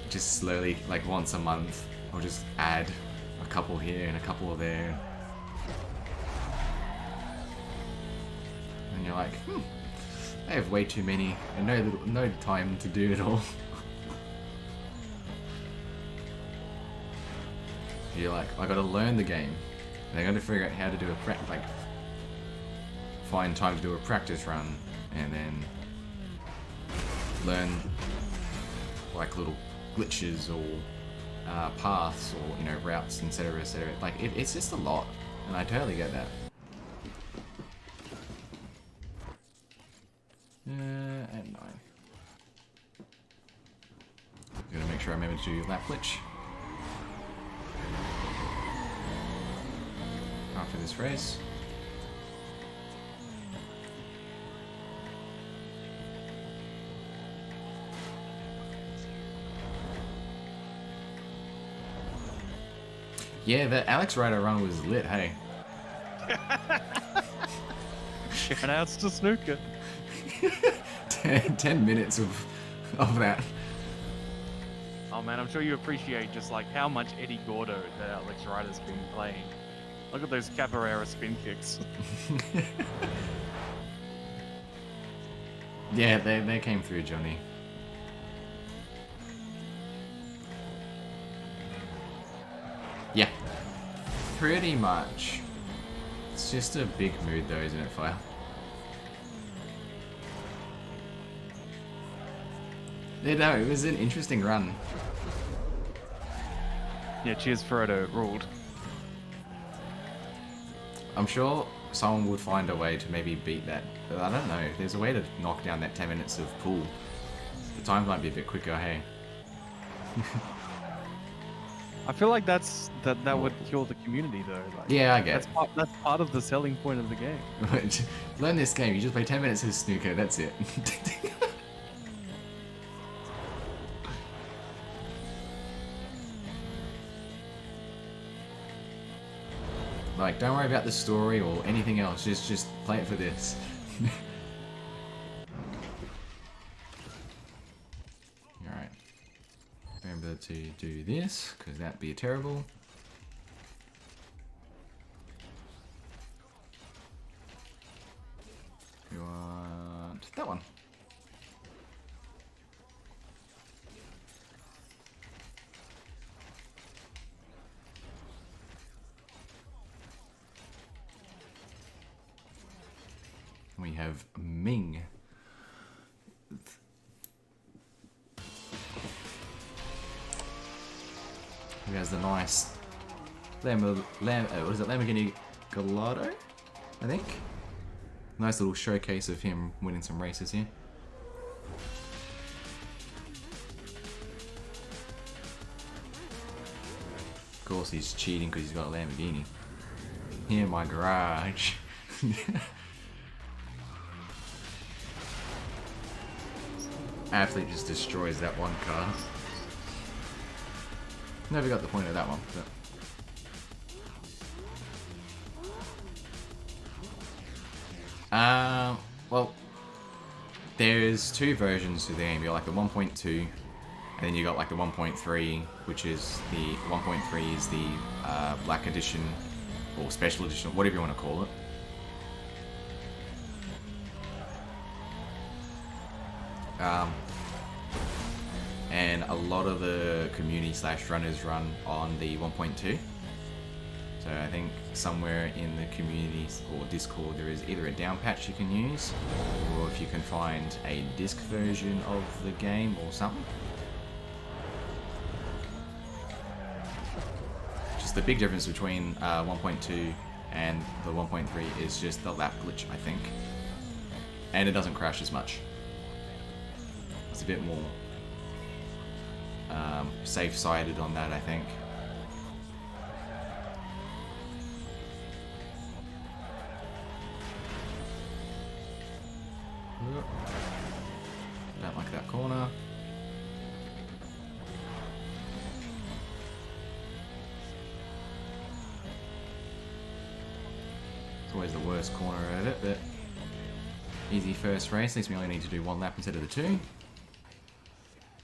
Speaker 1: just slowly, like once a month, I'll just add a couple here and a couple there. And you're like, I have way too many and no time to do it all. You're like, I gotta learn the game. And I gotta figure out how to do a find time to do a practice run, and then learn like little glitches or paths or routes, etc., etc. Like it's just a lot, and I totally get that. At 9. Gotta make sure I remember to do lap glitch after this race. Yeah, the Alex Rider run was lit, hey.
Speaker 2: Shout outs to Snooker.
Speaker 1: 10 minutes of that.
Speaker 2: Oh man, I'm sure you appreciate just like how much Eddie Gordo that Alex Rider's been playing. Look at those Capoeira spin kicks.
Speaker 1: Yeah, they came through, Johnny. Yeah, pretty much. It's just a big mood though, isn't it, Fire? Yeah, no, it was an interesting run.
Speaker 2: Yeah, cheers Frodo, ruled.
Speaker 1: I'm sure someone would find a way to maybe beat that, but I don't know. There's a way to knock down that 10 minutes of pool. The time might be a bit quicker, hey?
Speaker 2: I feel like that would kill the community though. Like,
Speaker 1: yeah, I get
Speaker 2: that's part of the selling point of the game.
Speaker 1: Learn this game, you just play 10 minutes of snooker, that's it. Like, don't worry about the story or anything else, just play it for this. Alright. Remember to do this, because that'd be terrible. We want that one. We have Ming has the nice Lamborghini Gallardo, I think. Nice little showcase of him winning some races here. Of course he's cheating because he's got a Lamborghini. Here in my garage. Absolutely just destroys that one car. Never got the point of that one, but... well, there's two versions of the game. You got like the 1.2, and then you got like the 1.3, which is the 1.3 is the Black Edition or Special Edition, whatever you want to call it. And a lot of the community / runners run on the 1.2. So I think somewhere in the community or Discord there is either a down patch you can use, or if you can find a disc version of the game or something. Just the big difference between 1.2 and the 1.3 is just the lap glitch, I think. And it doesn't crash as much. It's a bit more safe-sided on that, I think. Don't like that corner. It's always the worst corner of it, but easy first race. At least we only need to do one lap instead of the two.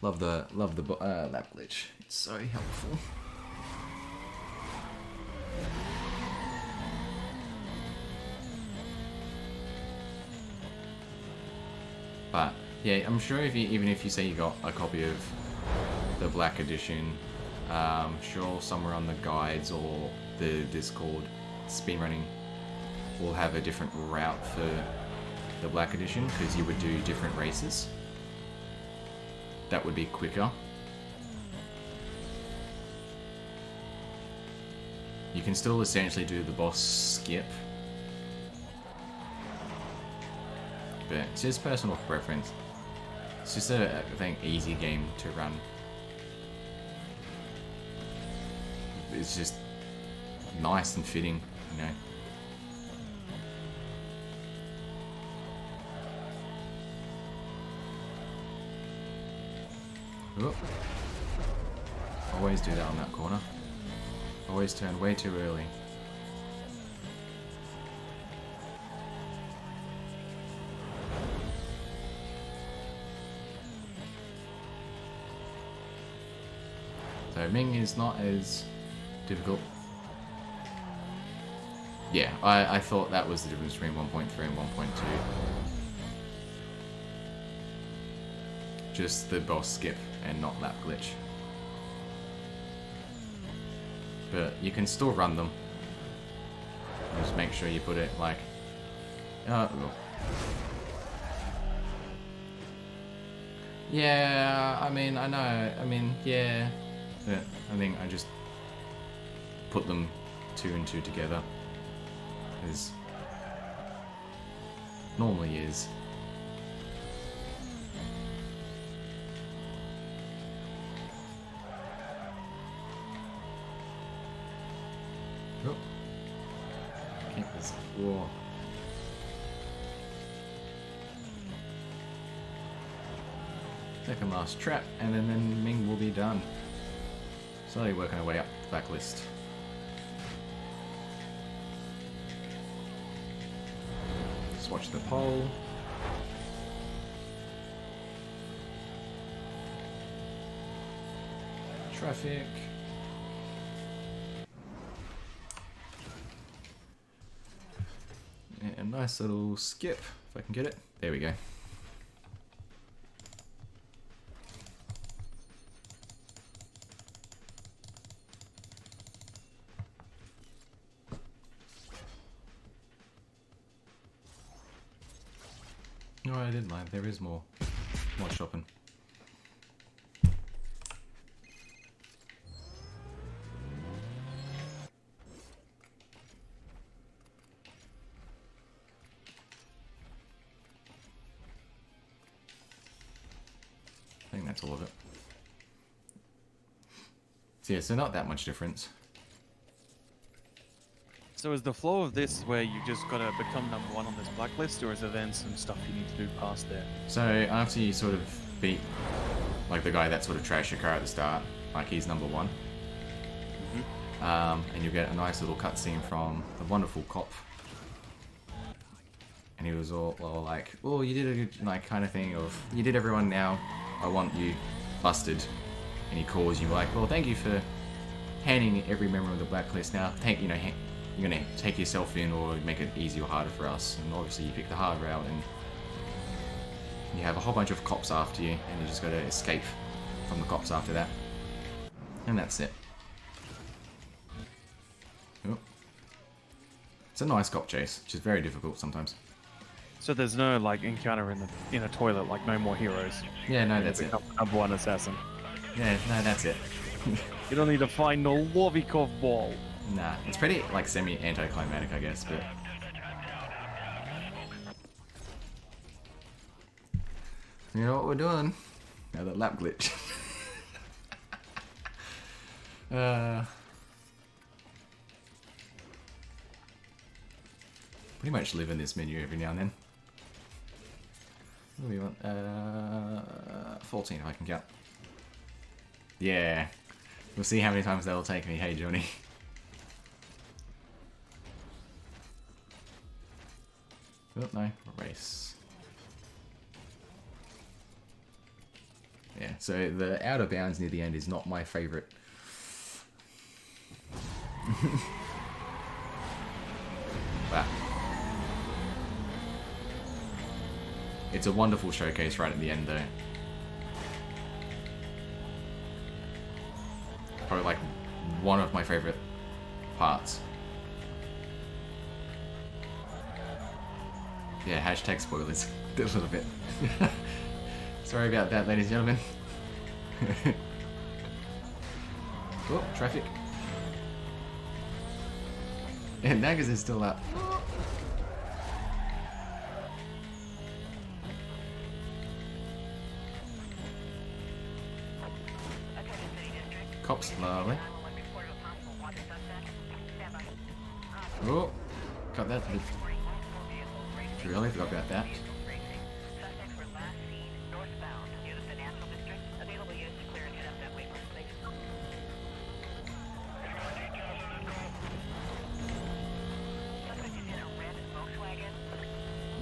Speaker 1: Love the lap glitch. It's so helpful. But yeah, I'm sure even if you say you got a copy of the Black Edition, sure somewhere on the guides or the Discord, speedrunning will have a different route for the Black Edition, because you would do different races. That would be quicker. You can still essentially do the boss skip, but it's just personal preference. It's just I think, easy game to run. It's just nice and fitting, you know. Whoop. Always do that on that corner. Always turn way too early. So Ming is not as difficult. Yeah, I thought that was the difference between 1.3 and 1.2. Just the boss skip and not lap glitch. But you can still run them. Just make sure you put it like... yeah, I mean, I know. I mean, yeah. But I think I just put them 2 and 2 together. As normally is. Oh. Keep this. Whoa. Second last trap, and then Ming will be done. Slowly working our way up the back list. Just watch the pole. Traffic. A nice little skip, if I can get it. There we go. No, I didn't lie. There is more shopping. that's all of it. So yeah, so not that much difference.
Speaker 2: So is the flow of this where you just gotta become #1 on this blacklist, or is there then some stuff you need to do past there?
Speaker 1: So after you sort of beat like the guy that sort of trashed your car at the start, like he's #1. And you get a nice little cutscene from the wonderful cop. And he was all like, "Oh, you did a good, like, kind of thing of, you did everyone now, I want you busted." And he calls you like, "Well, thank you for handing every member of the blacklist now. You're gonna take yourself in or make it easier or harder for us." And obviously you pick the hard route, and you have a whole bunch of cops after you, and you just gotta escape from the cops after that. And that's it. Oh. It's a nice cop chase, which is very difficult sometimes.
Speaker 2: So there's no like encounter in a toilet, like No More Heroes.
Speaker 1: Yeah, no, that's it.
Speaker 2: #1 assassin.
Speaker 1: Yeah, no, that's it.
Speaker 2: You don't need to find no Lovikov ball.
Speaker 1: Nah, it's pretty, like, semi-anticlimactic, I guess, but... You know what we're doing? Another lap glitch. Pretty much live in this menu every now and then. What do we want? 14 if I can count. Yeah. We'll see how many times they'll take me. Hey, Johnny. Oh, no. Race. Yeah, so the out of bounds near the end is not my favourite. Wow. It's a wonderful showcase right at the end, though. Probably like one of my favourite parts. Yeah, hashtag spoilers. A little bit. Sorry about that, ladies and gentlemen. Oh, traffic. And Nagas is still up. Cops, lovely. Oh, got that. Really forgot about that.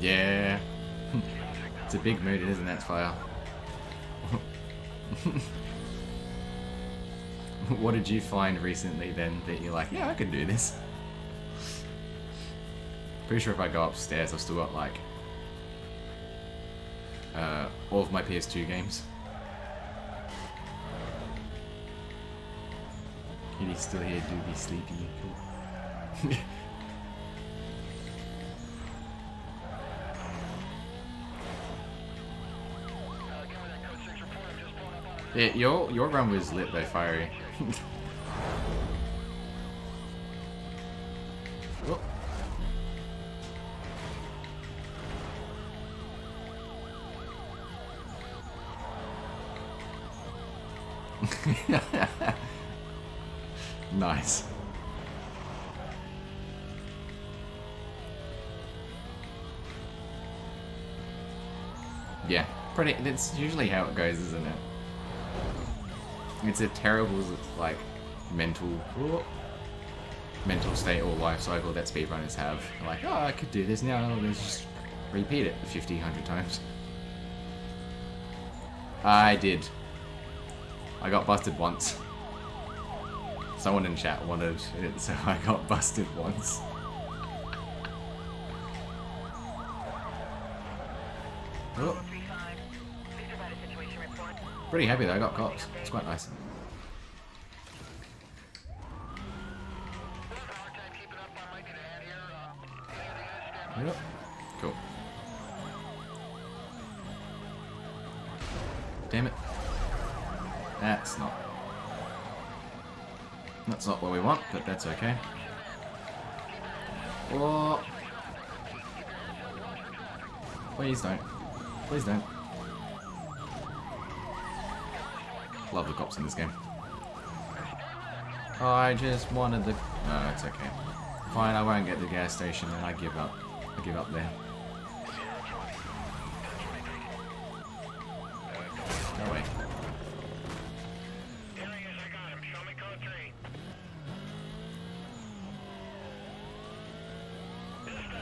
Speaker 1: Yeah. It's a big mood, isn't it, Fire? What did you find recently then that you're like, yeah, I can do this? Pretty sure if I go upstairs, I've still got like all of my PS2 games. Kitty's still here, do be sleepy. Cool. Yeah, your run was lit though, Fiery. Oh. Nice. Yeah, pretty. That's usually how it goes, isn't it? It's a terrible, like, mental state or life cycle that speedrunners have. They're like, oh, I could do this now. Let's just repeat it 50, 100 times. I did. I got busted once. Someone in chat wanted it, so I got busted once. Oh. Pretty happy that I got cops. It's quite nice. Yep. Cool. Damn it. That's not what we want, but that's okay. Oh. Please don't. Please don't. Love the cops in this game. Oh, I just wanted the... No, it's okay. Fine, I won't get the gas station and I give up. I give up there. Go away.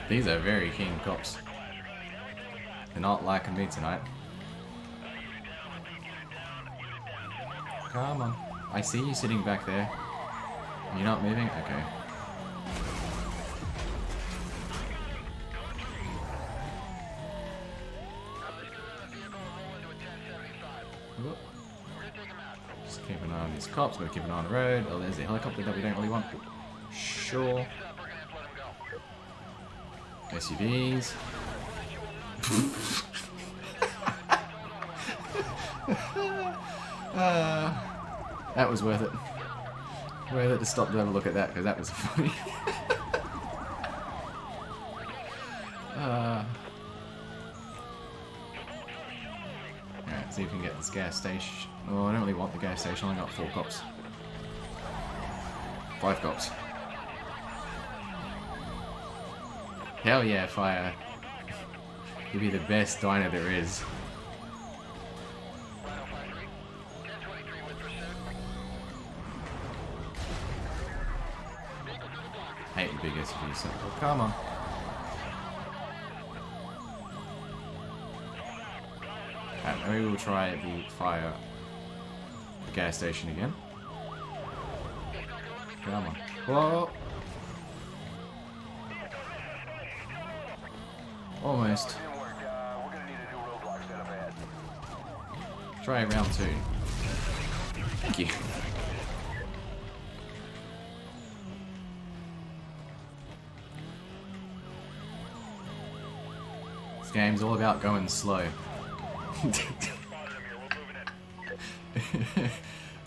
Speaker 1: These are very keen cops. They're not liking me tonight. Come on. I see you sitting back there. You're not moving? Okay. Whoop. Just keep an eye on these cops. Gotta keep an eye on the road. Oh, there's the helicopter that we don't really want. Sure. SUVs. That was worth it. Worth it to stop to have a look at that because that was funny. Alright, see if we can get this gas station. Oh, I don't really want the gas station. I only got 4 cops. 5 cops. Hell yeah, fire. You'll be the best diner there is. Hate the big SUV, so oh, come on. Alright, maybe we'll try the fire the gas station again. Come on. Whoa! Almost. Try round 2. Thank you. This game's all about going slow.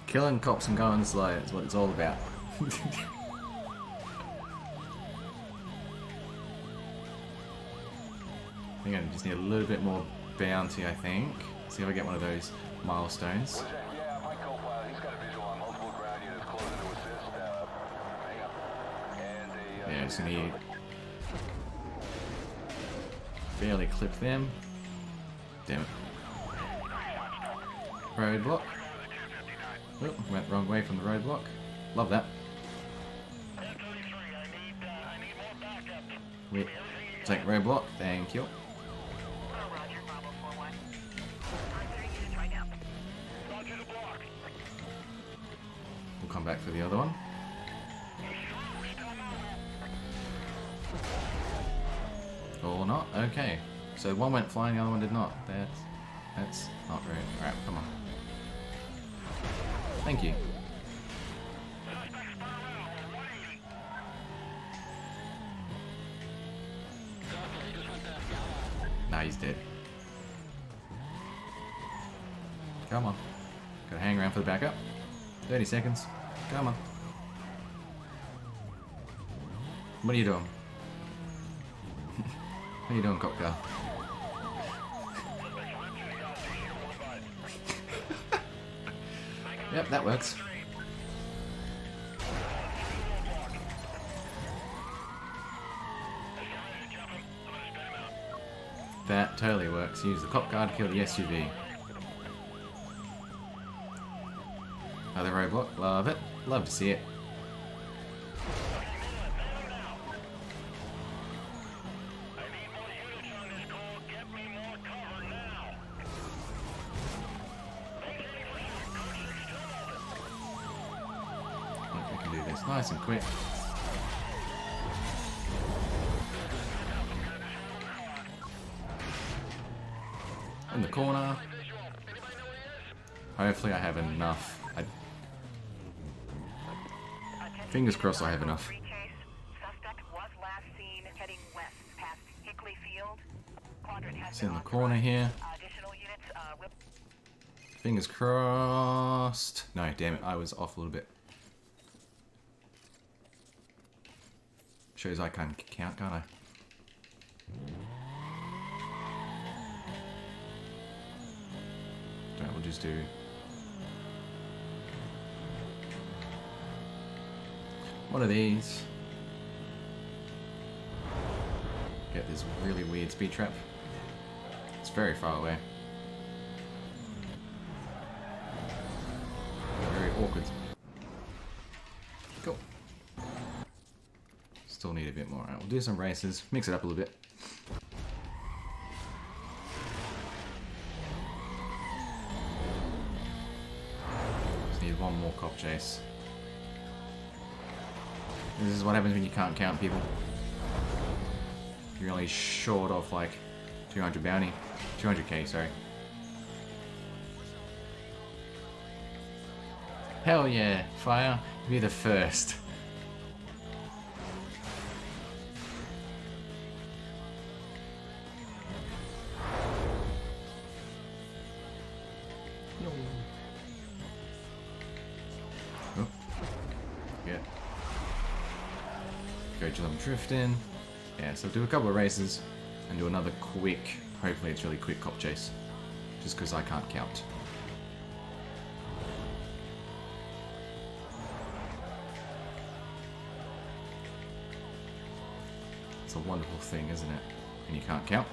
Speaker 1: Killing cops and going slow is what it's all about. I think I just need a little bit more bounty, I think. See if I get one of those milestones. Yeah, just gonna barely clip them. Damn it. Roadblock. Oh, went wrong way from the roadblock. Love that. Wait, take roadblock, thank you. We'll come back for the other one. Or not? Okay. So one went flying, the other one did not. That's not right. Alright, come on. Thank you. Nah, he's dead. Come on. Gotta hang around for the backup. 30 seconds. Come on. What are you doing? What are you doing, cop car? Yep, that works. That totally works. Use the cop car to kill the SUV. Another roadblock. Love it. Love to see it. We can do this nice and quick. In the corner. Hopefully I have enough. Fingers crossed I have enough. It's in the corner here. Fingers crossed. No, damn it, I was off a little bit. Shows I can count, can't I? We'll just do One of these. Get this really weird speed trap. It's very far away. Very awkward. Cool. Still need a bit more. Alright, we'll do some races. Mix it up a little bit. Just need one more cop chase. This is what happens when you can't count people. You're only short of like 200 bounty. 200k, sorry. Hell yeah, fire. Be the first. Oh. Yeah. Go to them drifting. Yeah, so do a couple of races and do another quick, hopefully it's really quick cop chase. Just because I can't count. It's a wonderful thing, isn't it? When you can't count.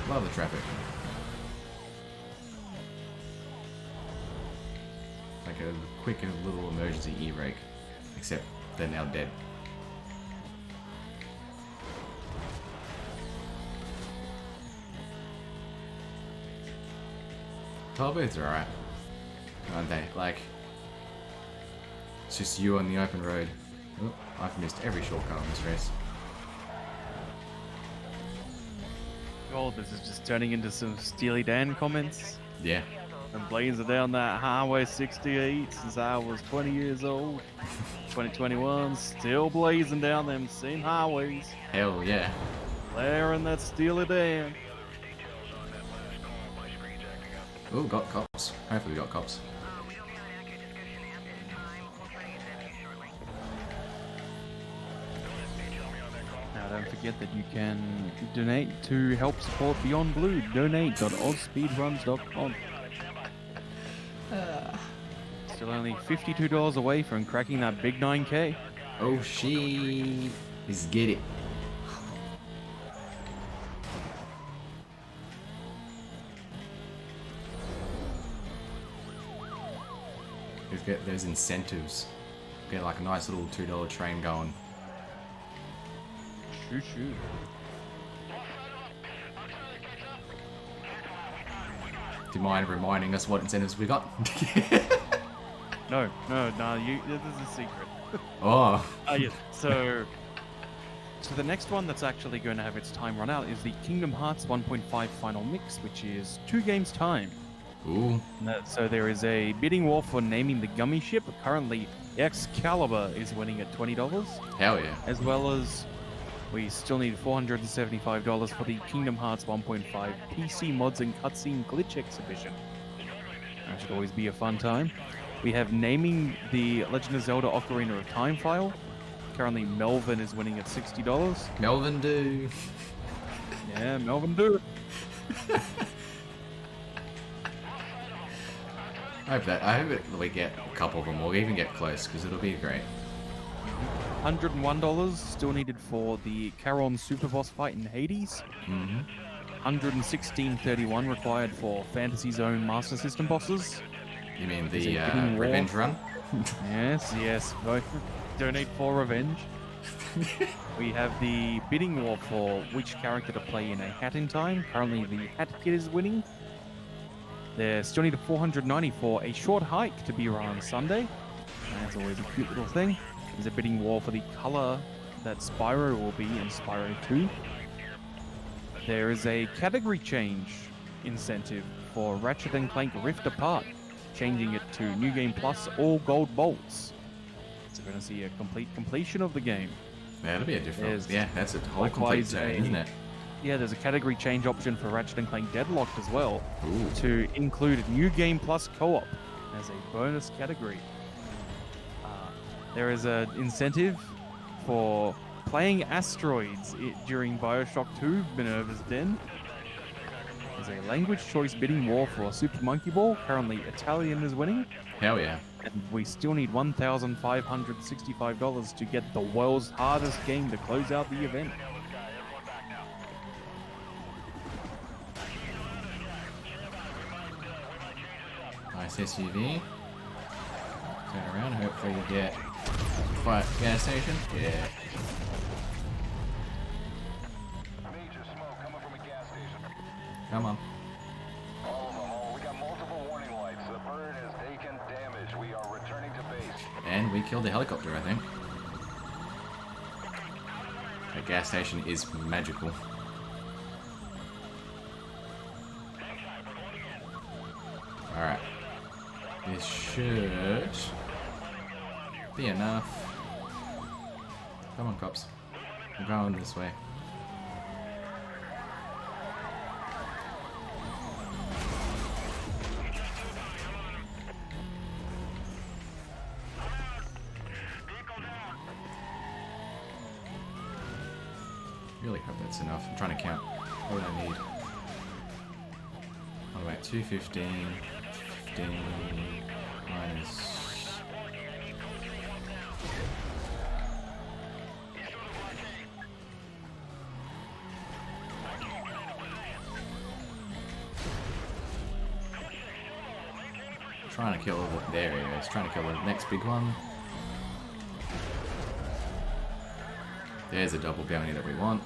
Speaker 1: Love the traffic. Like a quick little emergency e-brake. Except they're now dead. Tall booths are alright, aren't they? Like, it's just you on the open road. Oh, I've missed every shortcut on this race.
Speaker 2: Oh, this is just turning into some Steely Dan comments.
Speaker 1: Yeah.
Speaker 2: And blazing down that Highway 68 since I was 20 years old. 2021, still blazing down them same highways.
Speaker 1: Hell yeah.
Speaker 2: Blaring that Steely Dan.
Speaker 1: Ooh, got cops. Hopefully we got cops.
Speaker 3: We don't have an accurate description at this time. We'll try to get that to you shortly.
Speaker 2: Now don't forget that you can donate to help support Beyond Blue. Donate.ausspeedruns.com. Still only $52 away from cracking that big 9K.
Speaker 1: Oh, she. Let's get it. Let's get those incentives. Get like a nice little $2 train going.
Speaker 2: Shoot.
Speaker 1: Do you mind reminding us what incentives we got?
Speaker 2: No, this is a secret.
Speaker 1: Oh.
Speaker 2: Yeah, so the next one that's actually going to have its time run out is the Kingdom Hearts 1.5 Final Mix, which is 2 games time.
Speaker 1: Ooh.
Speaker 2: So there is a bidding war for naming the gummy ship. Currently, Excalibur is winning at $20,
Speaker 1: Hell yeah.
Speaker 2: as well as we still need $475 for the Kingdom Hearts 1.5 PC mods and cutscene glitch exhibition. That should always be a fun time. We have naming the Legend of Zelda Ocarina of Time file. Currently, Melvin is winning at $60.
Speaker 1: Melvin do.
Speaker 2: Yeah, Melvin do it.
Speaker 1: I hope we get a couple of them or even get close because it'll be great.
Speaker 2: $101 still needed for the Charon Super Boss fight in Hades.
Speaker 1: Mm-hmm.
Speaker 2: $116.31 required for Fantasy Zone Master System bosses.
Speaker 1: You mean
Speaker 2: Is
Speaker 1: the
Speaker 2: it bidding war?
Speaker 1: revenge run?
Speaker 2: Yes. Both donate for revenge. We have the bidding war for which character to play in a Hat in Time. Currently, the Hat Kid is winning. There still need a $490 for a short hike to be run on Sunday. That's always a cute little thing. There's a bidding war for the color that Spyro will be in Spyro 2. There is a category change incentive for Ratchet & Clank Rift Apart, changing it to New Game Plus all gold bolts. So we're going to see a complete completion of the game.
Speaker 1: That'll be a different.
Speaker 2: There's
Speaker 1: Yeah, that's a whole complete
Speaker 2: likewise
Speaker 1: turn, isn't it?
Speaker 2: Yeah, there's a category change option for Ratchet & Clank Deadlocked as well,
Speaker 1: Ooh.
Speaker 2: to include New Game Plus Co-op as a bonus category. There is an incentive for playing asteroids during Bioshock 2 Minerva's Den. There's a language choice bidding war for Super Monkey Ball. Currently, Italian is winning.
Speaker 1: Hell yeah.
Speaker 2: And we still need $1,565 to get the world's hardest game to close out the event.
Speaker 1: Nice SUV. Turn around, hopefully we get fire gas station. Yeah.
Speaker 4: Major smoke coming from a gas station.
Speaker 1: Come on.
Speaker 4: All of them, all. We got multiple warning lights. The bird has taken damage. We are returning to base.
Speaker 1: And we killed the helicopter, I think. The gas station is magical. Alright. This should be enough. Come on, cops. We're going this way. Really hope that's enough. I'm trying to count. What do I need? Oh wait, 215, 15 minus. Trying to kill the. There he is. Trying to kill the next big one. There's a double bounty that we want.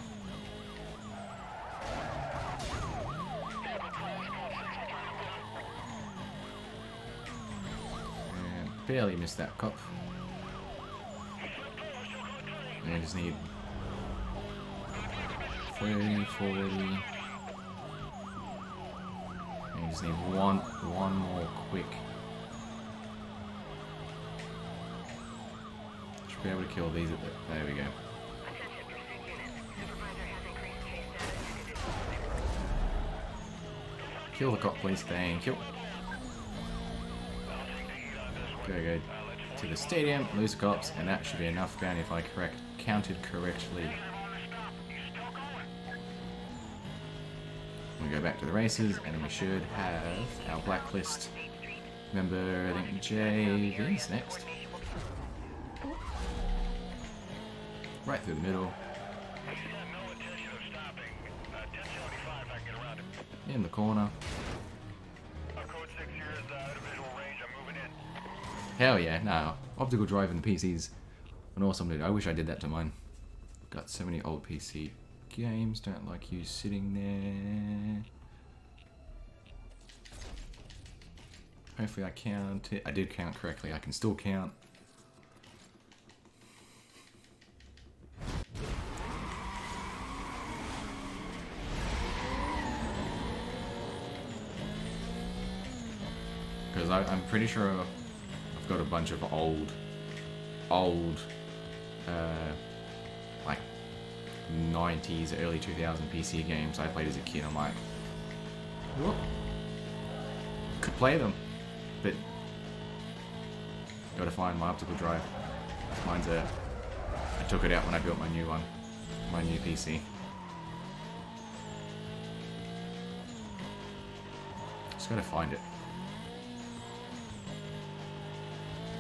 Speaker 1: And barely missed that cop. And we just need 30, 40. And we just need one more quick. Should be able to kill these at the. There we go. Kill the cop, please. Thank you. Go to the stadium, lose the cops, and that should be enough bounty if I counted correctly. We go back to the races, and we should have our blacklist. Remember, I think JV's next. Right through the middle. In the corner. Hell yeah, no. Optical drive in the PC's an awesome dude. I wish I did that to mine. Got so many old PC games, don't like you sitting there. Hopefully I count it. I did count correctly, I can still count. Because I'm pretty sure I've got a bunch of old, like 90s, early 2000 PC games I played as a kid. I'm like, whoop, could play them, but gotta find my optical drive. Mine's I took it out when I built my new one, my new PC. Just gotta find it.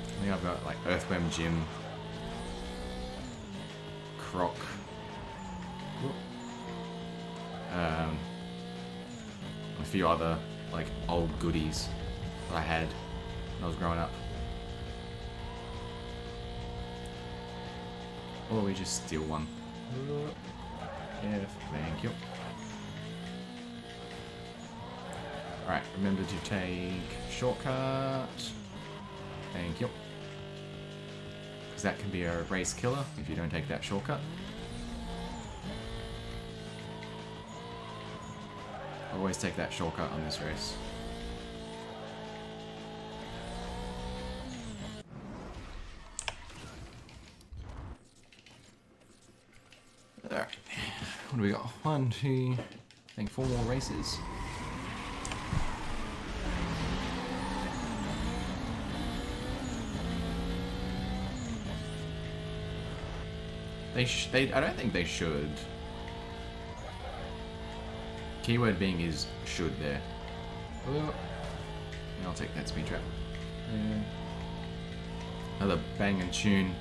Speaker 1: I think I've got like Earthworm Jim, Croc, a few other like old goodies that I had when I was growing up. Or we just steal one. Yeah, thank you. Alright, remember to take shortcut. Thank you. Because that can be a race killer if you don't take that shortcut. Always take that shortcut on this race. Alright. What do we got? 1, 2, I think 4 more races. I don't think they should. Keyword being is should there. Oh, yeah, I'll take that speed trap. Yeah. Another banging tune.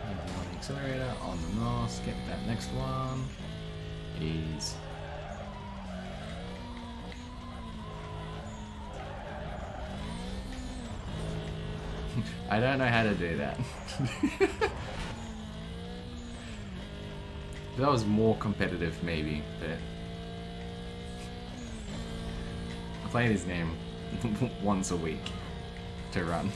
Speaker 1: On the accelerator, on the NOS, get that next one. Ease. I don't know how to do that. That was more competitive, maybe, but I play this game once a week to run.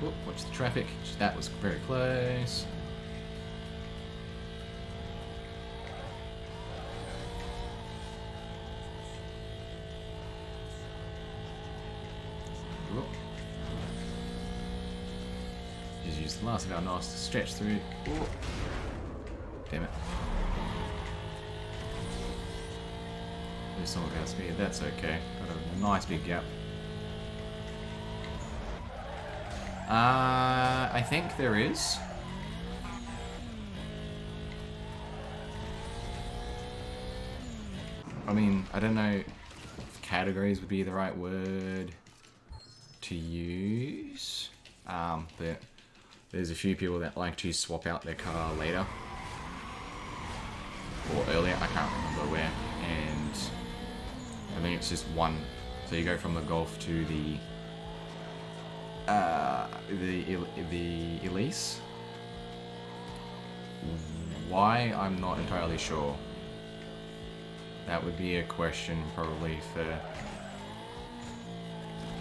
Speaker 1: Whoop, watch the traffic. That was very close. Just use the last of our NOS to stretch through. Ooh. Damn it. Lose some of our speed, that's okay. Got a nice big gap. I think there is. I mean, I don't know if categories would be the right word to use, but there's a few people that like to swap out their car later or earlier, I can't remember where, and I think it's just one. So you go from the Golf to the Elise. Why? I'm not entirely sure. That would be a question probably for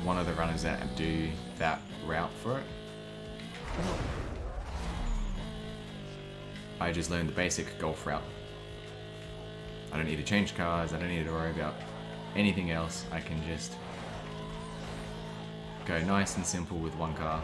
Speaker 1: one of the runners that do that route for it. I just learned the basic golf route. I don't need to change cars, I don't need to worry about anything else. I can just go nice and simple with one car.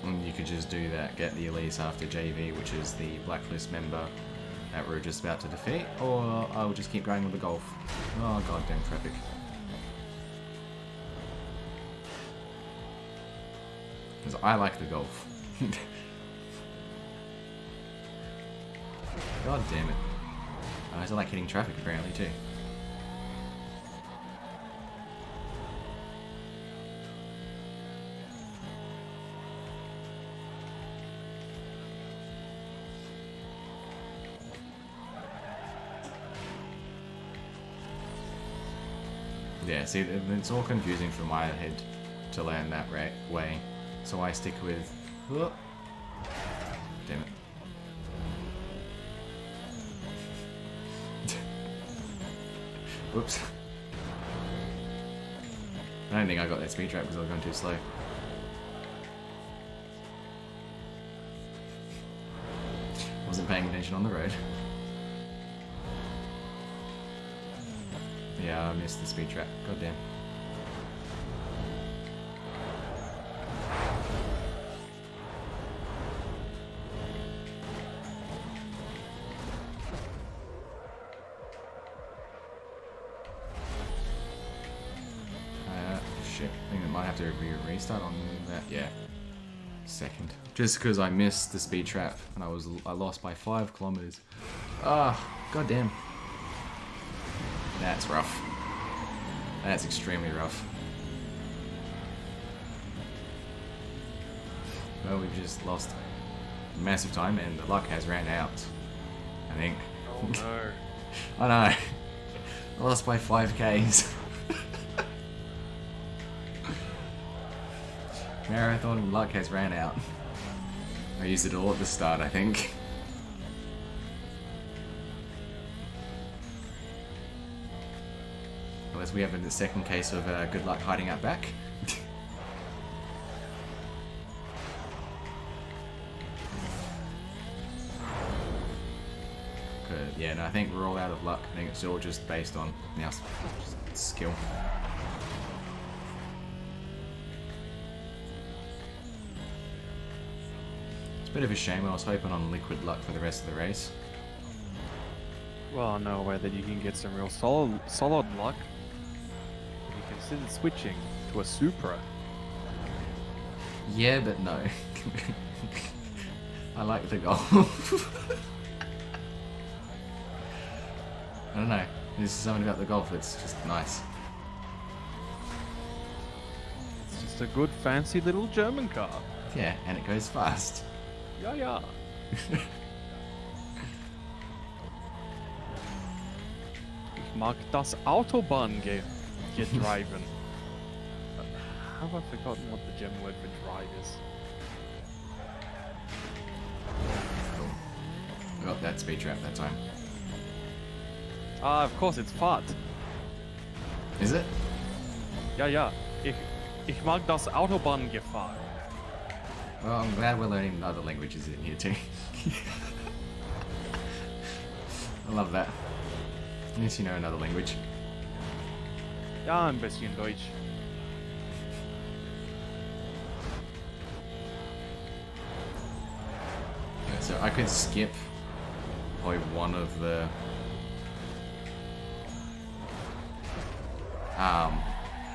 Speaker 1: And you could just do that, get the Elise after JV, which is the blacklist member that we're just about to defeat, or I'll just keep going with the Golf. Oh goddamn traffic. Because I like the Golf. God damn it. I also like hitting traffic apparently too. Yeah, see, it's all confusing for my head to learn that way, so I stick with... Whoop. Damn it. Whoops. I don't think I got that speed trap because I was going too slow. Wasn't paying attention on the road. Yeah, I missed the speed trap. God damn. Shit. I think I might have to restart on that. Yeah. Second. Just because I missed the speed trap and I lost by 5 kilometers. Ah, god damn. That's rough. That's extremely rough. Well, we've just lost massive time and the luck has ran out, I think.
Speaker 2: Oh no.
Speaker 1: I know. I lost by 5Ks. Marathon luck has ran out. I used it all at the start, I think. Unless we have a second case of good luck hiding out back. Yeah, no, I think we're all out of luck. I think it's all just based on skill. It's a bit of a shame. I was hoping on liquid luck for the rest of the race.
Speaker 2: Well, no way that you can get some real solid luck. You considered switching to a Supra.
Speaker 1: Yeah, but no. I like the golf. I don't know. There's something about the golf that's just nice.
Speaker 2: It's just a good, fancy little German car.
Speaker 1: Yeah, and it goes fast.
Speaker 2: Yeah, yeah. Ich mag das Autobahn gedriven. How have I forgotten what the German word for drive is?
Speaker 1: Cool. I got that speed trap that time.
Speaker 2: Ah, of course, it's Fahrt.
Speaker 1: Is it?
Speaker 2: Ja, ja. Ich mag das Autobahngefahr.
Speaker 1: Well, I'm glad we're learning other languages in here too. I love that. At least you know another language.
Speaker 2: Ja, ein bisschen Deutsch.
Speaker 1: Yeah, so I could skip probably one of the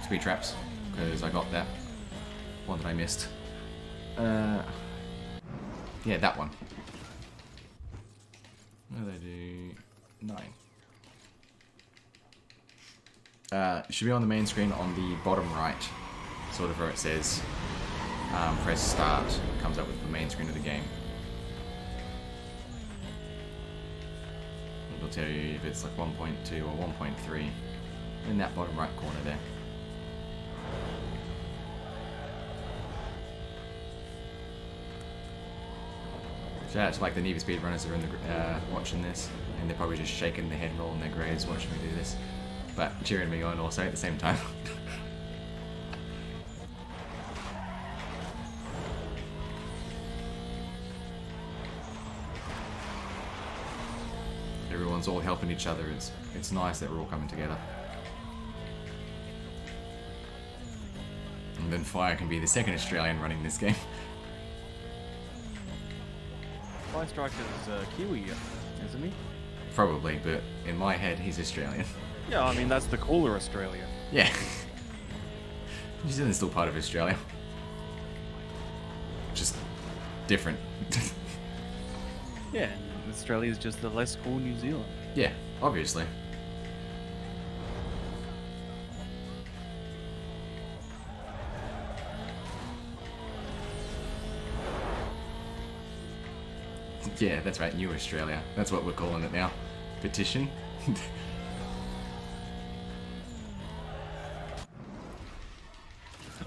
Speaker 1: speed traps because I got that one that I missed. Yeah, that one. What do they do? 9. Should be on the main screen on the bottom right, sort of where it says press start. It comes up with the main screen of the game. It'll tell you if it's like 1.2 or 1.3 in that bottom right corner there. Shout out to like the Neva speedrunners that are in the watching this, and they're probably just shaking their head, rolling their graves, watching me do this, but cheering me on also at the same time. Everyone's all helping each other. It's nice that we're all coming together. And then Fire can be the second Australian running this game.
Speaker 2: Fire Striker's Kiwi, isn't he?
Speaker 1: Probably, but in my head, he's Australian.
Speaker 2: Yeah, I mean, that's the cooler Australia.
Speaker 1: Yeah. New Zealand's still part of Australia. Just different.
Speaker 2: Yeah, Australia's just the less cool New Zealand.
Speaker 1: Yeah, obviously. Yeah, that's right, New Australia. That's what we're calling it now. Petition.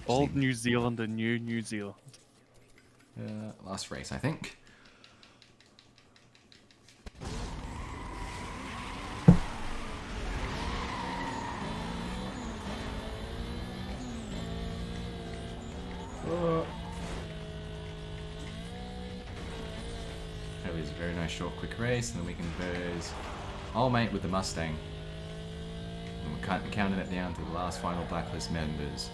Speaker 2: Old New Zealand and new New Zealand.
Speaker 1: Last race, I think. That was a very nice short quick race, and then we can verse old mate with the Mustang. And we're counting it down to the last final Blacklist members.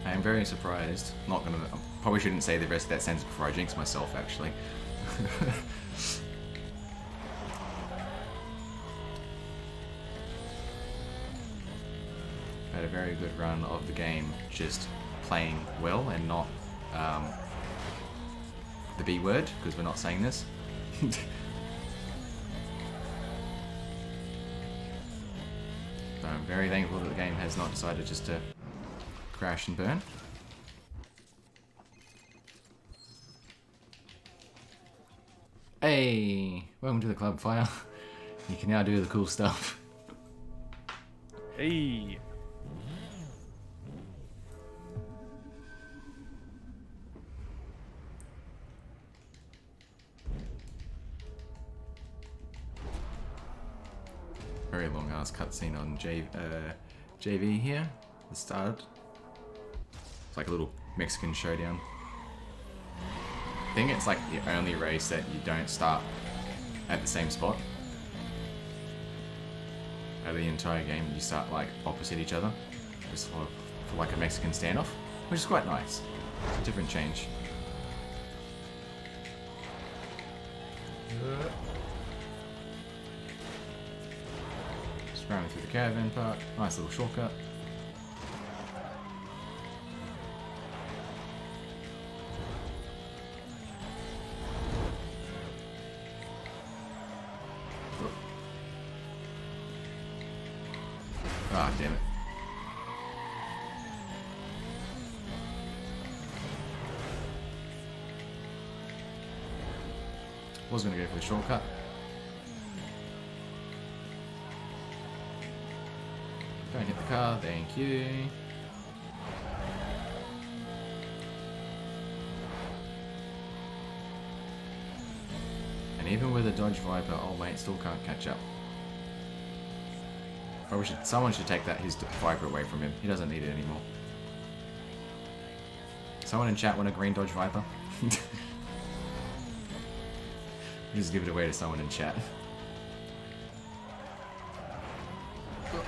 Speaker 1: I'm very surprised. I probably shouldn't say the rest of that sentence before I jinx myself, actually. Had a very good run of the game, just playing well and not the B word, because we're not saying this. So I'm very thankful that the game has not decided just to crash and burn. Hey, welcome to the club, Fire. You can now do the cool stuff.
Speaker 2: Hey.
Speaker 1: Very long ass cutscene on JV here. The start. It's like a little Mexican showdown. I think it's like the only race that you don't start at the same spot. Out of the entire game, you start like opposite each other, just for like a Mexican standoff, which is quite nice. It's a different change. Just rounding through the caravan park. Nice little shortcut. Ah, damn it. Was gonna go for the shortcut. Don't hit the car, thank you. And even with a Dodge Viper, old mate still can't catch up. Probably someone should take his Viper away from him. He doesn't need it anymore. Someone in chat want a green Dodge Viper? Just give it away to someone in chat.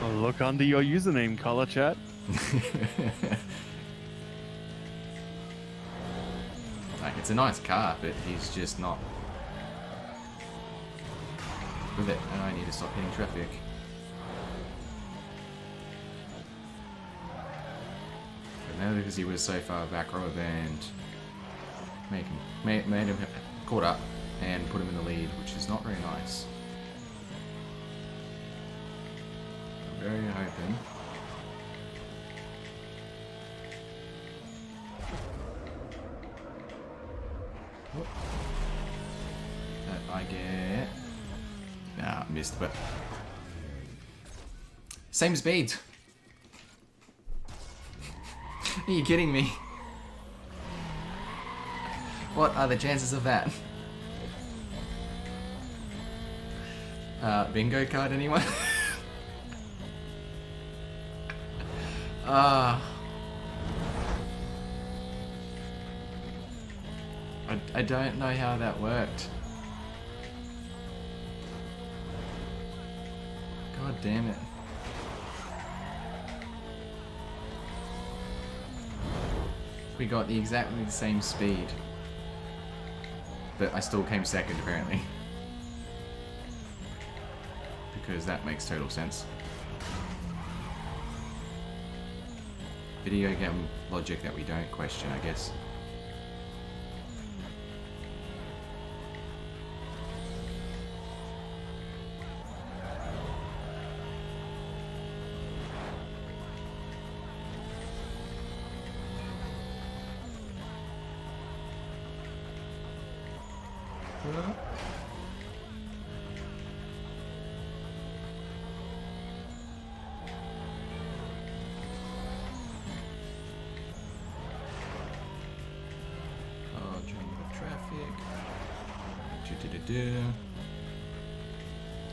Speaker 2: Oh, look under your username color, chat.
Speaker 1: Like, it's a nice car, but he's just not with it, and I need to stop hitting traffic. But now because he was so far back, rubber band made him caught up and put him in the lead, which is not very nice. I'm very hoping. Whoop. That I get. Nah, missed, but same speed. Are you kidding me? What are the chances of that? Bingo card, anyone? I don't know how that worked. God damn it. We got exactly the same speed. But I still came second, apparently. Because that makes total sense. Video game logic that we don't question, I guess.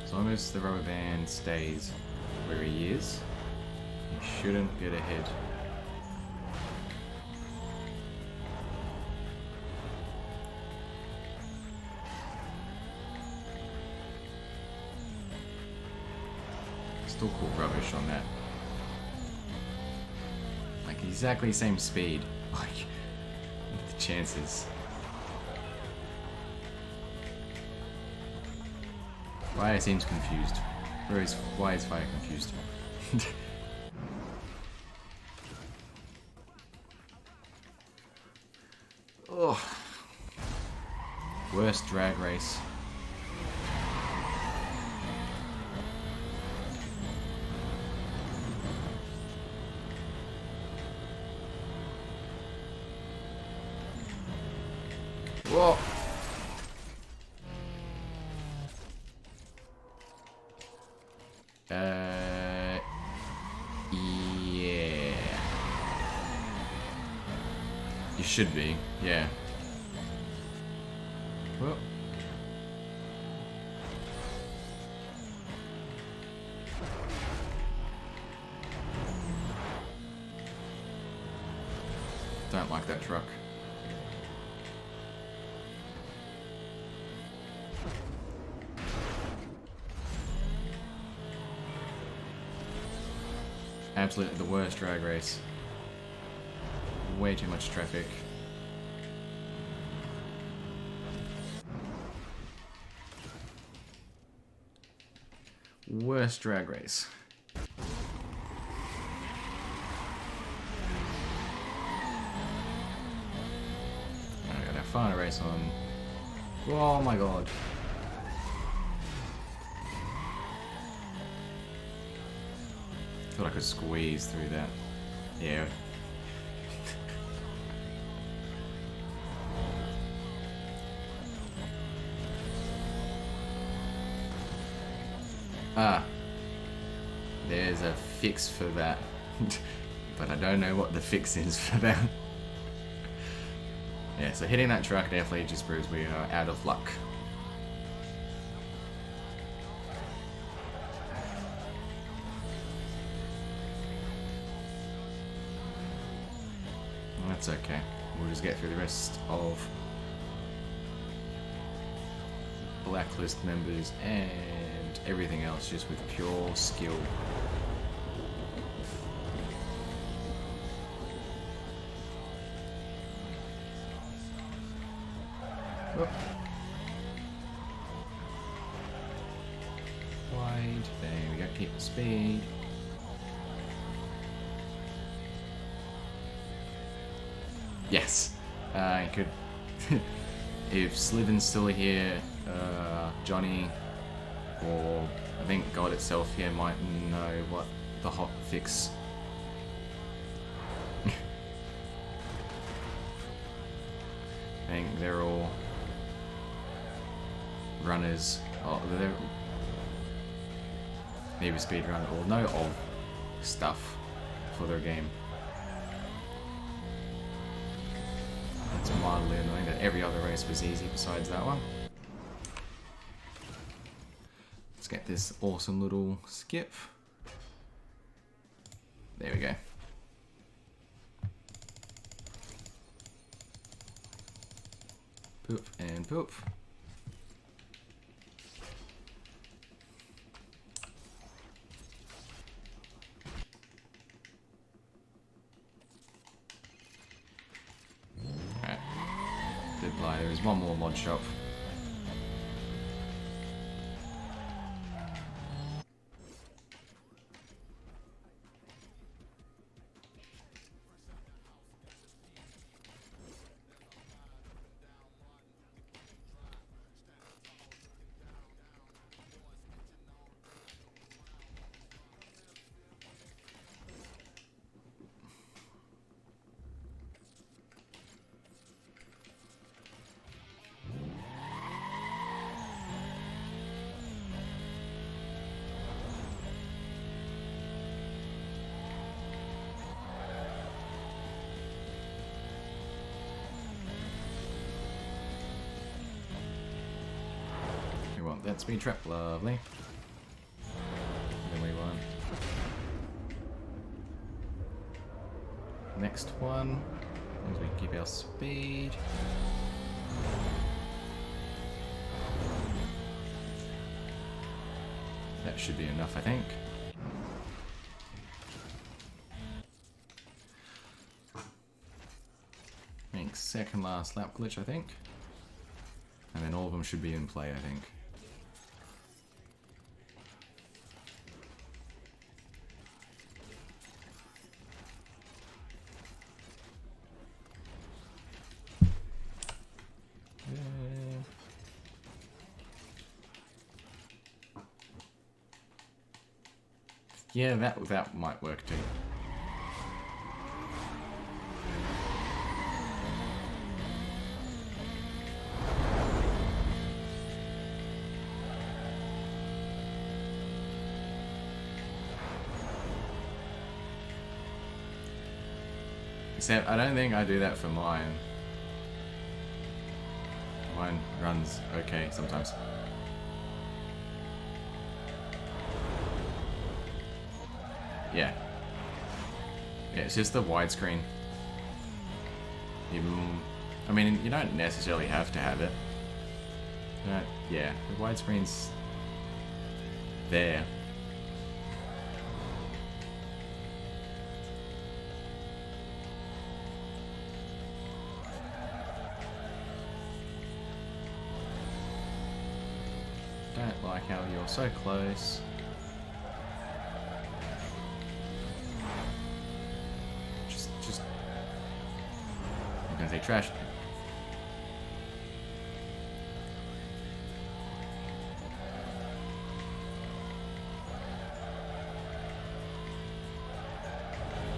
Speaker 1: As long as the rubber band stays where he is, he shouldn't get ahead. Still call rubbish on that. Like exactly same speed. Like the chances. Fire seems confused. Why is Fire confused? Oh. Worst drag race. Whoa. Yeah. You should be, yeah. Well. don't like that truck. Absolutely the worst drag race. Way too much traffic. Worst drag race. I got our final race on. Oh my god. Thought I could squeeze through that. Yeah. There's a fix for that. But I don't know what the fix is for that. Yeah, so hitting that truck definitely just proves we are out of luck. That's okay. We'll just get through the rest of blacklist members and everything else just with pure skill. Oh. Wide. There we go. Keep the speed. Yes. I could. If Sliven's still here, Johnny, or I think God itself here might know what the hot fix. I think they're all runners. Oh, they're maybe speedrun or know of stuff for their game. It's mildly annoying that every other race was easy besides that one. Let's get this awesome little skip. There we go. Poop and poop. Alright. Did lie, there is one more mod shop. That speed trap, lovely. Then we want next one, as we keep our speed. That should be enough, I think. Second last lap glitch, I think. And then all of them should be in play, I think. Yeah, that might work too. Except I don't think I do that for mine. Mine runs okay sometimes. Yeah. Yeah, it's just the widescreen. Even, I mean, you don't necessarily have to have it. Yeah, the widescreen's there. Don't like how you're so close. Just. I'm gonna say trash.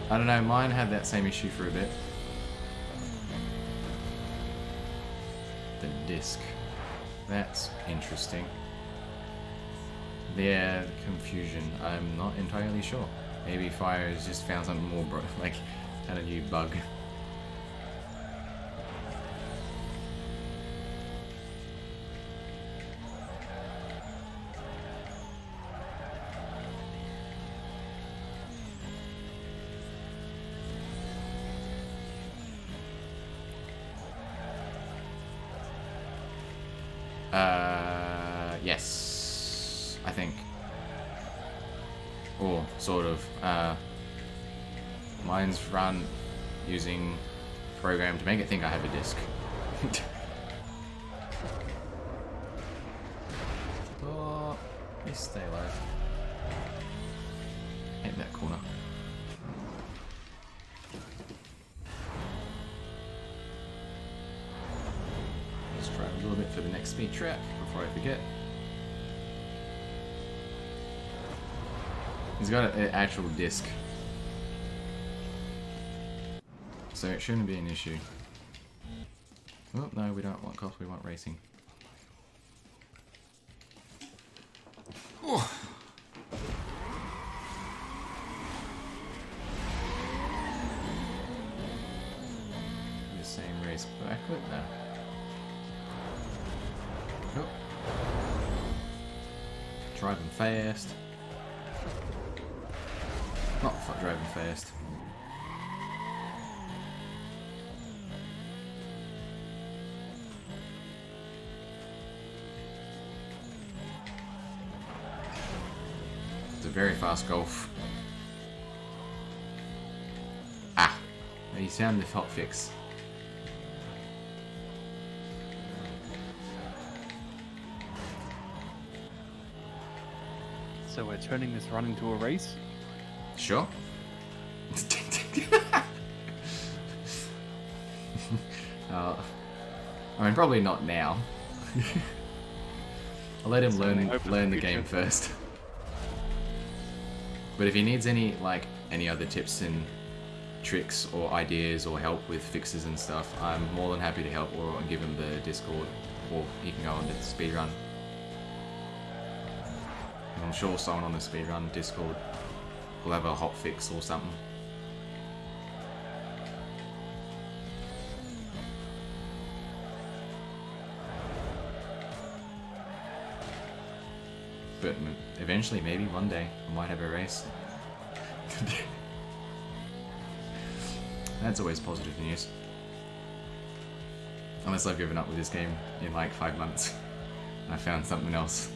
Speaker 1: I don't know, mine had that same issue for a bit. The disc. That's interesting. Yeah, confusion. I'm not entirely sure. Maybe Fire has just found something more like had a new bug. Yes, I think. Or sort of. Mine's run using a program to make it think I have a disc. Oh, please stay alive. Hit that corner. Let's try a little bit for the next speed trap before I forget. He's got an actual disc, so it shouldn't be an issue. Oh, no, we don't want cops, we want racing. Oh. The same race backward now. Oh. Driving fast. Not driving fast. It's a very fast golf. Ah! You sound the hot fix.
Speaker 2: So we're turning this run into a race?
Speaker 1: Sure. I mean, probably not now. I'll let him learn the game first. But if he needs any other tips and tricks or ideas or help with fixes and stuff, I'm more than happy to help or give him the Discord, or he can go on to speedrun. I'm sure someone on the speedrun Discord will have a hot fix or something. But eventually, maybe one day, I might have a race. That's always positive news. Unless I've given up with this game in like 5 months. I found something else.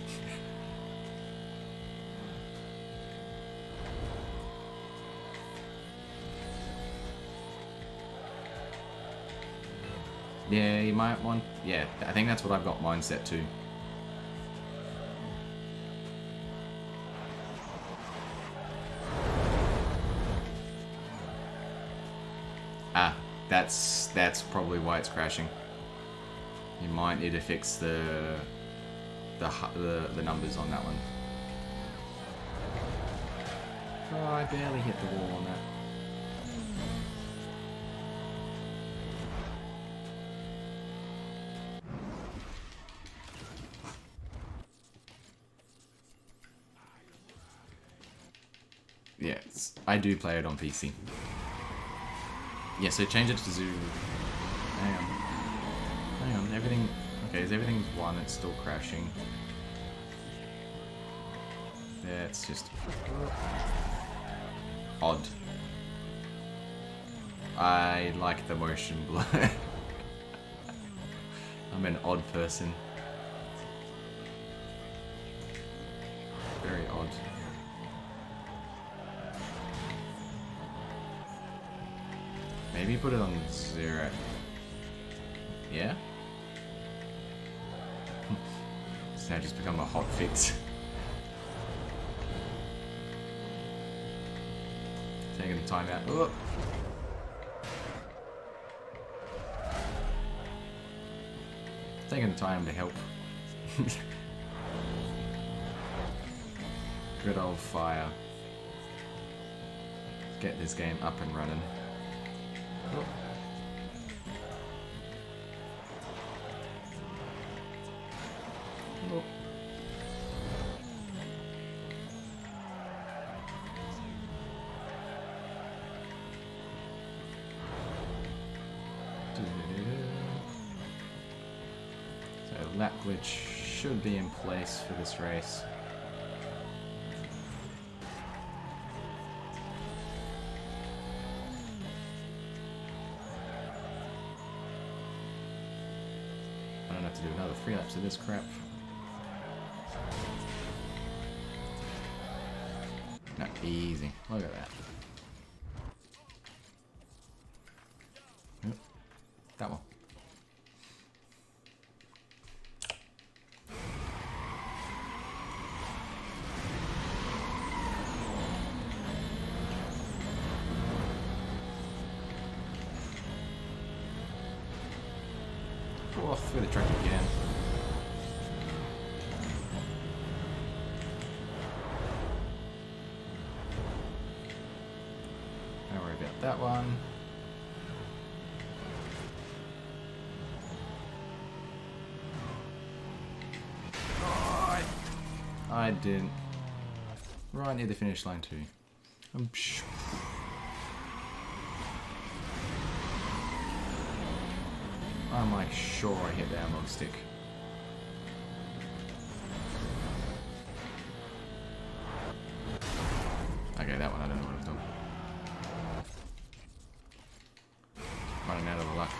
Speaker 1: Yeah, you might want... Yeah, I think that's what I've got mine set to. Ah, that's probably why it's crashing. You might need to fix the numbers on that one. Oh, I barely hit the wall on that. Yes, I do play it on PC. Yeah, so change it to zoom. Hang on, everything... Okay, is everything one? It's still crashing. Yeah, it's just... odd. I like the motion blur. I'm an odd person. Very odd. Maybe put it on 0. Yeah? It's now just become a hot fix. Taking the time out. Oh. Taking the time to help. Good old fire. Get this game up and running. Oh. Oh. So lap glitch should be in place for this race. I don't have to do another 3 laps of this crap. No, easy. Look at that. Yep. That one. Oh, through the track again. Don't worry about that one. Oh, I didn't. Right near the finish line too. I'm like sure I hit the analog stick. Okay, that one I don't know what I've done. Running out of luck.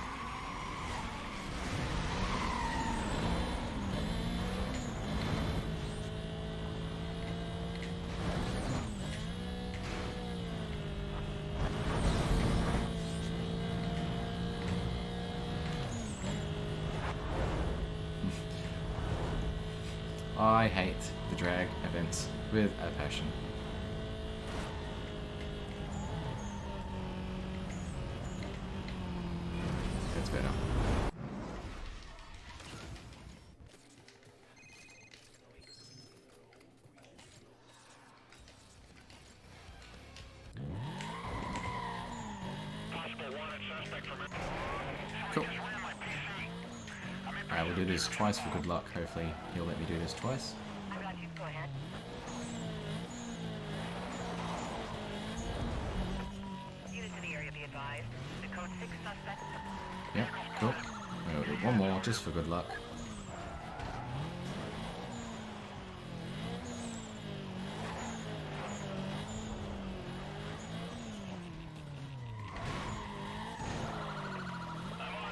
Speaker 1: I hate the drag events with a passion. That's better. Cool. Alright, we'll do this twice for good luck. Hopefully he'll let me do this twice.
Speaker 3: I got you. Go ahead. Units in the area be advised. The code 6 suspect.
Speaker 1: Yep, cool. We'll do one more just for good luck.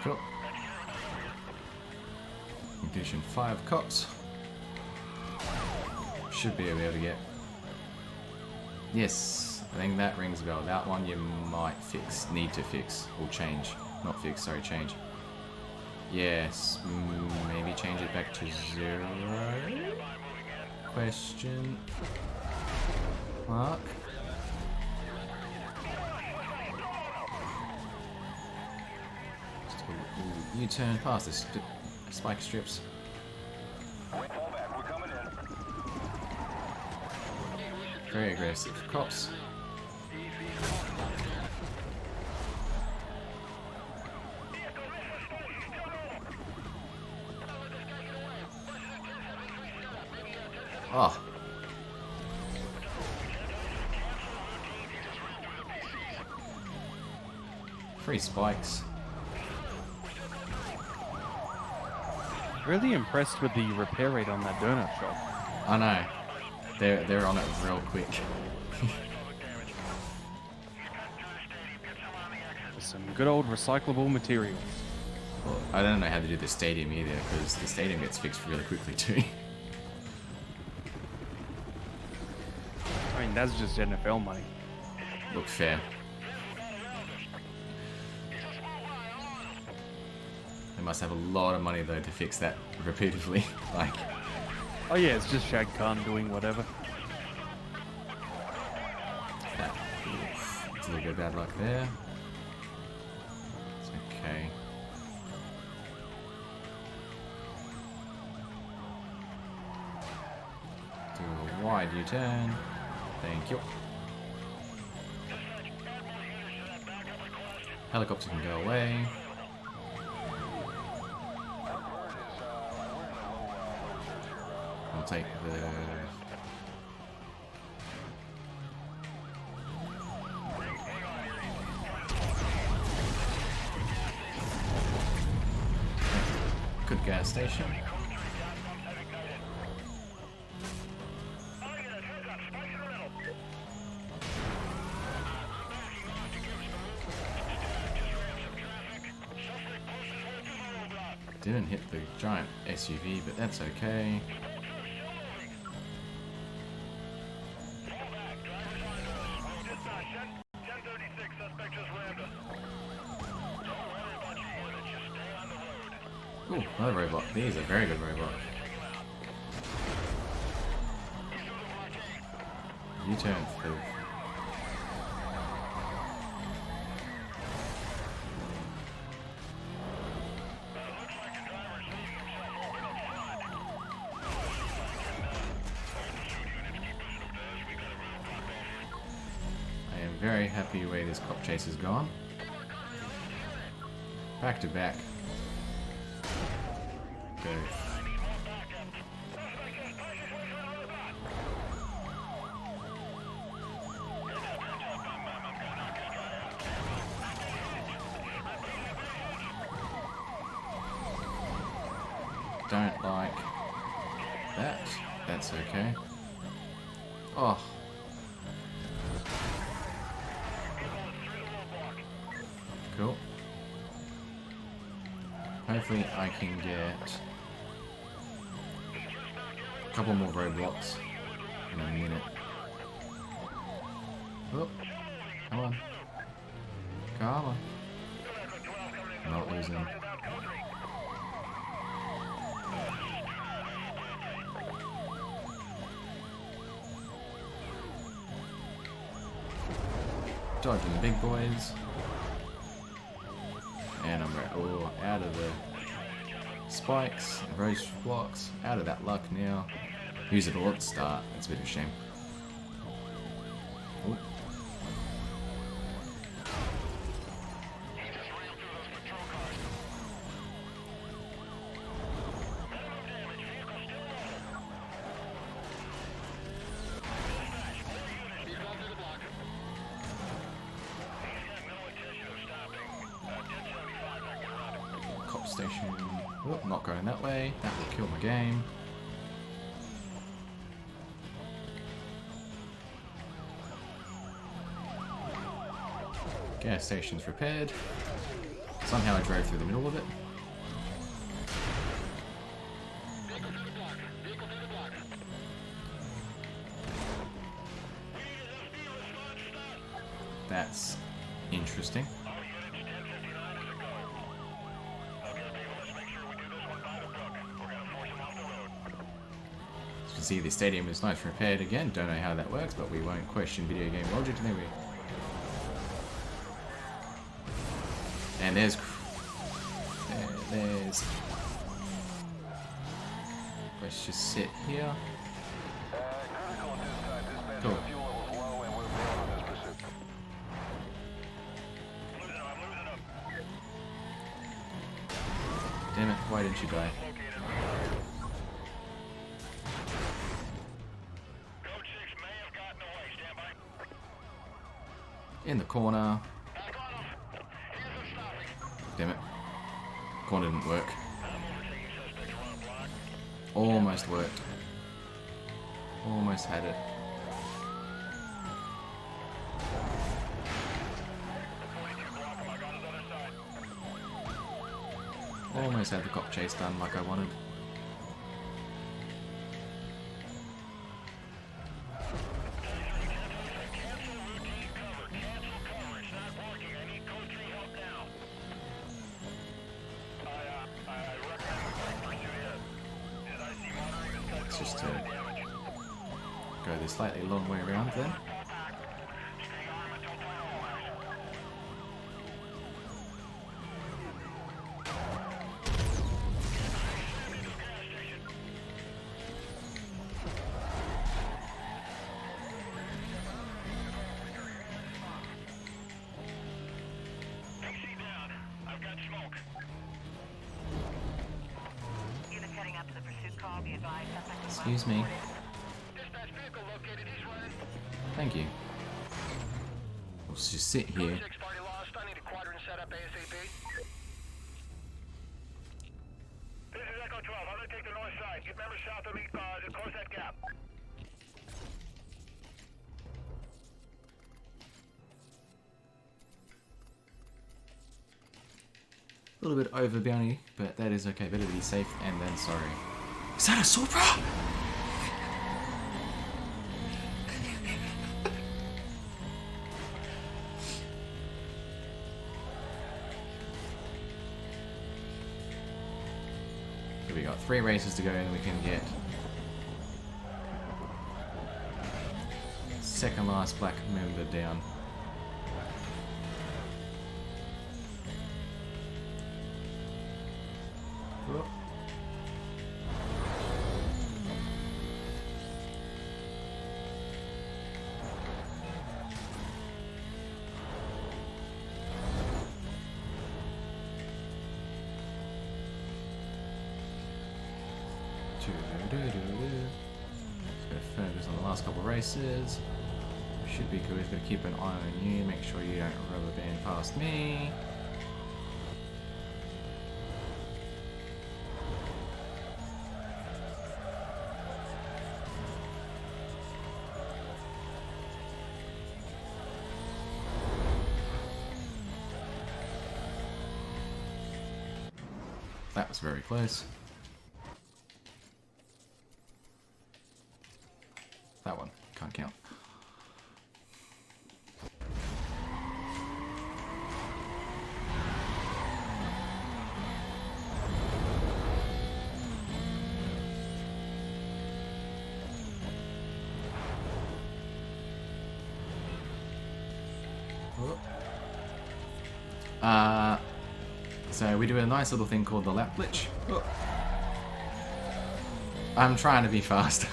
Speaker 1: Cool. Condition 5 cops. Should be able to get. Yes, I think that rings a bell. That one you might need to fix, or change. Not fix, sorry, change. Yes, maybe change it back to 0? Question mark. U-turn past the spike strips. Very aggressive cops. Oh. Free spikes.
Speaker 2: Really impressed with the repair rate on that donut shop.
Speaker 1: I know. They're on it real quick.
Speaker 2: Some good old recyclable materials.
Speaker 1: Well, I don't know how to do the stadium either, because the stadium gets fixed really quickly too.
Speaker 2: I mean, that's just NFL money.
Speaker 1: Look fair. They must have a lot of money though to fix that repeatedly. Like,
Speaker 2: Oh yeah, it's just Shad Khan doing whatever.
Speaker 1: that. Oof, it's a little bit bad luck there. It's okay. Do a wide U-turn. Thank you. Helicopter can go away. I'll take the... Good gas station. Didn't hit the giant SUV, but that's okay. Ooh, another roadblock. These are very good roadblock. U-turn through. I am very happy where this cop chase has gone. Back to back. Go. Don't like that. That's okay. Oh. Cool. Hopefully I can get a couple more roadblocks in a minute. Oh, come on. Come on. Not losing them. Dodging the big boys. And I'm out of the spikes, road blocks, out of that luck now. Use it all at the start. It's a bit of a shame. Ooh. Cop station. Oh, not going that way. That will kill my game. Gas station's repaired. Somehow I drove through the middle of it. That's interesting. As you can see, the stadium is nice repaired again. Don't know how that works, but we won't question video game logic. There we go. And there's... Let's just sit here. Cool. Damn it, why didn't you die? In the corner. Damn it. Corner didn't work. Almost worked. Almost had it. Almost had the cop chase done like I wanted. Let's just go the slightly long way around then. Excuse me. Thank you. We'll just sit here.
Speaker 4: This is Echo 12. I'm gonna take the north side. Get members south of me to close that gap.
Speaker 1: A little bit over bounty, but that is okay. Better to be safe and then sorry. Is that a Supra? We got 3 races to go and we can get second last black member down. Whoop. Just gotta focus on the last couple races. Should be good. Just gotta keep an eye on you. Make sure you don't rubber band past me. That was very close. That one can't count. So we do a nice little thing called the lap glitch. I'm trying to be fast.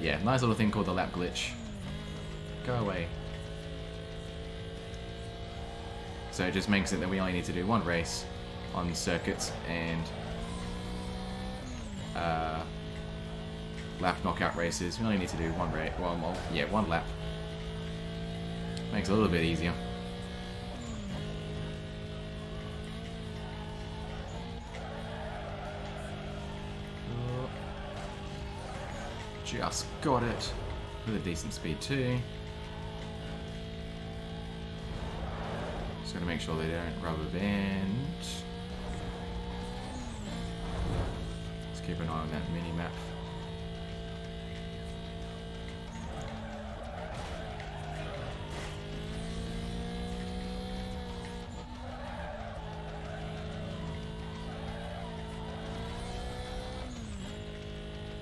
Speaker 1: Yeah, nice little thing called the lap glitch. Go away. So it just makes it that we only need to do 1 race on circuits and lap knockout races. We only need to do 1 race. Well, yeah, 1 lap. Makes it a little bit easier. Just got it with a decent speed too. Just gotta make sure they don't rubber band. Let's keep an eye on that mini map.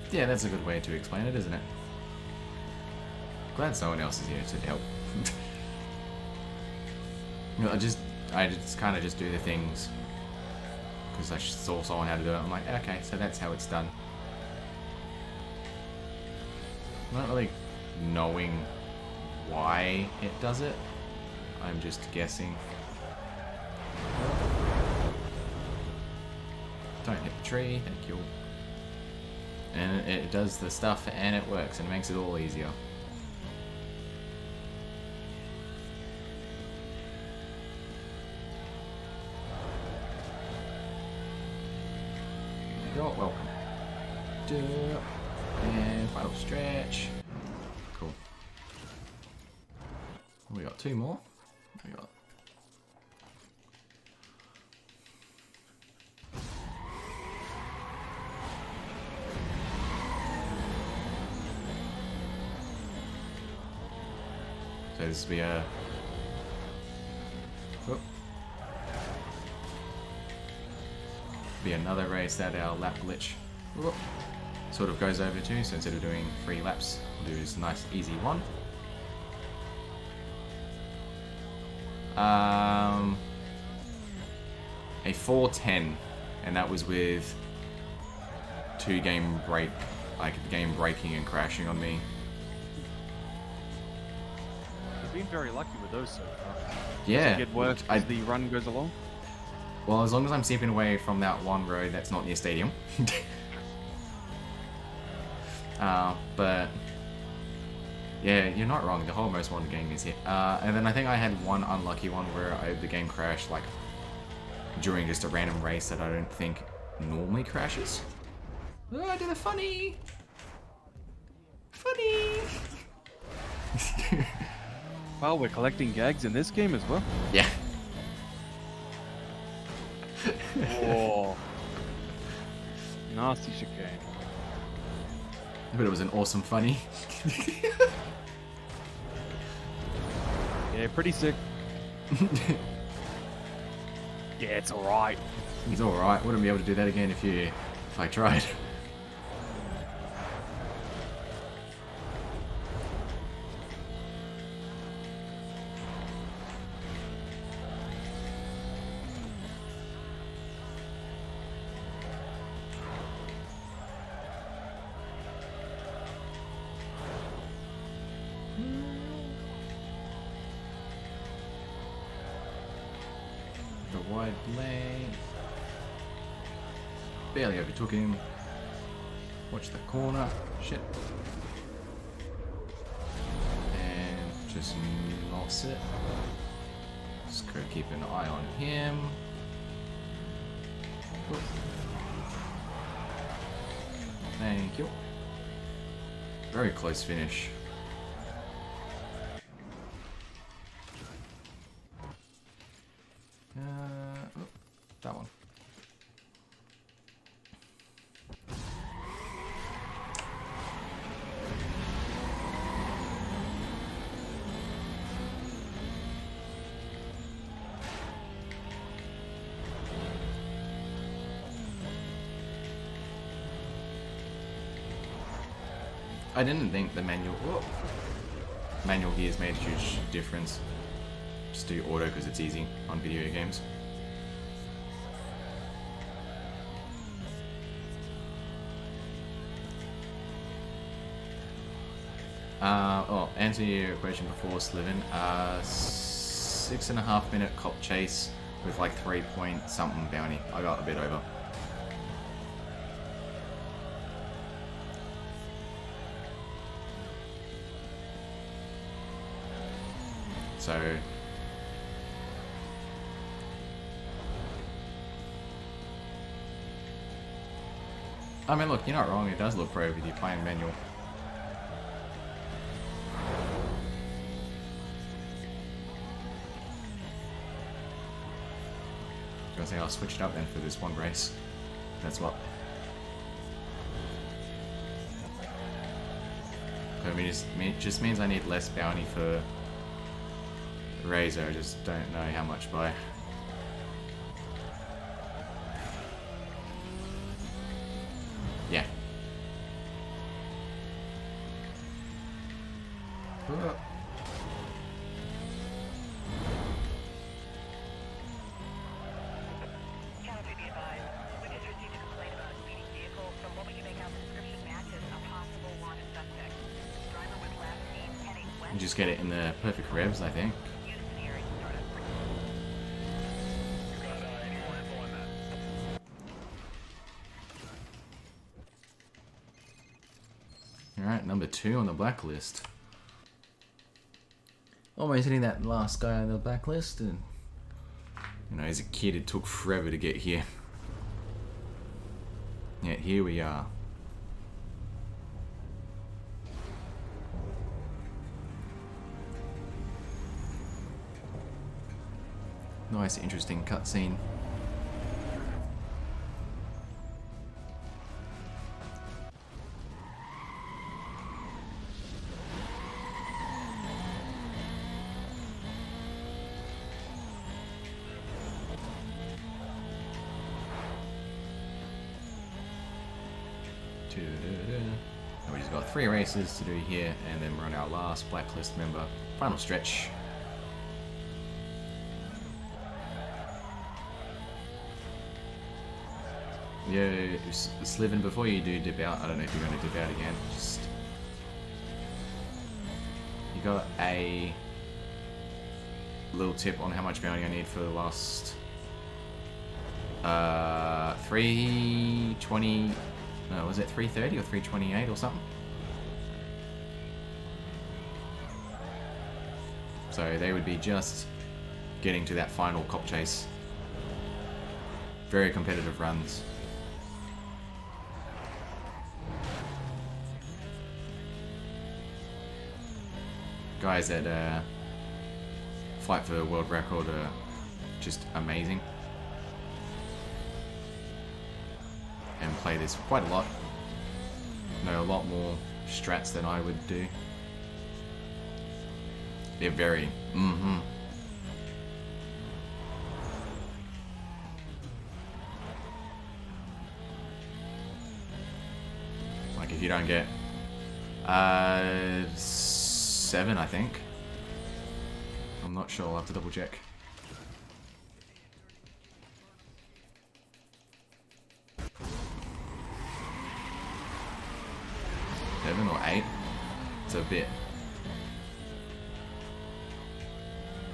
Speaker 1: Yeah, that's a good way to explain it, isn't it? Glad someone else is here to help. You know, I just kind of just do the things because I saw someone how to do it. I'm like, okay, so that's how it's done. I'm not really knowing why it does it. I'm just guessing. Don't hit the tree, thank you. And it does the stuff and it works and makes it all easier. You're welcome. And final stretch. Cool. We got 2 more. We got. So this will be a. Whoop. Be another race that our lap glitch whoop, sort of goes over to. So instead of doing 3 laps, we'll do this nice easy one. A 4:10, and that was with 2 game break, like the game breaking and crashing on me.
Speaker 2: You've been very lucky with those so far.
Speaker 1: Yeah.
Speaker 2: Does it get worse as the run goes along?
Speaker 1: Well, as long as I'm stepping away from that one road that's not near stadium. But yeah, you're not wrong. The whole most wanted game is here. And then I think I had one unlucky one where the game crashed like during just a random race that I don't think normally crashes. Oh, I did a funny.
Speaker 2: Well, we're collecting gags in this game as well.
Speaker 1: Yeah.
Speaker 2: Oh. Nasty chicane.
Speaker 1: But it was an awesome funny.
Speaker 2: Yeah, pretty sick. Yeah, it's alright.
Speaker 1: He's alright. Wouldn't be able to do that again if I tried. The wide lane. Barely overtook him. Watch the corner. Shit. And just lost it. Just gotta keep an eye on him. Oop. Thank you. Very close finish. That one. I didn't think the manual gears made a huge difference. Just do auto because it's easy on video games. Answer your question before, Sliven. 6.5 minute cop chase with like 3 point something bounty. I got a bit over. So I mean, look, you're not wrong. It does look pro with you playing manual. I was gonna say I'll switch it up then for this one race. That's what. I mean, it just means I need less bounty for Razor. I just don't know how much by. Yeah.
Speaker 3: Challenge be advised. We just received a complaint about a speeding vehicle. From what we can make out, the description matches a possible wanted suspect. Driver was last seen heading west.
Speaker 1: And just get it in the perfect revs, I think.
Speaker 3: Use steering startup.
Speaker 4: Any more info on that?
Speaker 1: Alright, number 2 on the blacklist. Almost hitting that last guy on the blacklist, and you know, as a kid it took forever to get here. Yet here we are. Nice, interesting cutscene. And we just got 3 races to do here, and then we're on our last Blacklist member final stretch. Yeah, Sliven, before you do dip out, I don't know if you're going to dip out again, just... You got a little tip on how much bounty I need for the last... 320... No, was it 330 or 328 or something? So they would be just getting to that final cop chase. Very competitive runs. Guys that fight for the world record are just amazing. And play this quite a lot. Know a lot more strats than I would do. They're very, Like if you don't get 7, I think. I'm not sure, I'll have to double check. Or 8. It's a bit.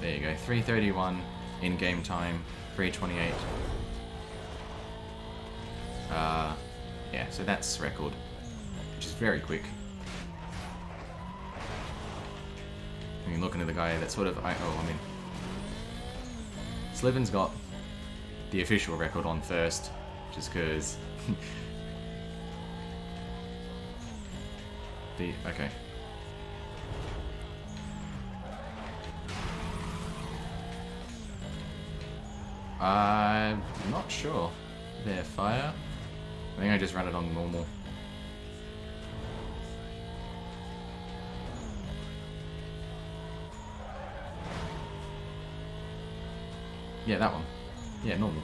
Speaker 1: There you go. 331 in game time. 328. Yeah. So that's record, which is very quick. I mean, looking at the guy that sort of. Sliven's got the official record on first, just because. Okay. I'm not sure. There, fire. I think I just ran it on normal. Yeah, that one. Yeah, normal.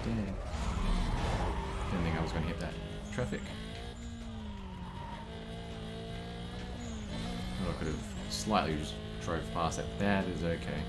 Speaker 1: Didn't think I was going to hit that traffic. Oh, I could have slightly just drove past it. That is okay.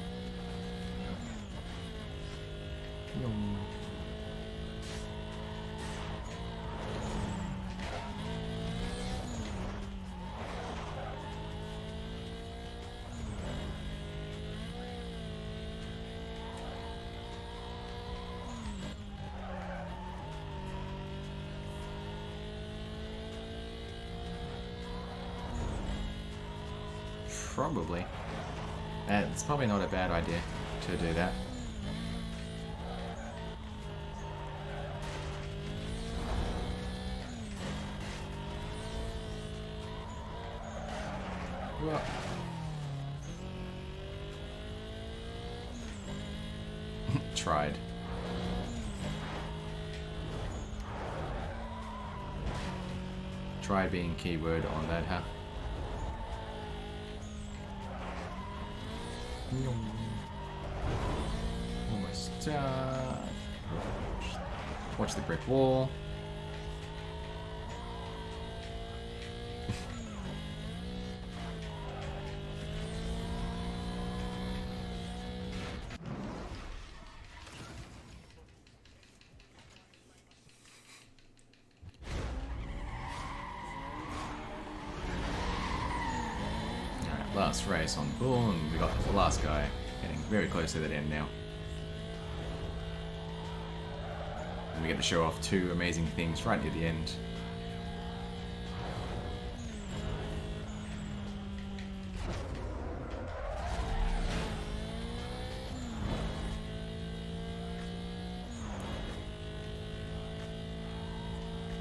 Speaker 1: Probably. It's probably not a bad idea to do that. Well, tried. Try being keyword on that, huh? Almost done. Watch the brick wall. Alright, last race on Bull, and we got the last guy getting very close to that end now. And we get to show off 2 amazing things right near the end.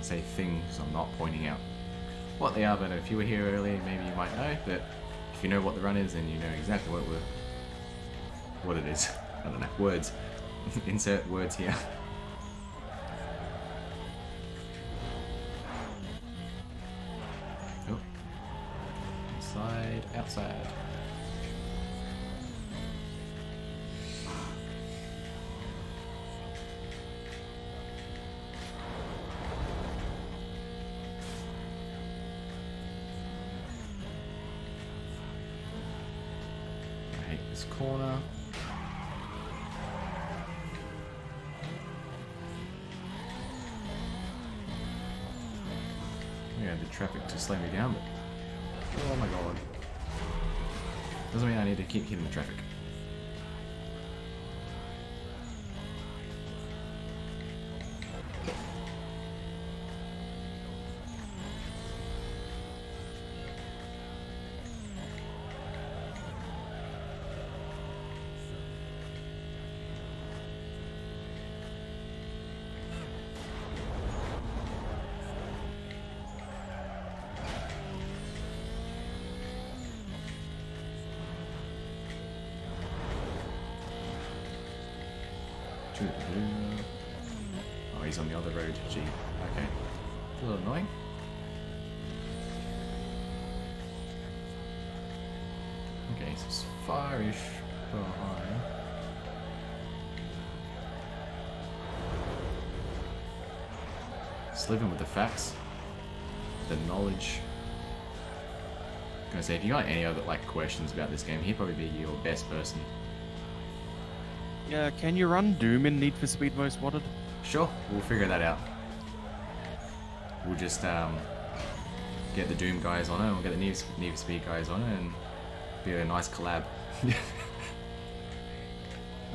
Speaker 1: say things, I'm not pointing out what they are, but if you were here earlier, maybe you might know, but if you know what the run is, then you know exactly what it is. I don't know, words. Insert words here. Oh. Inside, outside. This corner. Yeah, the traffic to slow me down, but oh my god. Doesn't mean I need to keep hitting the traffic. Oh, he's on the other road. Gee, okay. A little annoying. Okay, he's far-ish behind. Just living with the facts, the knowledge. I'm gonna say, if you got any other questions about this game, he'd probably be your best person.
Speaker 2: Yeah, can you run Doom in Need for Speed Most Wanted?
Speaker 1: Sure, we'll figure that out. We'll just get the Doom guys on it, and we'll get the Need for Speed guys on it, and be a nice collab.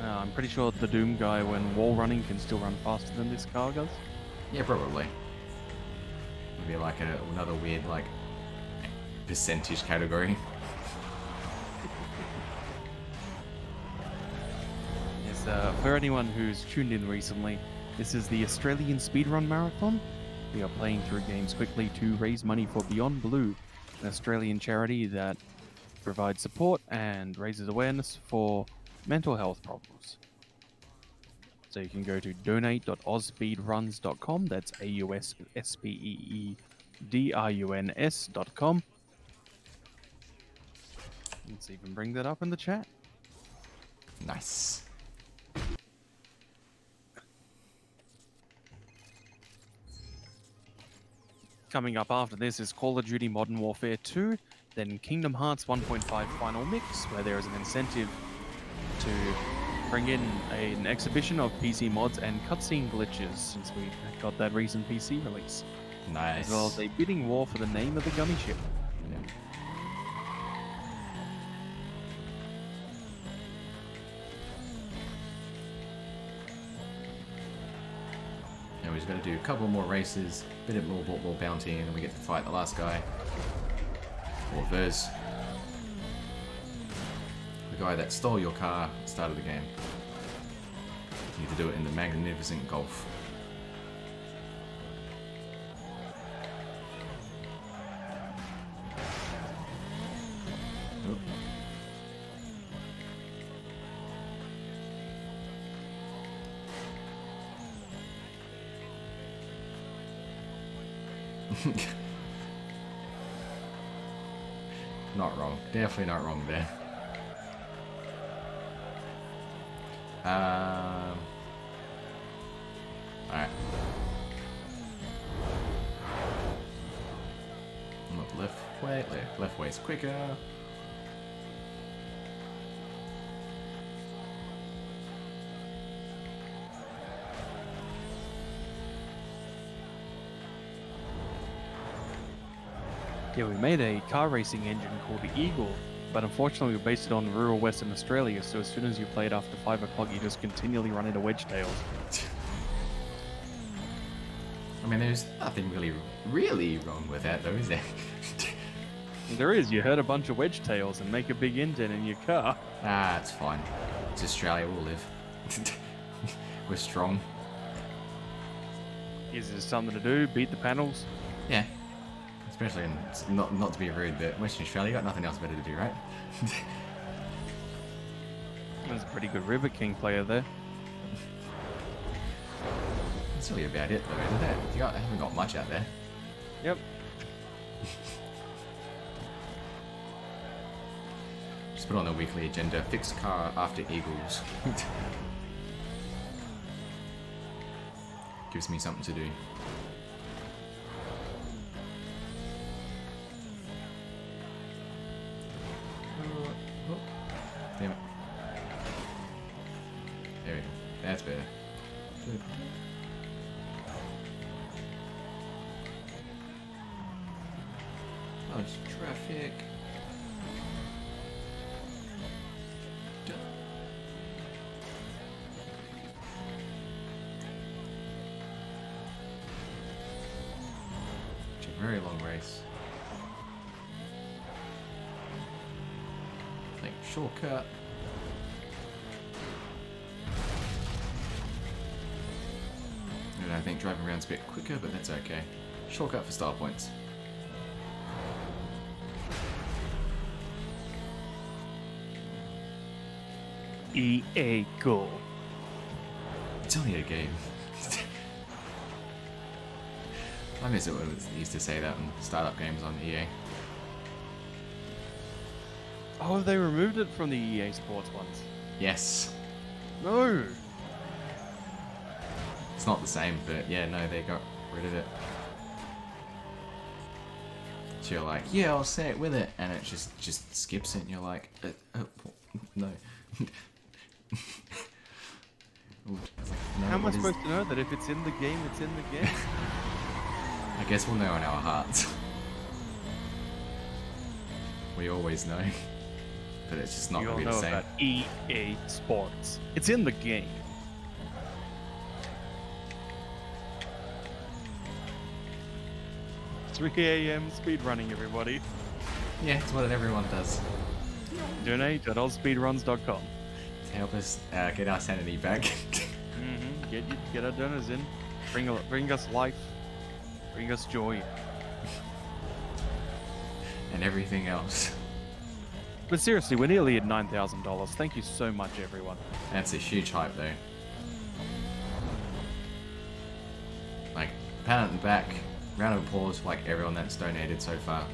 Speaker 2: I'm pretty sure the Doom guy, when wall running, can still run faster than this car does.
Speaker 1: Yeah, probably. It'll be like another weird percentage category.
Speaker 2: For anyone who's tuned in recently, this is the Australian Speedrun Marathon. We are playing through games quickly to raise money for Beyond Blue, an Australian charity that provides support and raises awareness for mental health problems. So you can go to donate.ausspeedruns.com, that's AUSSPEEDRUNS.com. Let's even bring that up in the chat.
Speaker 1: Nice.
Speaker 2: Coming up after this is Call of Duty Modern Warfare 2, then Kingdom Hearts 1.5 Final Mix, where there is an incentive to bring in an exhibition of PC mods and cutscene glitches, since we got that recent PC release.
Speaker 1: Nice.
Speaker 2: As well as a bidding war for the name of the gummy ship.
Speaker 1: Yeah. And we just got to do a couple more races, bit of more bounty, and then we get to fight the last guy. Or Verz. The guy that stole your car at the start of the game. You need to do it in the magnificent Golf. Oop. Not wrong. Definitely not wrong there. Alright. Look, left way's quicker.
Speaker 2: Yeah, we made a car racing engine called the Eagle, but unfortunately we based it on rural Western Australia, so as soon as you play it after 5 o'clock, you just continually run into wedge tails.
Speaker 1: I mean, there's nothing really wrong with that, though, is there?
Speaker 2: There is, you hurt a bunch of wedge tails and make a big indent in your car.
Speaker 1: Ah, it's fine. It's Australia, we'll live. We're strong.
Speaker 2: Is there something to do? Beat the panels?
Speaker 1: Yeah. Especially in, not to be rude, but Western Australia got nothing else better to do, right?
Speaker 2: There's a pretty good River King player there.
Speaker 1: That's really about it, though, isn't it? You haven't got much out there.
Speaker 2: Yep.
Speaker 1: Just put on the weekly agenda, fix car after Eagles. Gives me something to do. Damn it. There we go. That's better. Oh, it's traffic. It's a very long race. Like, shortcut. And I think driving around's a bit quicker, but that's okay. Shortcut for star points.
Speaker 2: EA Go.
Speaker 1: It's only a game. I miss it when we used to say that in startup games on EA.
Speaker 2: Oh, they removed it from the EA Sports ones.
Speaker 1: Yes.
Speaker 2: No.
Speaker 1: It's not the same, but yeah, no, they got rid of it. So you're like, yeah, I'll say it with it, and it just skips it, and you're like, no. Ooh, it's like, no,
Speaker 2: How am I
Speaker 1: what is-
Speaker 2: supposed to know that if it's in the game, it's in the game?
Speaker 1: I guess we'll know in our hearts. We always know. But it's just not
Speaker 2: You
Speaker 1: going
Speaker 2: all
Speaker 1: to be the
Speaker 2: know
Speaker 1: same.
Speaker 2: about EA Sports. It's in the game. It's 3 a.m. speedrunning, everybody.
Speaker 1: Yeah, it's what everyone does.
Speaker 2: Donate at ozspeedruns.com.
Speaker 1: To help us get our sanity back.
Speaker 2: Get our donors in. Bring us life. Bring us joy.
Speaker 1: And everything else.
Speaker 2: But seriously, we're nearly at $9,000. Thank you so much, everyone.
Speaker 1: That's a huge hype, though. Like, pat on the back, round of applause for like everyone that's donated so far.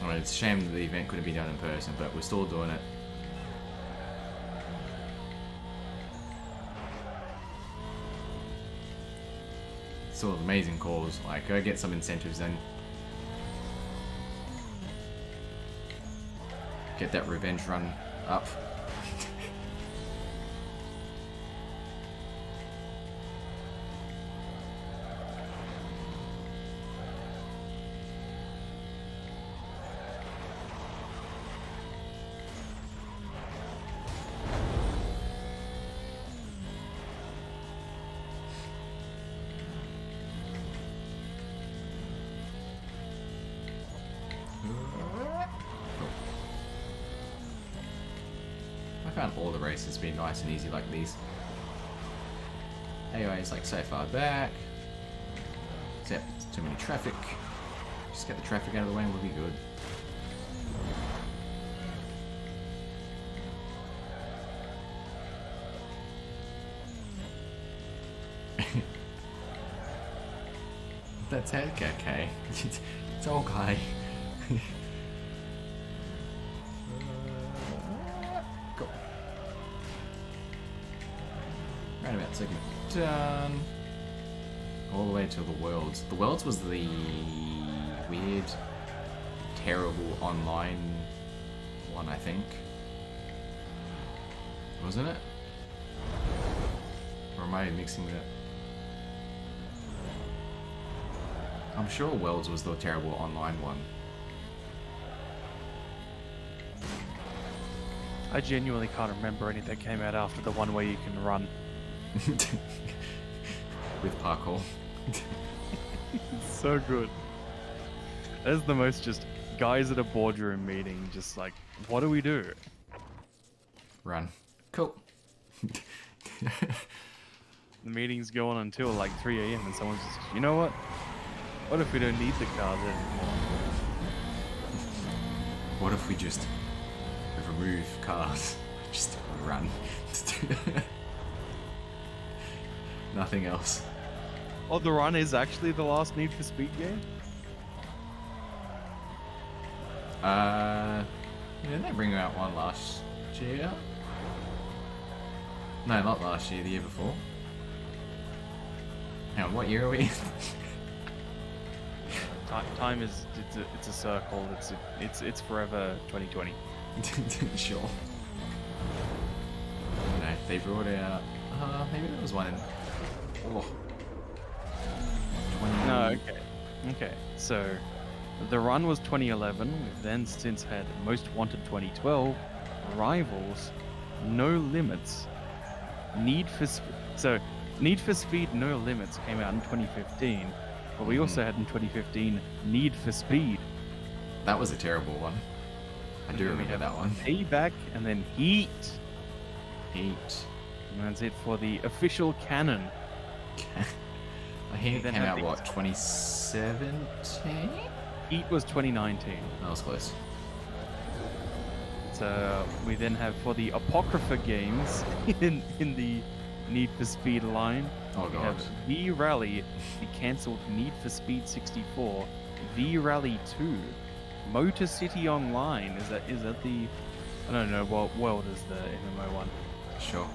Speaker 1: I mean, it's a shame that the event couldn't be done in person, but we're still doing it. Still an amazing cause. Like, go get some incentives then. Get that revenge run up. I found all the races being nice and easy like these. Anyways, like so far back. Except too many traffic. Just get the traffic out of the way and we'll be good. That's okay. It's okay. Go. Right about second done. All the way to the Worlds. The Worlds was the weird, terrible online one, I think. Wasn't it? Or am I mixing it? I'm sure Worlds was the terrible online one.
Speaker 2: I genuinely can't remember any that came out after the one where you can run.
Speaker 1: With parkour.
Speaker 2: So good. That is the most just guys at a boardroom meeting, just like, what do we do?
Speaker 1: Run. Cool.
Speaker 2: The meeting's going until like 3 a.m. and someone's just, you know what? What if we don't need the cars anymore?
Speaker 1: What if we just remove cars? Just run. Nothing else.
Speaker 2: Oh, the run is actually the last Need for Speed game?
Speaker 1: Didn't they bring out one last year? No, not last year, the year before. Hang on, what year are we?
Speaker 2: Time is it's a circle. It's forever 2020.
Speaker 1: Sure. No, they brought out. Maybe there was one in. Oh. 20...
Speaker 2: No, okay. Okay, so the run was 2011. We've then since had Most Wanted 2012, Rivals, No Limits, Need for Speed No Limits came out in 2015, but we also had in 2015 Need for Speed.
Speaker 1: That was a terrible one. I do remember that one.
Speaker 2: Payback and then Heat.
Speaker 1: Heat.
Speaker 2: And that's it for the official canon.
Speaker 1: I think it
Speaker 2: Then
Speaker 1: came
Speaker 2: had
Speaker 1: out,
Speaker 2: the-
Speaker 1: what, 2017?
Speaker 2: Heat was 2019.
Speaker 1: That was close.
Speaker 2: So we then have for the Apocrypha games in the Need for Speed line.
Speaker 1: Oh
Speaker 2: We
Speaker 1: god.
Speaker 2: have V Rally, the cancelled Need for Speed 64, V Rally 2, Motor City Online. Is that the? I don't know what world is the MMO one.
Speaker 1: Sure.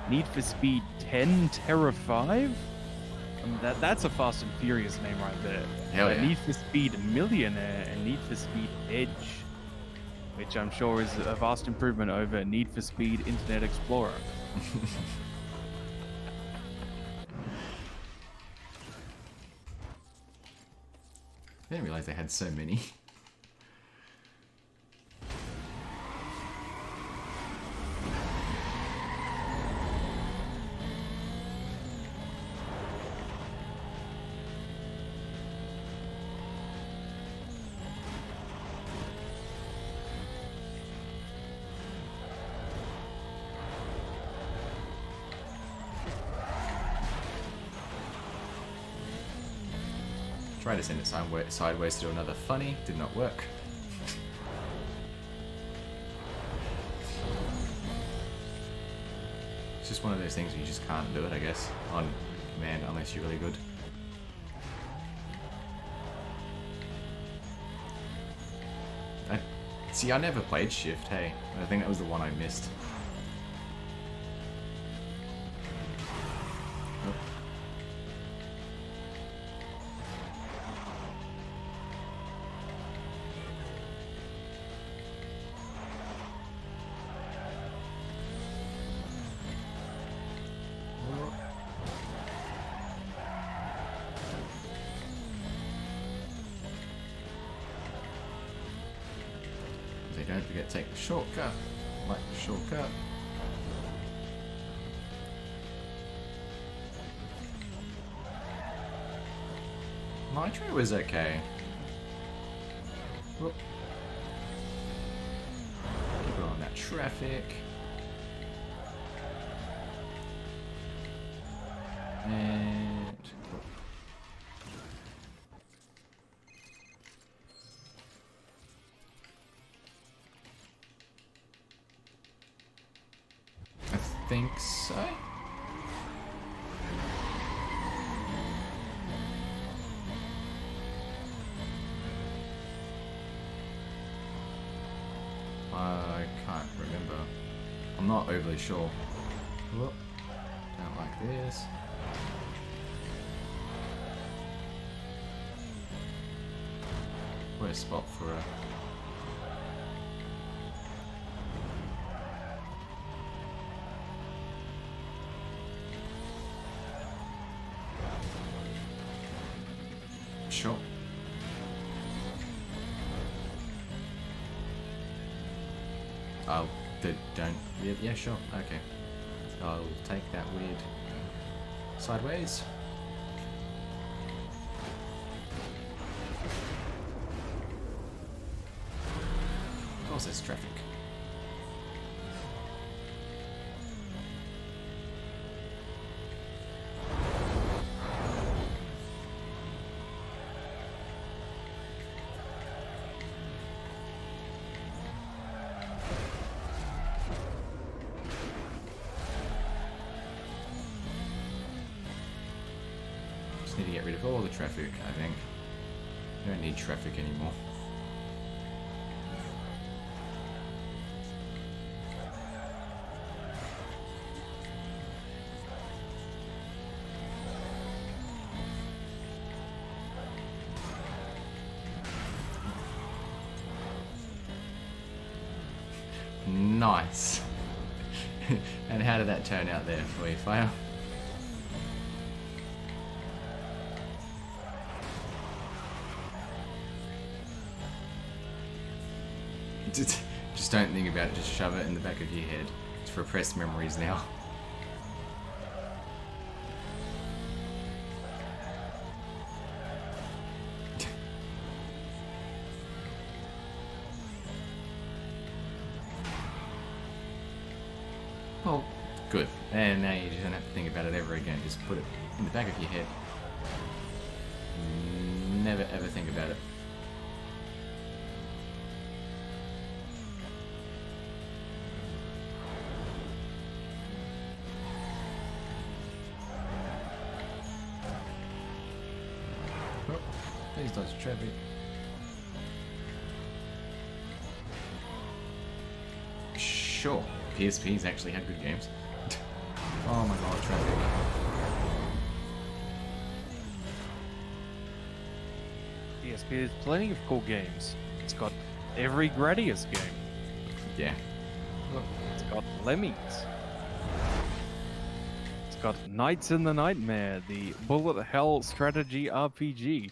Speaker 2: Need for Speed 10 Terra 5. That's a Fast and Furious name right there.
Speaker 1: Hell yeah.
Speaker 2: Need for Speed Millionaire and Need for Speed Edge, which I'm sure is a vast improvement over Need for Speed Internet Explorer.
Speaker 1: I didn't realize they had so many. Tried to send it sideways to do another funny, did not work. It's just one of those things where you just can't do it, I guess, on command unless you're really good. See, I never played Shift, hey. I think that was the one I missed. Oh. Don't forget to take the shortcut. Like the shortcut. Nitro was okay. Whoop. Keep it on that traffic. And whoop. I think so. I can't remember. I'm not overly sure. Whoop. Don't like this. What a spot for a... Sure. Oh, don't. Yeah, sure. Okay. I'll take that weird sideways. course there's traffic. Just need to get rid of all the traffic, I think. We don't need traffic anymore. Nice. And how did that turn out there for you, Fire? Just don't think about it, just shove it in the back of your head. It's repressed memories now. Well, good. And now you just don't have to think about it ever again. Just put it in the back of your head. Never ever think about it. Oh, please dodge traffic. Sure. PSP's actually had good games. Oh my god, traffic.
Speaker 2: PSP has plenty of cool games. It's got every Gradius game.
Speaker 1: Yeah.
Speaker 2: It's got Lemmings. It's got Knights in the Nightmare, the bullet hell strategy RPG.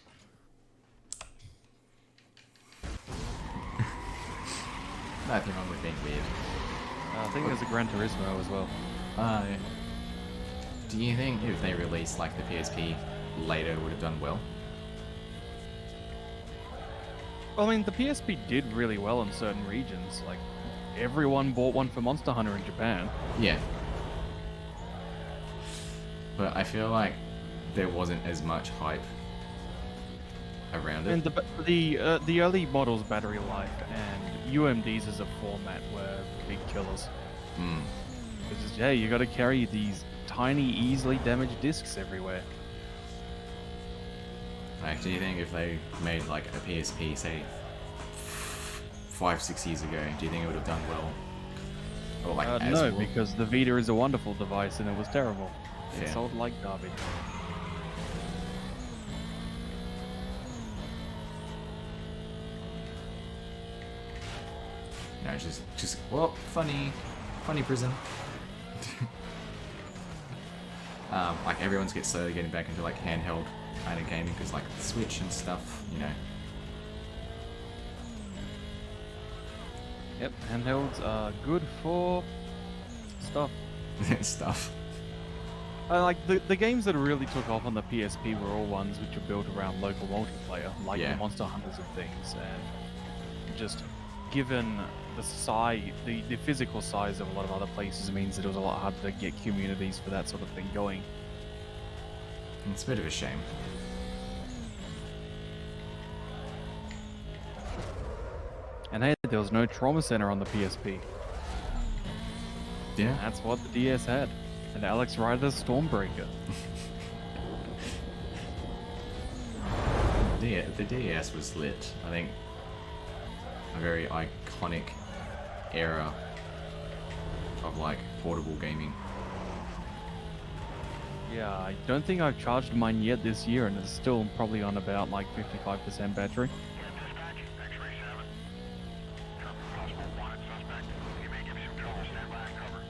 Speaker 1: Nothing wrong with being weird.
Speaker 2: I think there's a Gran Turismo as well.
Speaker 1: Yeah. Do you think if they released like the PSP later it would have done well?
Speaker 2: I mean, the PSP did really well in certain regions. Like, everyone bought one for Monster Hunter in Japan.
Speaker 1: Yeah. But I feel like there wasn't as much hype around it.
Speaker 2: And the early models' battery life and UMDs as a format were big killers.
Speaker 1: Hmm.
Speaker 2: Because, hey, you got to carry these tiny, easily damaged discs everywhere.
Speaker 1: Like, do you think if they made like a PSP, say 5-6 years ago, do you think it would have done well? Or like as
Speaker 2: No,
Speaker 1: well?
Speaker 2: because the Vita is a wonderful device and it was terrible. It
Speaker 1: Fair.
Speaker 2: sold like garbage.
Speaker 1: No, just well, funny prison. Like everyone's slowly getting back into like handheld kind of gaming because like the Switch and stuff, you know.
Speaker 2: Yep, handhelds are good for stuff.
Speaker 1: stuff.
Speaker 2: Like the games that really took off on the PSP were all ones which were built around local multiplayer, like
Speaker 1: Yeah.
Speaker 2: the Monster Hunters and things, and just given the size, the physical size of a lot of other places means that it was a lot harder to get communities for that sort of thing going.
Speaker 1: It's a bit of a shame.
Speaker 2: And hey, there was no trauma center on the PSP.
Speaker 1: Yeah.
Speaker 2: That's what the DS had. And Alex Rider's Stormbreaker.
Speaker 1: The DS was lit. I think a very iconic era of like portable gaming.
Speaker 2: Yeah, I don't think I've charged mine yet this year, and it's still probably on about like 55% battery.
Speaker 4: Dispatch, X-ray 7. Possible wanted suspect. He may give you some trouble. Stand by and cover.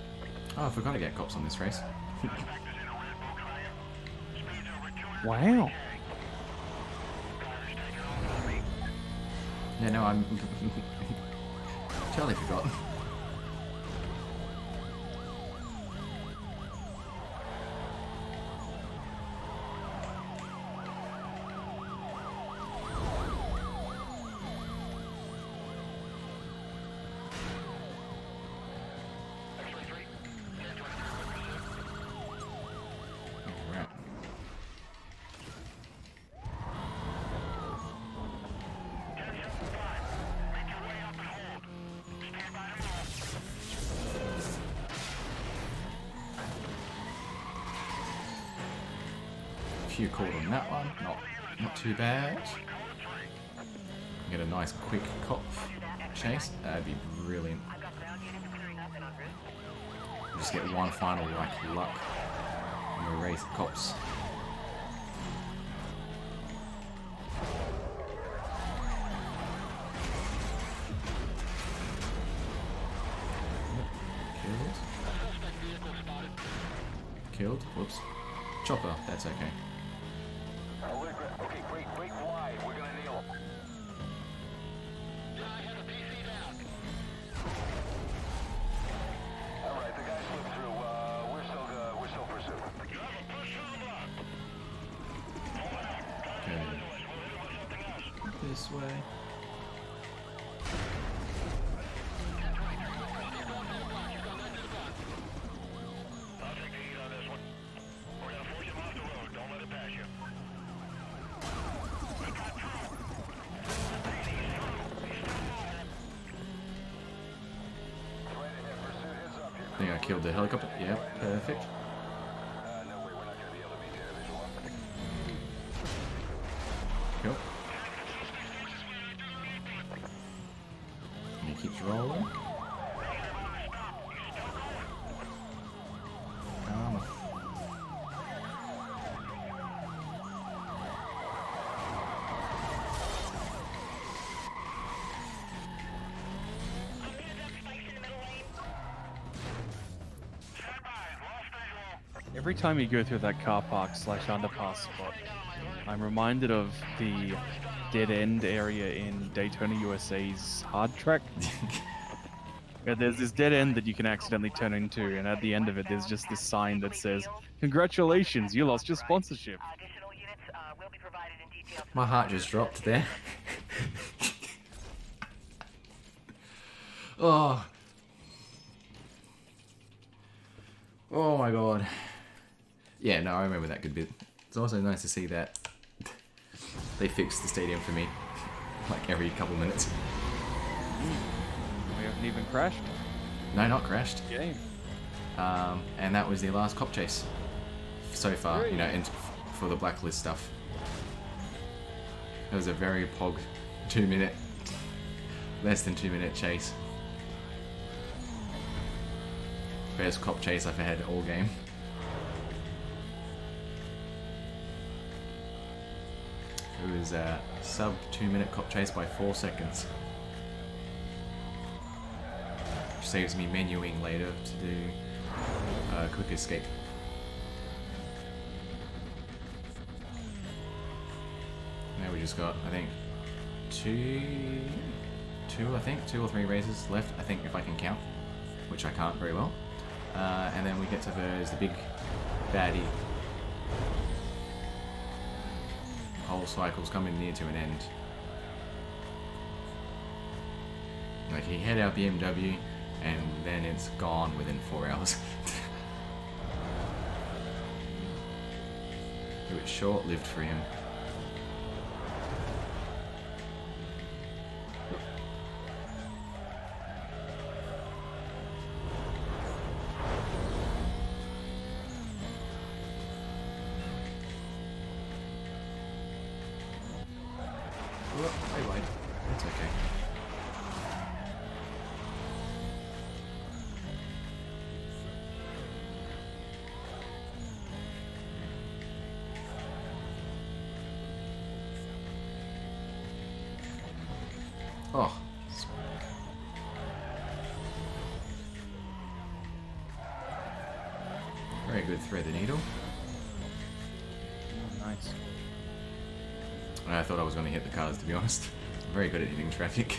Speaker 1: Oh, I forgot to get cops on this race.
Speaker 4: Suspect is in a red Volkswagen. Speeds over 200.
Speaker 2: Wow.
Speaker 4: Driver's taking off on me.
Speaker 1: Yeah, no, I'm totally forgot. few called on that one. Not too bad. Get a nice quick cop chase. That'd be brilliant. Just get one final like luck and we race the cops. Killed. Whoops. Chopper. That's okay.
Speaker 4: Okay, break wide. We're gonna nail him. All right, the guy slipped through. We're still pursuing.
Speaker 1: Okay. This way. I think I killed the helicopter. Yeah, perfect.
Speaker 4: No way, we're not gonna be able to maintain a visual.
Speaker 1: Cool. And he keeps rolling.
Speaker 2: Every time you go through that car park / underpass spot, I'm reminded of the dead end area in Daytona USA's hard track. Yeah, there's this dead end that you can accidentally turn into, and at the end of it, there's just this sign that says, "Congratulations, you lost your sponsorship."
Speaker 3: Additional units will be provided in detail.
Speaker 1: My heart just dropped there. Oh. Oh my god. Yeah, no, I remember that good bit. It's also nice to see that they fixed the stadium for me, like every couple minutes.
Speaker 2: We haven't even crashed.
Speaker 1: No, not crashed.
Speaker 2: Game.
Speaker 1: And that was the last cop chase so far, you know, for the blacklist stuff. It was a very pog 2 minute, less than 2 minute chase. Best cop chase I've had all game. It was a sub 2 minute cop chase by 4 seconds. Which saves me menuing later to do quick escape. Now we just got, I think, two or three races left, I think, if I can count, which I can't very well. And then we get to verse the big baddie. Whole cycle's coming near to an end. Like, he had our BMW, and then it's gone within 4 hours. It was short-lived for him. Wait, it's okay. Oh. Very good thread the needle.
Speaker 2: Oh, nice.
Speaker 1: I thought I was going to hit the cars, to be honest. I'm very good at hitting traffic.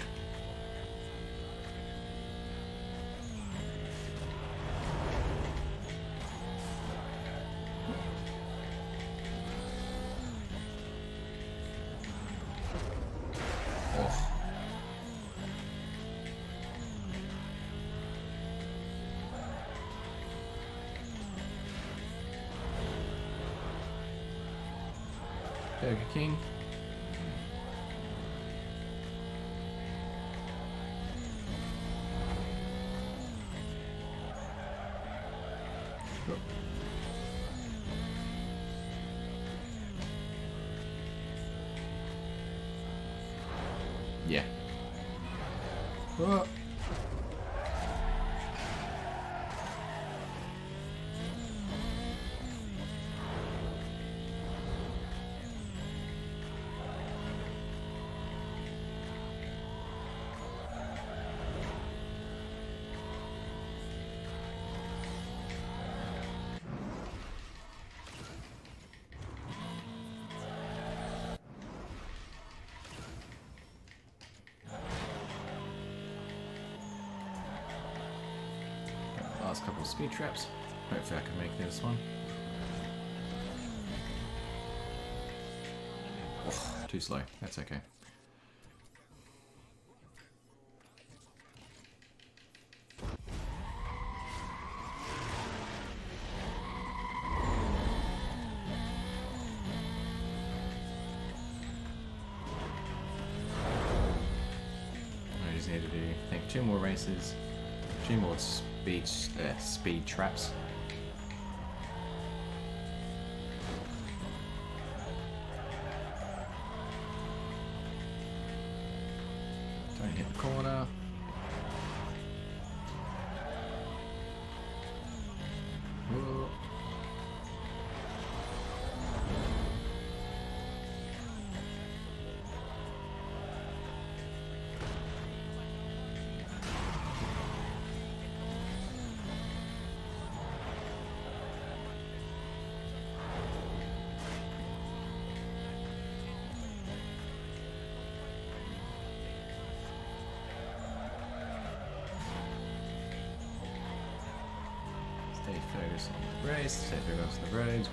Speaker 1: Oh. Burger King. Oh. Last couple of speed traps. Hopefully I can make this one. Oh, too slow. That's okay. I just need to do, I think, 2 more races, 2 more speed traps. Don't hit the corner. Whoa. Stay focused on the race, stay focused on the roads.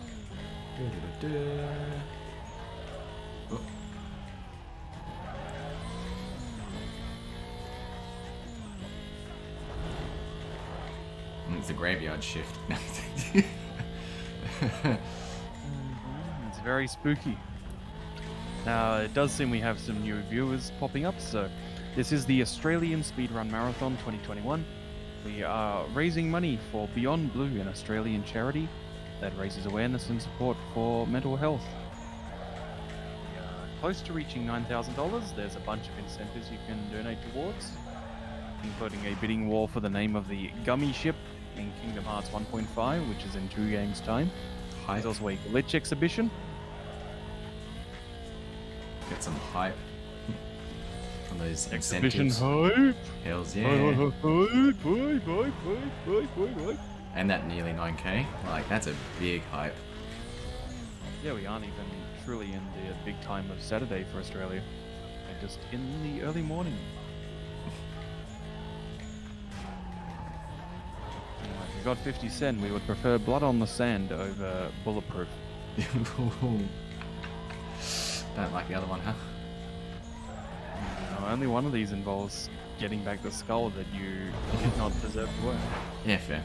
Speaker 1: Oh. It's a graveyard shift.
Speaker 2: It's very spooky. Now, it does seem we have some new viewers popping up, so this is the Australian Speedrun Marathon 2021. We are raising money for Beyond Blue, an Australian charity that raises awareness and support for mental health. We are close to reaching $9,000. There's a bunch of incentives you can donate towards, including a bidding war for the name of the Gummy Ship in Kingdom Hearts 1.5, which is in 2 games' time. There's also a glitch exhibition.
Speaker 1: Get some hype from those
Speaker 2: Exhibition
Speaker 1: incentives.
Speaker 2: hype!
Speaker 1: Hells yeah. And that nearly 9k. Like, that's a big hype.
Speaker 2: Yeah, we aren't even truly in the big time of Saturday for Australia. We're just in the early morning. If we got 50 cent, we would prefer Blood on the Sand over Bulletproof.
Speaker 1: Don't like the other one, huh?
Speaker 2: No, only one of these involves getting back the skull that you did not deserve to earn.
Speaker 1: Yeah, fair.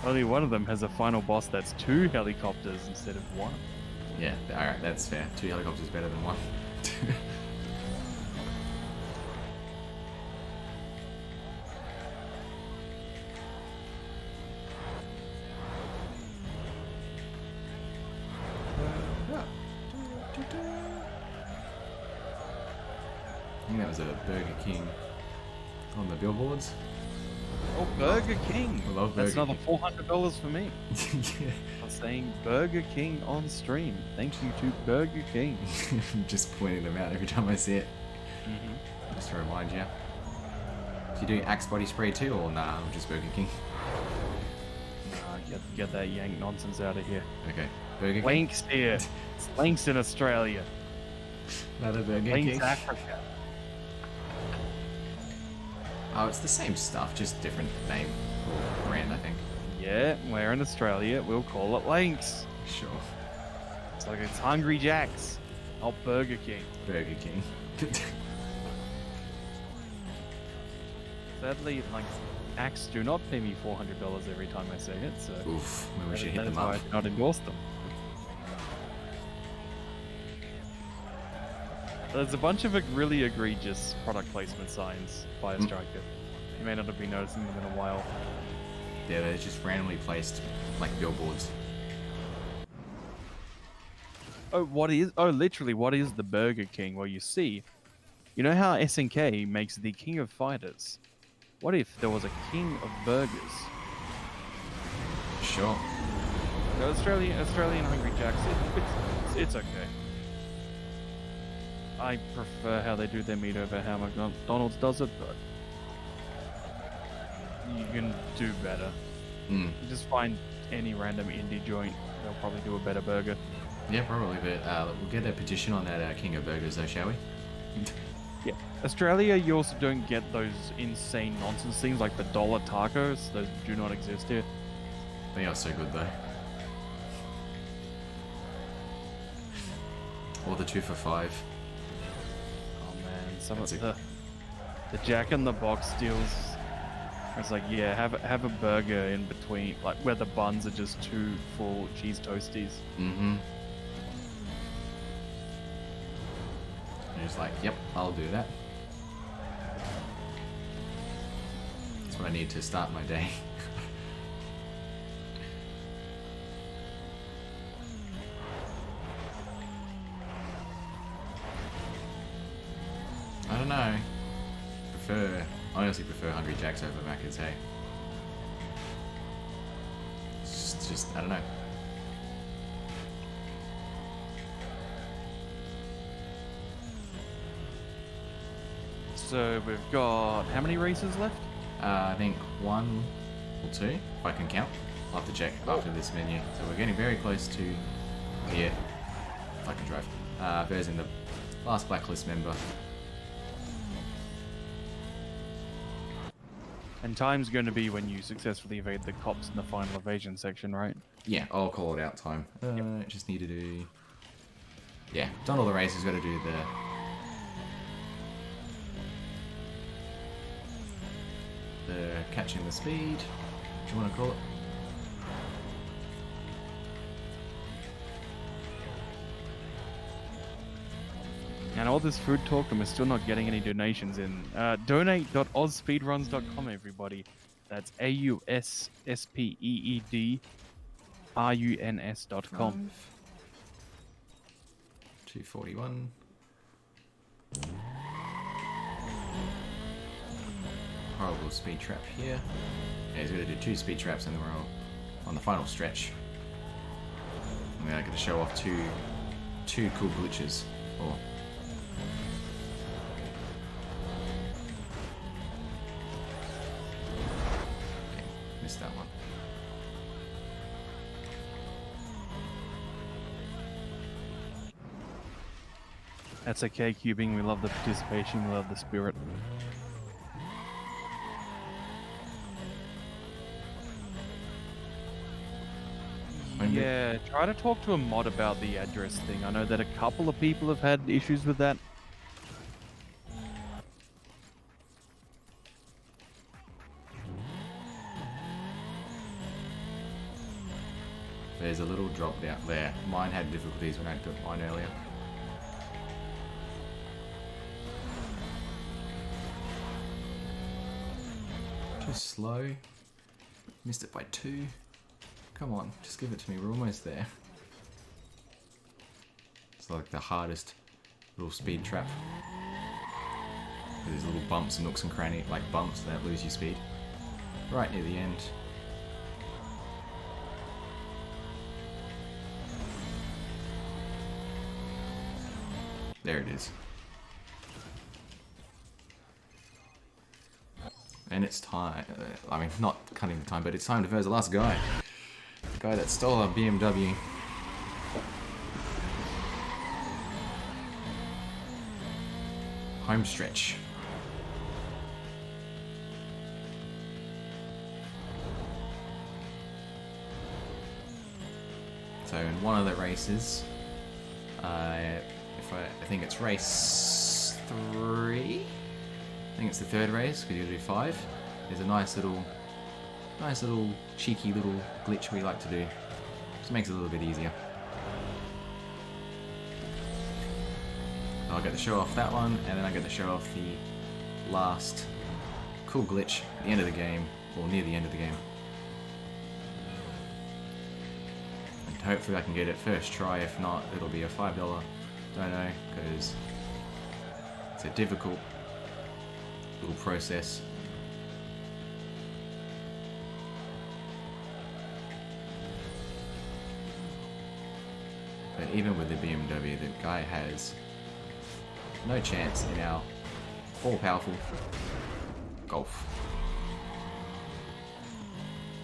Speaker 2: Only one of them has a final boss that's 2 helicopters instead of 1.
Speaker 1: Yeah, alright, that's fair. 2 helicopters better than 1. I think that was a Burger King on the billboards.
Speaker 2: Oh, Burger King!
Speaker 1: I love
Speaker 2: That's
Speaker 1: Burger
Speaker 2: another $400 for me.
Speaker 1: Yeah.
Speaker 2: I'm saying Burger King on stream. Thank you to Burger King.
Speaker 1: Just pointing them out every time I see it. Just to remind you. Do you do Axe body spray too, or nah, just Burger King?
Speaker 2: Get that yank nonsense out of here.
Speaker 1: Okay, Burger King.
Speaker 2: Links here. It's Links in Australia.
Speaker 1: Another Burger
Speaker 2: Links
Speaker 1: King.
Speaker 2: Africa.
Speaker 1: Oh, it's the same stuff, just different name or brand, I think.
Speaker 2: Yeah, we're in Australia. We'll call it Links.
Speaker 1: Sure.
Speaker 2: It's like it's Hungry Jack's, not Burger King.
Speaker 1: Burger King.
Speaker 2: Sadly, like, Axe do not pay me $400 every time I say it, so
Speaker 1: Oof, maybe we should hit
Speaker 2: that is
Speaker 1: them
Speaker 2: why
Speaker 1: up.
Speaker 2: I do not endorse them. There's a bunch of really egregious product placement signs by a striker. You may not have been noticing them in a while.
Speaker 1: Yeah, they're just randomly placed, like billboards.
Speaker 2: Oh, literally, what is the Burger King? Well, you see, You know how SNK makes the King of Fighters? What if there was a King of Burgers?
Speaker 1: Sure.
Speaker 2: No, Australian Hungry Jacks, it's okay. I prefer how they do their meat over how McDonald's does it, but you can do better.
Speaker 1: Mm.
Speaker 2: You just find any random indie joint, they'll probably do a better burger.
Speaker 1: Yeah, probably, but we'll get a petition on that King of Burgers, though, shall we?
Speaker 2: Yeah, Australia, you also don't get those insane nonsense things like the dollar tacos. Those do not exist here.
Speaker 1: They are so good, though. Or the 2 for $5.
Speaker 2: Oh man, some
Speaker 1: That's
Speaker 2: of the Jack in the Box deals. It's like, yeah, have a burger in between, like where the buns are just 2 full cheese toasties.
Speaker 1: Mm-hmm. You're just like, yep, I'll do that. That's what I need to start my day. I don't know. I honestly prefer Hungry Jacks over Macca's, hey. It's just, I don't know.
Speaker 2: So we've got how many races left?
Speaker 1: I think 1 or 2, if I can count. I'll have to check after this menu. So we're getting very close to here. If I can drive. Bear's in the last blacklist member.
Speaker 2: And time's going to be when you successfully evade the cops in the final evasion section, right?
Speaker 1: Yeah, I'll call it out time. Just need to do... Yeah, done all the races, got to do the catching the speed. What do you want to call it?
Speaker 2: And all this food talk, and we're still not getting any donations in. Donate.ozspeedruns.com, everybody. That's AUSSPEEDRUNS.com.
Speaker 1: 241. Horrible speed trap here. Yeah, he's going to do 2 speed traps and then we're on the final stretch. And then I get to show off two cool glitches. Or missed that one.
Speaker 2: That's okay, Cubing. We love the participation. We love the spirit. Yeah, try to talk to a mod about the address thing. I know that a couple of people have had issues with that.
Speaker 1: There's a little drop down there. Mine had difficulties when I took mine earlier. Too slow. Missed it by 2. Come on, just give it to me. We're almost there. It's like the hardest little speed trap. There's little bumps and nooks and cranny, like bumps that lose your speed. Right near the end. There it is. And it's time. I mean, not cutting the time, but it's time to verse the last guy. The guy that stole our BMW. Home stretch. So in one of the races, I think it's race 3. I think it's the 3rd race, because you do 5. There's a nice little cheeky little glitch we like to do. Just makes it a little bit easier. I'll get to show off that one, and then I get to show off the last cool glitch at the end of the game, or near the end of the game. And hopefully I can get it first try. If not, it'll be a $5 dono, because It's a difficult little process. But even with the BMW, the guy has no chance in our all-powerful Golf.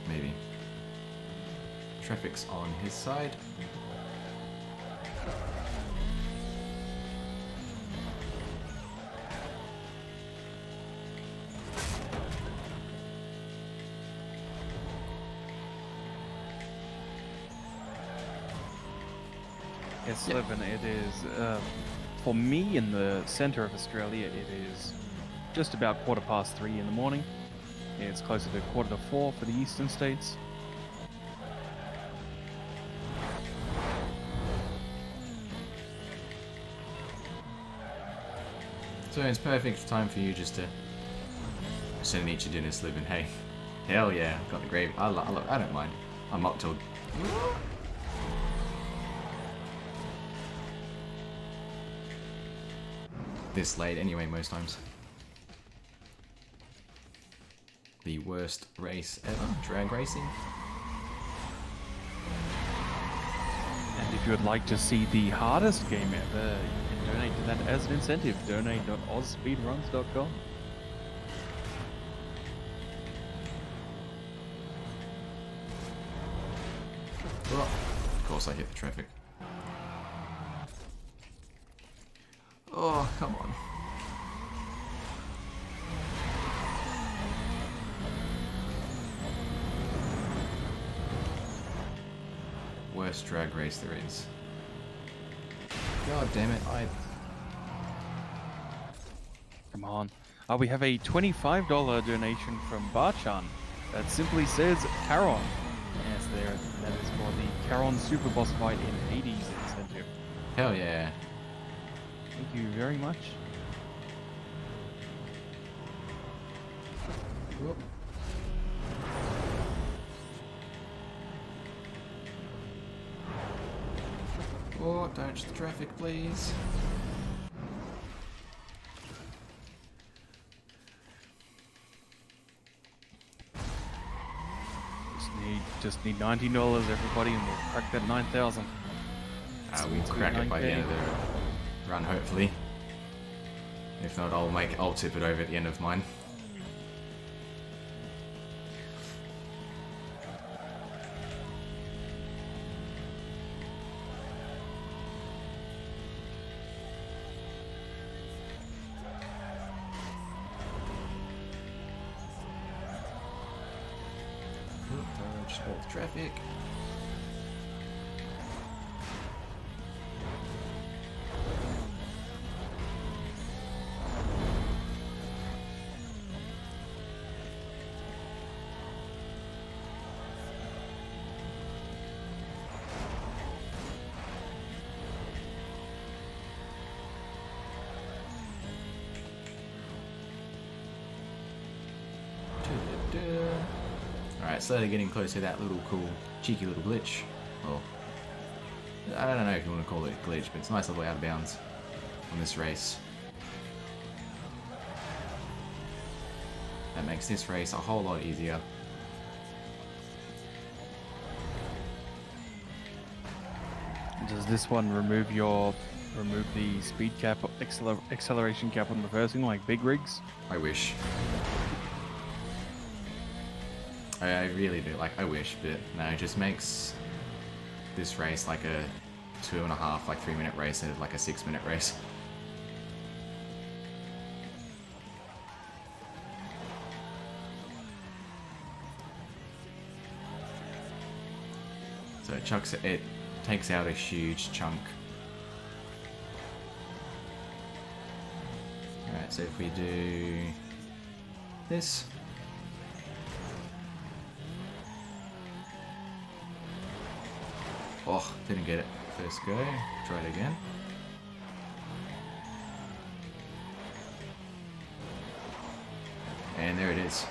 Speaker 1: Maybe. Traffic's on his side.
Speaker 2: Yes, Levin, it is, for me in the center of Australia, it is just about 3:15 in the morning. It's closer to 3:45 for the eastern states.
Speaker 1: So it's perfect time for you just to send each your dinner slip and hey, hell yeah, got the gravy. I don't mind. I'm up till this late anyway most times. The worst race ever, drag racing.
Speaker 2: And if you would like to see the hardest game ever, you can donate to that as an incentive. Donate.ozspeedruns.com.
Speaker 1: Oh, of course I hit the traffic. Oh, come on. Worst drag race there is. God damn it,
Speaker 2: Come on. We have a $25 donation from Barchan that simply says Caron. Yes, there. That is for the Caron Super Boss Fight in Hades incentive.
Speaker 1: Hell yeah.
Speaker 2: Thank you very much.
Speaker 1: Whoop. Oh, dodge the traffic, please.
Speaker 2: Just need $19, everybody, and we'll crack that 9,000.
Speaker 1: We'll crack it by the end of the run, hopefully. If not, I'll tip it over at the end of mine. Dodge all the traffic. Alright, slowly getting close to that little cool, cheeky little glitch. Well, I don't know if you want to call it a glitch, but it's a nice little out of bounds on this race. That makes this race a whole lot easier.
Speaker 2: Does this one remove the speed cap, acceleration cap on reversing like big rigs?
Speaker 1: I wish. I really do. Like, I wish, but no, it just makes this race like a 2.5, like 3-minute race instead of like a 6-minute race. So it takes out a huge chunk. Alright, so if we do this. Oh, didn't get it first go. Try it again. And there it is.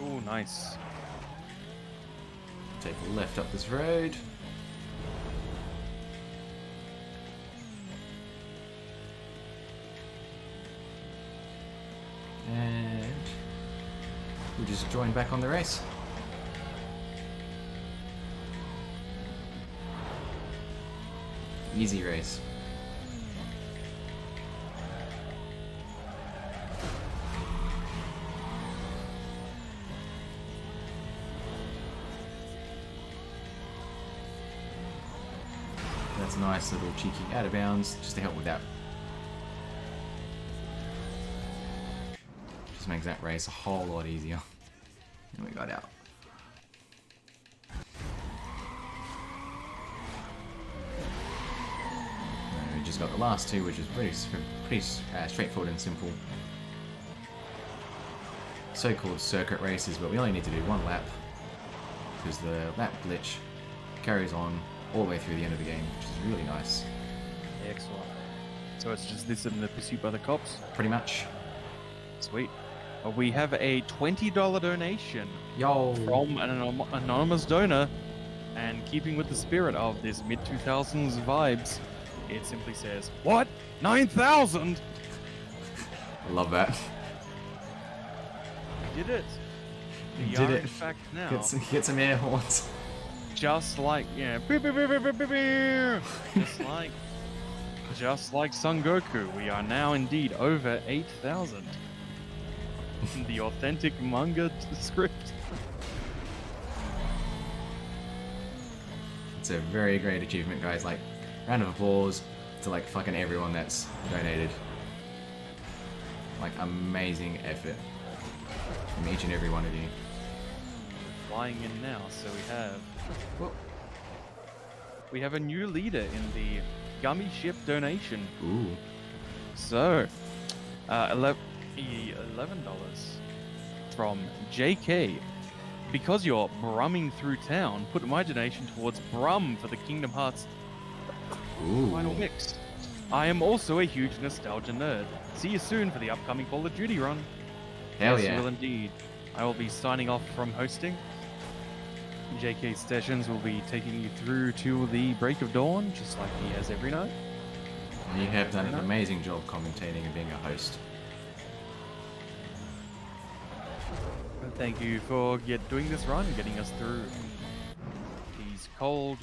Speaker 2: Oh, nice.
Speaker 1: Take a left up this road. And we'll just join back on the race. Easy race. That's a nice little cheeky out of bounds, just to help with that. Just makes that race a whole lot easier. And we got out. And we just got the last two, which is pretty straightforward and simple. So-called circuit races, but we only need to do one lap because the lap glitch carries on all the way through the end of the game, which is really nice.
Speaker 2: Excellent. So it's just this and the pursuit by the cops?
Speaker 1: Pretty much.
Speaker 2: Sweet. Well, we have a $20 donation
Speaker 1: Yo!
Speaker 2: from an anonymous donor, and keeping with the spirit of this mid-2000s vibes, it simply says, "What? 9,000?"
Speaker 1: I love that.
Speaker 2: We did it.
Speaker 1: We
Speaker 2: We
Speaker 1: did
Speaker 2: are,
Speaker 1: it.
Speaker 2: in fact, now,
Speaker 1: Get some air horns.
Speaker 2: just like, just like Son Goku, we are now indeed over 8,000. The authentic manga script.
Speaker 1: It's a very great achievement, guys. Like, round of applause to like fucking everyone that's donated. Like, amazing effort from each and every one of you.
Speaker 2: Flying in now, so
Speaker 1: Whoop.
Speaker 2: we have a new leader in the gummy ship donation.
Speaker 1: Ooh.
Speaker 2: So, $11 from JK. Because you're brumming through town, put my donation towards Brum for the Kingdom Hearts
Speaker 1: Ooh.
Speaker 2: final mix. I am also a huge nostalgia nerd. See you soon for the upcoming Call of Duty run.
Speaker 1: Hell
Speaker 2: Yes,
Speaker 1: yeah.
Speaker 2: you will indeed. I will be signing off from hosting. JK Sessions will be taking you through to the break of dawn, just like he has every night.
Speaker 1: You have done an amazing job commentating and being a host.
Speaker 2: And thank you for doing this run, getting us through these cold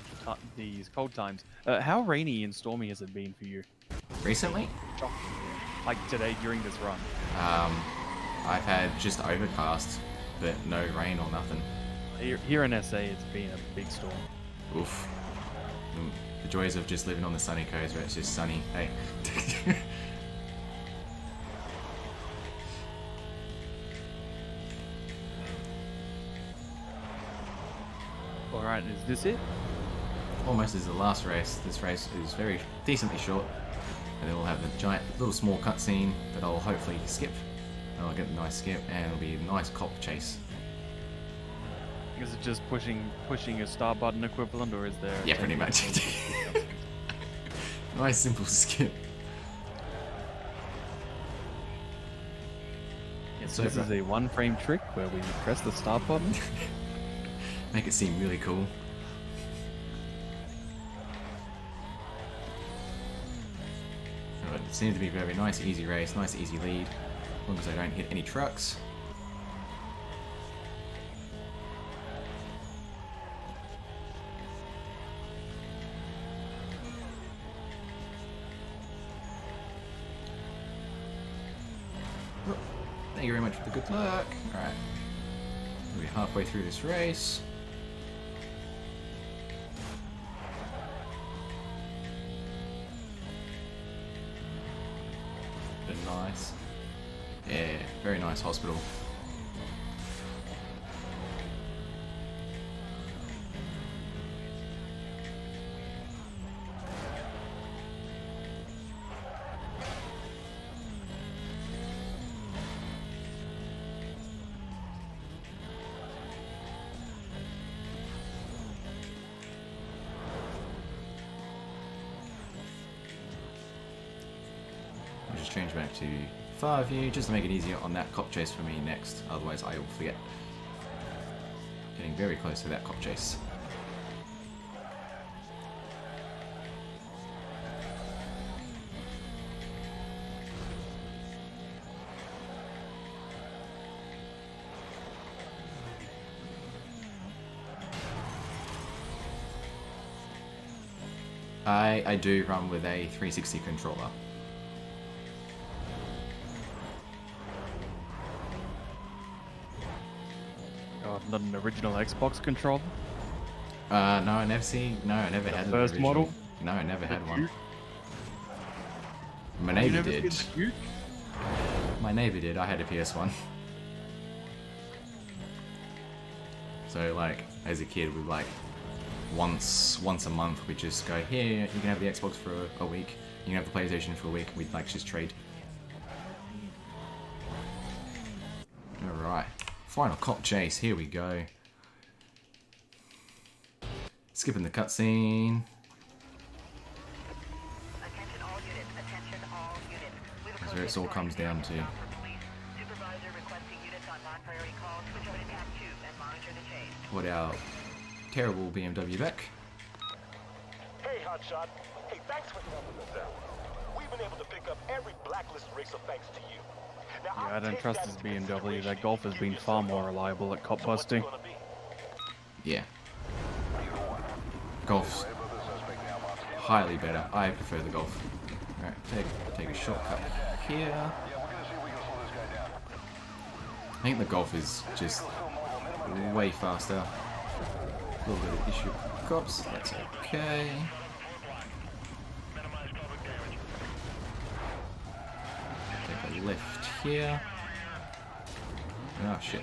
Speaker 2: times. How rainy and stormy has it been for you?
Speaker 1: Recently,
Speaker 2: Like today during this run?
Speaker 1: I've had just overcast, but no rain or nothing.
Speaker 2: Here in SA, it's been a big storm.
Speaker 1: Oof. The joys of just living on the sunny coast where it's just sunny. Hey.
Speaker 2: Alright, is this it?
Speaker 1: Almost is the last race. This race is very decently short, and then we'll have the giant, little small cutscene that I'll hopefully skip. And I'll get a nice skip, and it'll be a nice cop chase.
Speaker 2: Is it just pushing a start button equivalent, or is there?
Speaker 1: Yeah, pretty much. Nice simple skip.
Speaker 2: Yes, so this is a one-frame trick where we press the start button.
Speaker 1: Make it seem really cool. So it seems to be a very nice, easy race, nice, easy lead, as long as I don't hit any trucks. Thank you very much for the good luck. Alright. We're halfway through this race. Been nice. Yeah, very nice hospital. I'll just change back to far view just to make it easier on that cop chase for me next, otherwise I will forget. Getting very close to that cop chase. I do run with a 360 controller.
Speaker 2: Oh, not an original Xbox controller?
Speaker 1: No, I never had the
Speaker 2: first
Speaker 1: original.
Speaker 2: model?
Speaker 1: No, I never had one.
Speaker 2: Duke?
Speaker 1: My
Speaker 2: You
Speaker 1: neighbor
Speaker 2: never
Speaker 1: did.
Speaker 2: seen the Duke?
Speaker 1: My neighbor did. I had a PS1. So like, as a kid, we like once a month we'd just go, here, you can have the Xbox for a week. You can have the PlayStation for a week. We'd like just trade. All right, final cop chase. Here we go. Skipping the cutscene.
Speaker 3: Attention all units. Attention all units. We've
Speaker 1: That's where it all comes down to.
Speaker 3: Supervisor requesting units on non-priority calls. Switch over to tab 2 and monitor the chase.
Speaker 1: Put our terrible BMW back.
Speaker 5: Hey, Hotshot. Hey, thanks for helping us out. We've been able to pick up every blacklist racer thanks to you. Now,
Speaker 2: Yeah, I
Speaker 5: I'll
Speaker 2: don't
Speaker 5: take
Speaker 2: trust
Speaker 5: that
Speaker 2: this
Speaker 5: as
Speaker 2: BMW.
Speaker 5: consideration
Speaker 2: That Golf has
Speaker 5: to
Speaker 2: been
Speaker 5: give you
Speaker 2: far
Speaker 5: some
Speaker 2: more
Speaker 5: thought.
Speaker 2: reliable at cop
Speaker 5: So what's it
Speaker 2: busting.
Speaker 5: gonna be?
Speaker 1: Yeah. Golf's highly better. I prefer the Golf. Alright, take a shortcut here. I think the Golf is just way faster. A little bit of issue with cops, that's okay. Take a left here. Oh shit.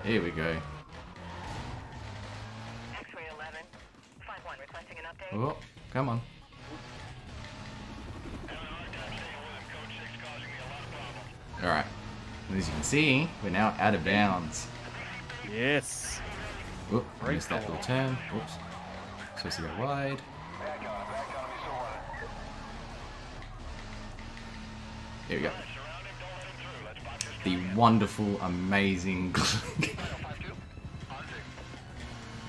Speaker 1: Here we go.
Speaker 3: X-ray 11. 5-1 requesting an update.
Speaker 1: Oh, come on. Alright. As you can see, we're now out of bounds.
Speaker 2: Yes.
Speaker 1: Whoop, I
Speaker 2: Great
Speaker 1: missed that
Speaker 2: call.
Speaker 1: little turn. Whoops. Supposed to go wide. Here we go. The wonderful, amazing.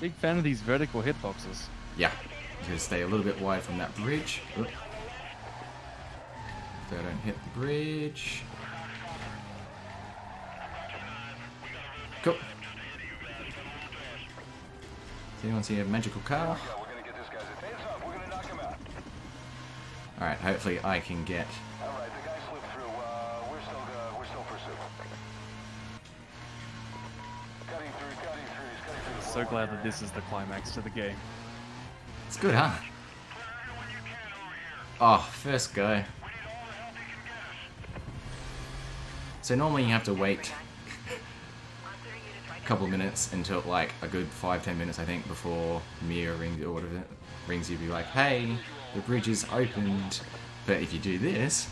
Speaker 2: Big fan of these vertical hitboxes.
Speaker 1: Yeah. Just stay a little bit wide from that bridge. Oop. So I don't hit the bridge. Cool. Does anyone see a magical car?
Speaker 4: We're gonna get this guy's face up. We're gonna knock him out.
Speaker 1: Alright, hopefully I can get...
Speaker 4: All right, the guy slipped through. We're still pursuing. Cutting through. He's cutting through.
Speaker 2: So glad that this is the climax to the game.
Speaker 1: It's good, huh? Oh, first go. So normally you have to wait a couple of minutes until like a good 5-10 minutes I think before Mia rings or whatever rings you, be like, hey, the bridge is opened. But if you do this,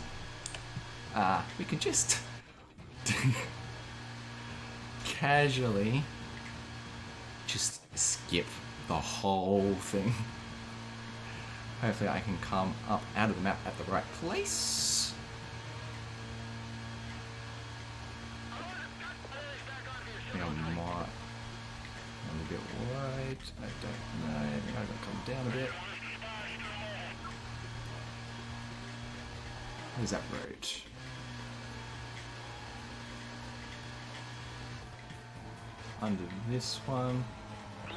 Speaker 1: we can just casually just skip the whole thing. Hopefully I can come up out of the map at the right place. I think I might... I'm a bit wide. I don't know. I think I'm going to come down a bit. Where's that road? Under this one.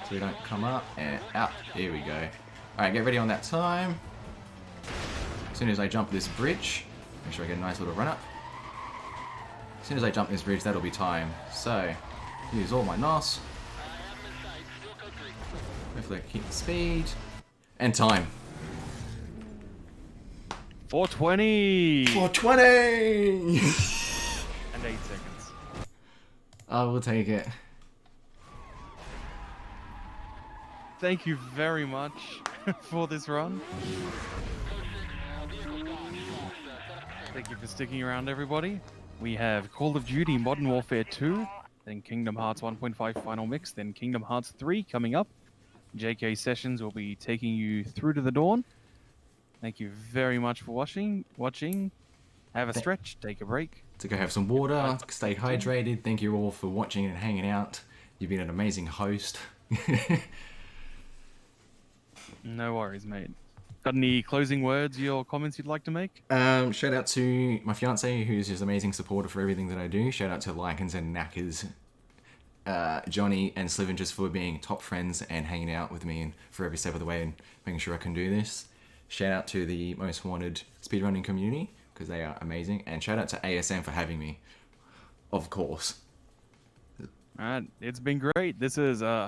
Speaker 1: So we don't come up and out. Here we go. Alright, get ready on that time. As soon as I jump this bridge, make sure I get a nice little run up. As soon as I jump this bridge, that'll be time. So, use all my NOS. Hopefully I keep the speed. And time.
Speaker 2: 420!
Speaker 1: 420!
Speaker 2: And 8 seconds.
Speaker 1: I will take it.
Speaker 2: Thank you very much for this run. Thank you for sticking around, everybody. We have Call of Duty Modern Warfare 2, then Kingdom Hearts 1.5 Final Mix, then Kingdom Hearts 3 coming up. JK Sessions will be taking you through to the dawn. Thank you very much for watching. Have a stretch, take a break.
Speaker 1: To go have some water, stay hydrated. Thank you all for watching and hanging out. You've been an amazing host.
Speaker 2: No worries, mate. Got any closing words or comments you'd like to make?
Speaker 1: Shout out to my fiance, who's just amazing supporter for everything that I do. Shout out to Lycans and Knackers, Johnny and Sliven, just for being top friends and hanging out with me and for every step of the way and making sure I can do this. Shout out to the Most Wanted speedrunning community, because they are amazing. And shout out to ASM for having me, of course.
Speaker 2: Alright, it's been great. This is